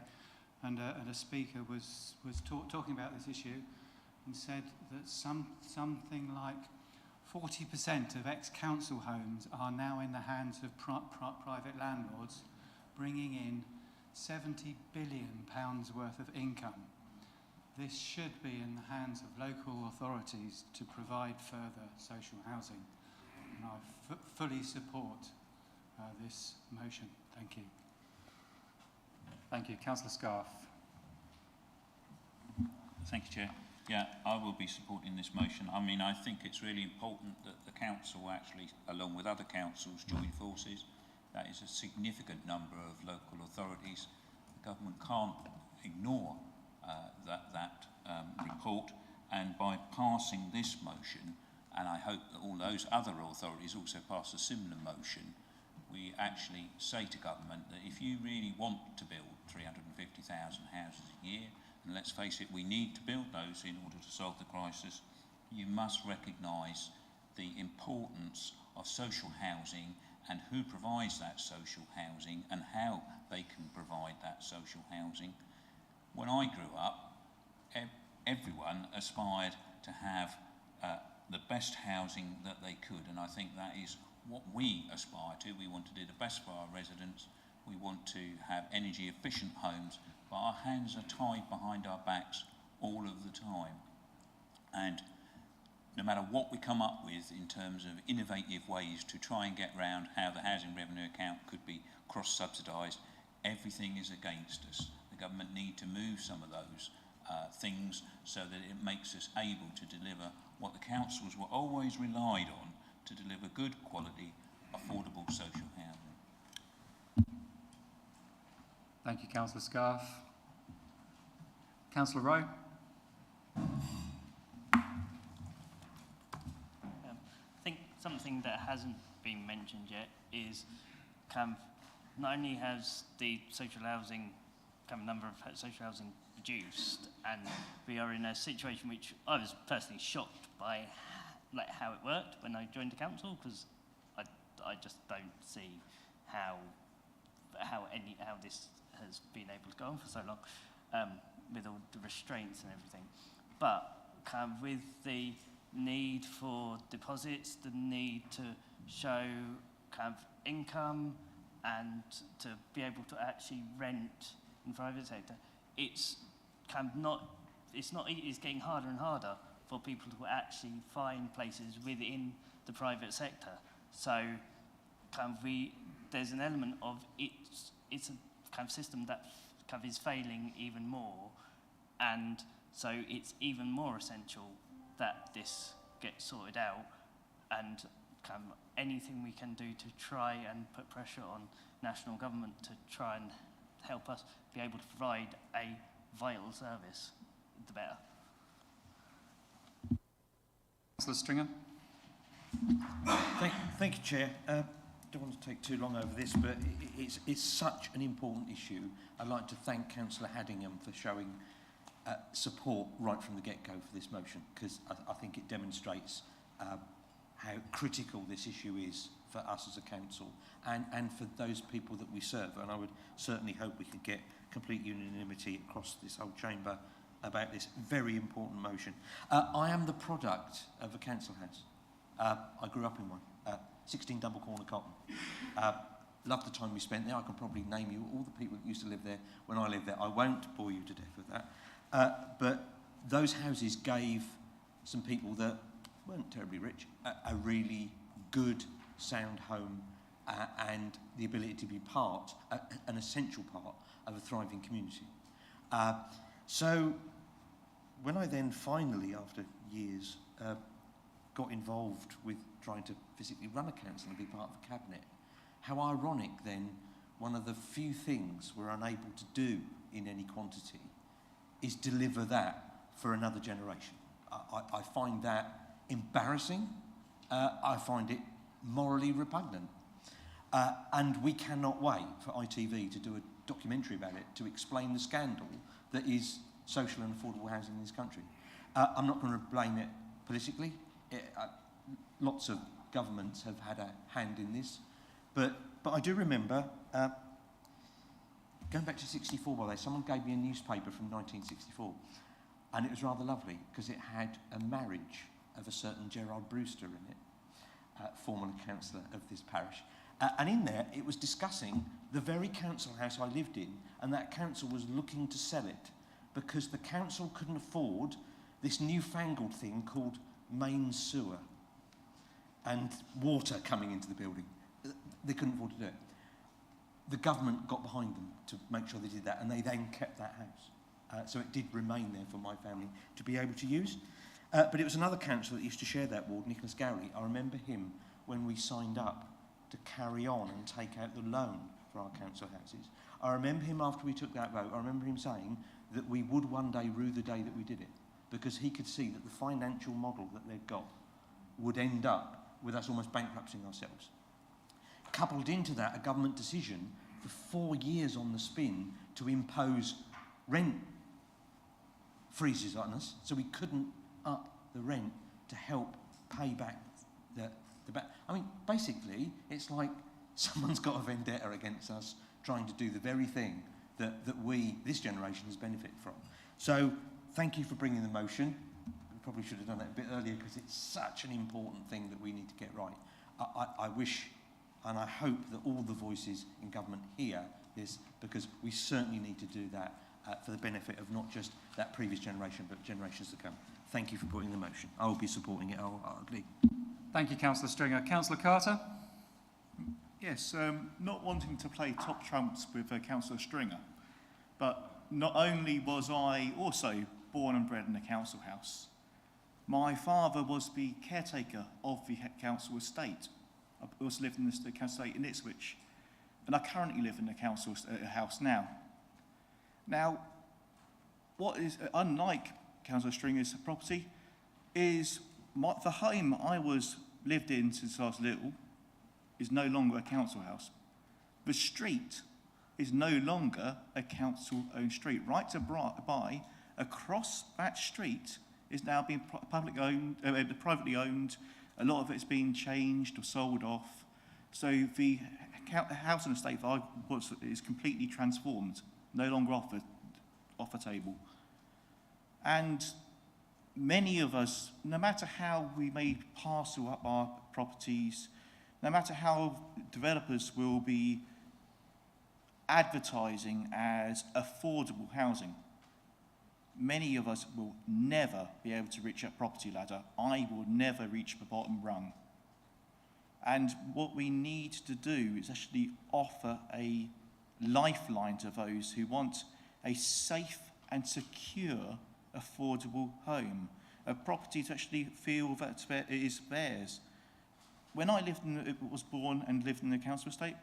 and a speaker was talking about this issue and said that something like 40% of ex-council homes are now in the hands of private landlords, bringing in £70 billion worth of income. This should be in the hands of local authorities to provide further social housing. And I fully support this motion. Thank you. Thank you. Councillor Scarf. Thank you, Chair. Yeah, I will be supporting this motion. I mean, I think it's really important that the council actually, along with other councils, join forces. That is a significant number of local authorities. The government can't ignore that report, and by passing this motion, and I hope that all those other authorities also pass a similar motion, we actually say to government that if you really want to build 350,000 houses a year, and let's face it, we need to build those in order to solve the crisis, you must recognise the importance of social housing and who provides that social housing and how they can provide that social housing. When I grew up, everyone aspired to have the best housing that they could, and I think that is what we aspire to. We want to do the best for our residents. We want to have energy efficient homes, but our hands are tied behind our backs all of the time. And no matter what we come up with in terms of innovative ways to try and get around how the housing revenue account could be cross-subsidised, everything is against us. The government need to move some of those things so that it makes us able to deliver what the councils were always relied on to deliver good quality, affordable social housing. Thank you, Councillor Scarf. Councillor Rowe. I think something that hasn't been mentioned yet is not only has the social housing, number of social housing reduced, and we are in a situation which I was personally shocked by how it worked when I joined the council, because I just don't see how this has been able to go on for so long, with all the restraints and everything. But with the need for deposits, the need to show income and to be able to actually rent in the private sector, it's getting harder and harder for people to actually find places within the private sector. So there's an element of it's a system that is failing even more, and so it's even more essential that this gets sorted out, and anything we can do to try and put pressure on national government to try and help us be able to provide a vital service, the better. Councillor Stringer. Thank you, Chair. Don't want to take too long over this, but it's such an important issue. I'd like to thank Councillor Haddingham for showing support right from the get-go for this motion, because I think it demonstrates how critical this issue is for us as a council and for those people that we serve. And I would certainly hope we could get complete unanimity across this whole chamber about this very important motion. I am the product of a council house. I grew up in one, 16 Double Corner Cotton. Loved the time we spent there. I can probably name you all the people that used to live there when I lived there. I won't bore you to death with that. But those houses gave some people that weren't terribly rich a really good, sound home and the ability to be an essential part of a thriving community. So when I then finally, after years, got involved with trying to physically run a council and be part of a cabinet, how ironic then one of the few things we're unable to do in any quantity is deliver that for another generation. I find that embarrassing. I find it morally repugnant. And we cannot wait for ITV to do a documentary about it to explain the scandal that is social and affordable housing in this country. I'm not going to blame it politically. Lots of governments have had a hand in this. But I do remember, going back to 64, by the way, someone gave me a newspaper from 1964. And it was rather lovely because it had a marriage of a certain Gerard Brewster in it, formerly councillor of this parish. And in there, it was discussing the very council house I lived in, and that council was looking to sell it because the council couldn't afford this newfangled thing called main sewer and water coming into the building. They couldn't afford to do it. The government got behind them to make sure they did that, and they then kept that house. So it did remain there for my family to be able to use. But it was another councillor that used to share that ward, Nicholas Gowrie. I remember him when we signed up to carry on and take out the loan for our council houses. I remember him after we took that vote, I remember him saying that we would one day rue the day that we did it, because he could see that the financial model that they'd got would end up with us almost bankrupting ourselves. Coupled into that, a government decision for 4 years on the spin to impose rent freezes on us, so we couldn't up the rent to help pay back the I mean, basically, it's like someone's got a vendetta against us trying to do the very thing that we, this generation, has benefited from. So, thank you for bringing the motion. We probably should have done that a bit earlier because it's such an important thing that we need to get right. I wish and I hope that all the voices in government hear this, because we certainly need to do that for the benefit of not just that previous generation, but generations to come. Thank you for putting the motion. I will be supporting it wholeheartedly. Thank you, Councillor Stringer. Councillor Carter? Yes, not wanting to play top trumps with Councillor Stringer, but not only was I also born and bred in a council house, my father was the caretaker of the council estate. I also lived in the council estate in Ipswich, and I currently live in the council house now. Now, what is unlike Councillor Stringer's property is the home I lived in since I was little is no longer a council house. The street is no longer a council-owned street. Right to buy across that street is now being privately owned. A lot of it's been changed or sold off. So the house and estate that I was is completely transformed, no longer off the table. And many of us, no matter how we may parcel up our properties, no matter how developers will be advertising as affordable housing, many of us will never be able to reach that property ladder. I will never reach the bottom rung. And what we need to do is actually offer a lifeline to those who want a safe and secure, affordable home, a property to actually feel that it is theirs. When I was born and lived in the council estate,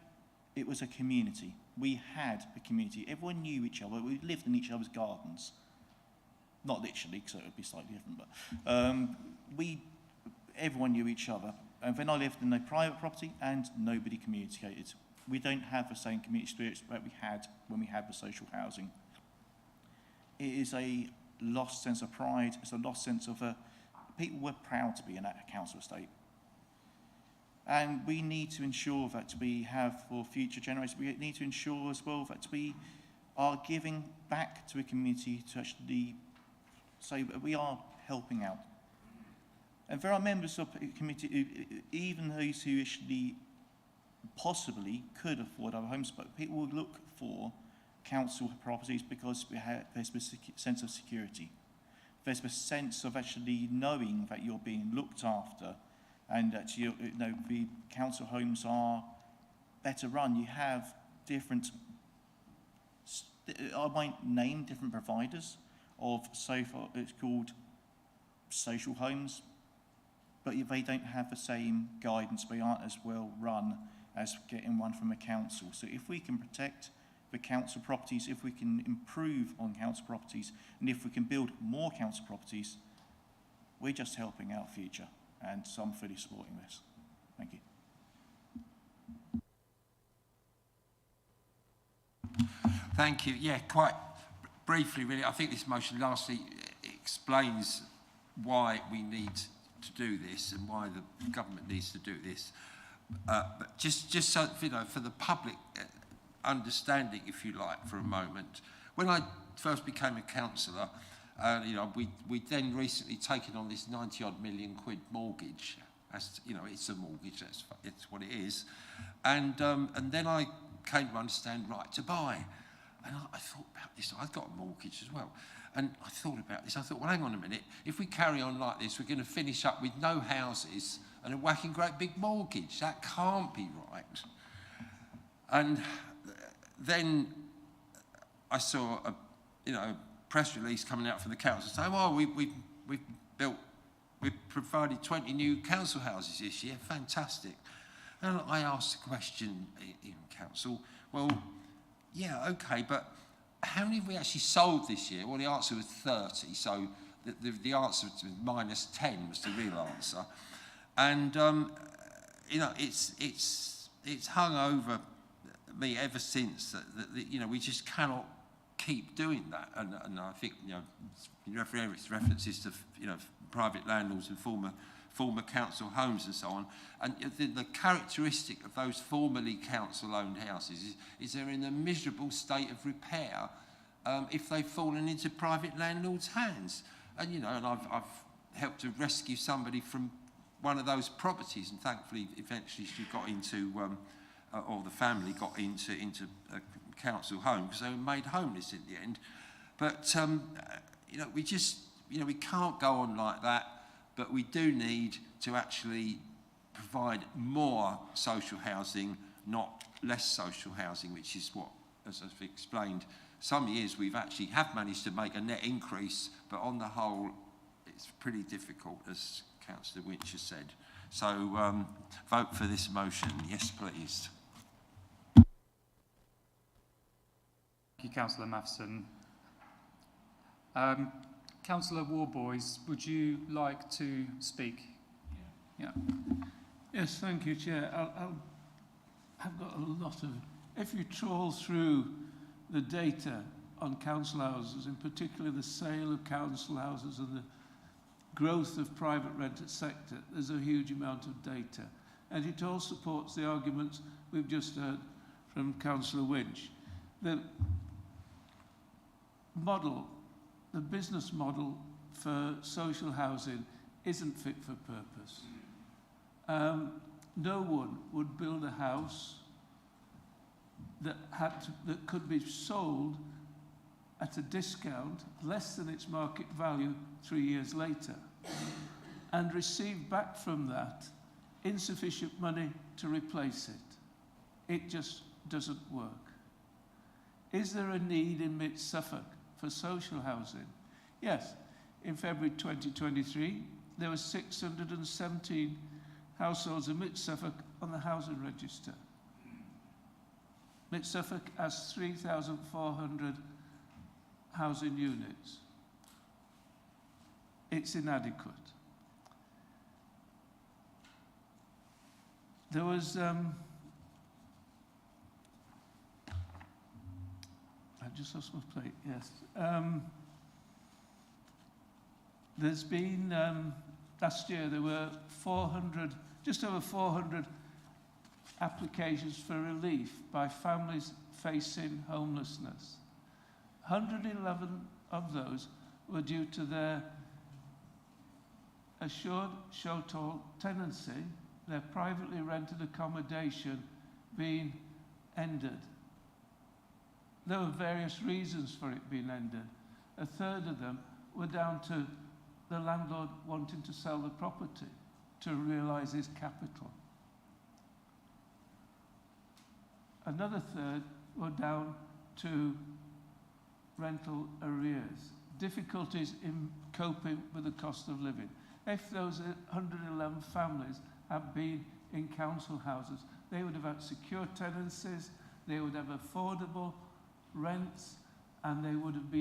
it was a community. We had a community. Everyone knew each other. We lived in each other's gardens. Not literally, because it would be slightly different, but everyone knew each other. And then I lived in a private property and nobody communicated. We don't have the same community spirits that we had when we had the social housing. It is a lost sense of pride. It's a lost sense of people were proud to be in that council estate. And we need to ensure that we have, for future generations, we need to ensure as well that we are giving back to a community to actually say that we are helping out. And there are members of the committee, even those who actually possibly could afford our homes, but people will look for council properties because there's a sense of security. There's a sense of actually knowing that you're being looked after, and that the council homes are better run. You have different, I might name different providers of it's called social homes, but they don't have the same guidance. They aren't as well run as getting one from a council. So if we can protect the council properties, if we can improve on council properties, and if we can build more council properties, we're just helping our future. And so I'm fully supporting this. Thank you. Thank you. Yeah, quite briefly, really, I think this motion lastly explains why we need to do this and why the government needs to do this. But just so, for the public understanding, if you like, for a moment, when I first became a councillor, we'd then recently taken on this 90-odd million quid mortgage. As it's a mortgage, it's what it is. And then I came to understand right to buy. And I thought about this. I've got a mortgage as well. And I thought about this. I thought, well, hang on a minute. If we carry on like this, we're going to finish up with no houses and a whacking great big mortgage. That can't be right. And then I saw a press release coming out from the council saying, well, we've provided 20 new council houses this year. Fantastic. And I asked the question in council, well, yeah, okay, but how many have we actually sold this year? Well, the answer was 30, so the answer to minus 10 was the real answer. And, it's hung over me ever since that we just cannot keep doing that. And I think, you know, references to, you know, private landlords and former council homes and so on. And the characteristic of those formerly council-owned houses is they're in a miserable state of repair if they've fallen into private landlords' hands. And, you know, and I've helped to rescue somebody from one of those properties, and thankfully eventually she got into, or the family got into a council home because they were made homeless in the end. But, you know, we just, you know, we can't go on like that, but we do need to actually provide more social housing, not less social housing, which is what, as I've explained, some years we've actually have managed to make a net increase, but on the whole, it's pretty difficult, as Councillor Winch has said. So vote for this motion. Yes, please. Thank you, Councillor Matheson. Councillor Warboys, would you like to speak? Yeah. Yes, thank you, Chair. I've got a lot of... If you trawl through the data on council houses, in particular the sale of council houses and the growth of private rented sector, there's a huge amount of data. And it all supports the arguments we've just heard from Councillor Winch. The model, the business model for social housing isn't fit for purpose. No one would build a house that could be sold at a discount less than its market value 3 years later and receive back from that insufficient money to replace it. It just doesn't work. Is there a need in Mid Suffolk for social housing? Yes. In February 2023, there were 617 households in Mid Suffolk on the housing register. Mid Suffolk has 3,400 housing units. It's inadequate. There was... I just lost my plate, yes. There's been, last year there were just over 400 applications for relief by families facing homelessness. 111 of those were due to their assured short-haul tenancy, their privately rented accommodation being ended. There were various reasons for it being ended. A third of them were down to the landlord wanting to sell the property to realise his capital. Another third were down to rental arrears, difficulties in coping with the cost of living. If those 111 families had been in council houses, they would have had secure tenancies, they would have affordable rents, and they would have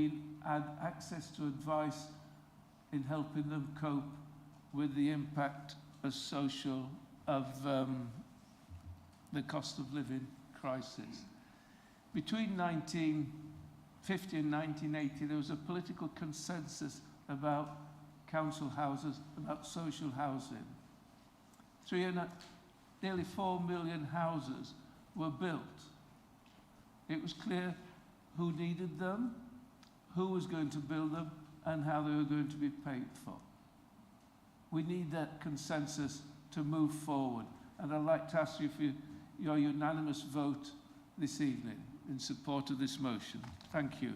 had access to advice in helping them cope with the impact of the cost of living crisis. Between 1950 and 1980, there was a political consensus about council houses, about social housing. Nearly 4 million houses were built. It was clear who needed them, who was going to build them, and how they were going to be paid for. We need that consensus to move forward. And I'd like to ask you for your unanimous vote this evening in support of this motion. Thank you.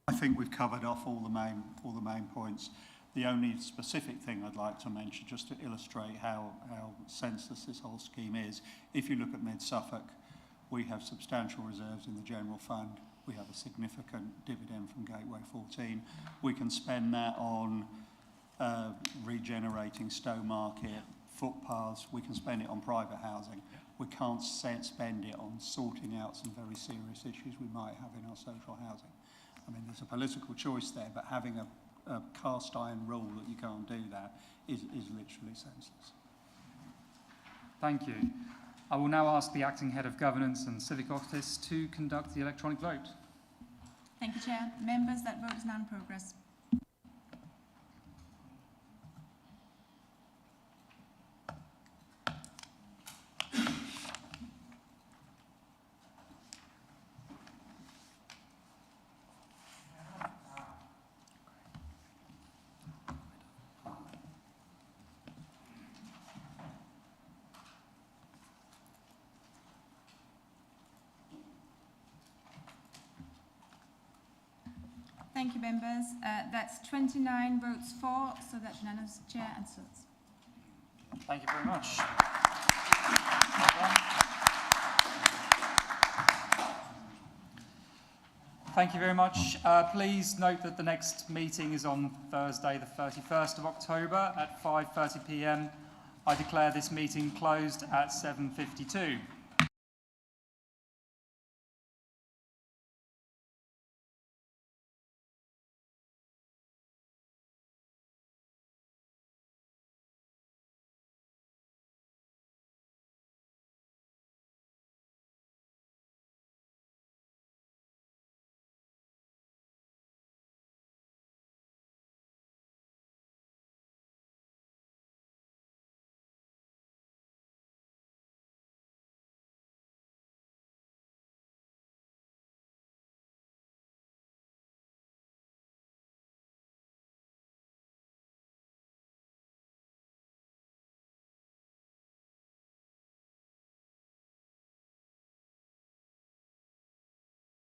I think we've covered off all the main points. The only specific thing I'd like to mention, just to illustrate how senseless this whole scheme is, if you look at Mid Suffolk, we have substantial reserves in the general fund. We have a significant dividend from Gateway 14. We can spend that on regenerating Stowe Market, footpaths. We can spend it on private housing. We can't spend it on sorting out some very serious issues we might have in our social housing. I mean, there's a political choice there, but having cast iron rule that you can't do that is literally senseless. Thank you. I will now ask the Acting Head of Governance and Civic Office to conduct the electronic vote. Thank you, Chair. Members, that vote is now in progress. Thank you, members. That's 29 votes for, so that's unanimous, Chair, and so it's. Thank you very much. Well done. Thank you very much. Please note that the next meeting is on Thursday, the 31st of October at 5:30 p.m. I declare this meeting closed at 7:52.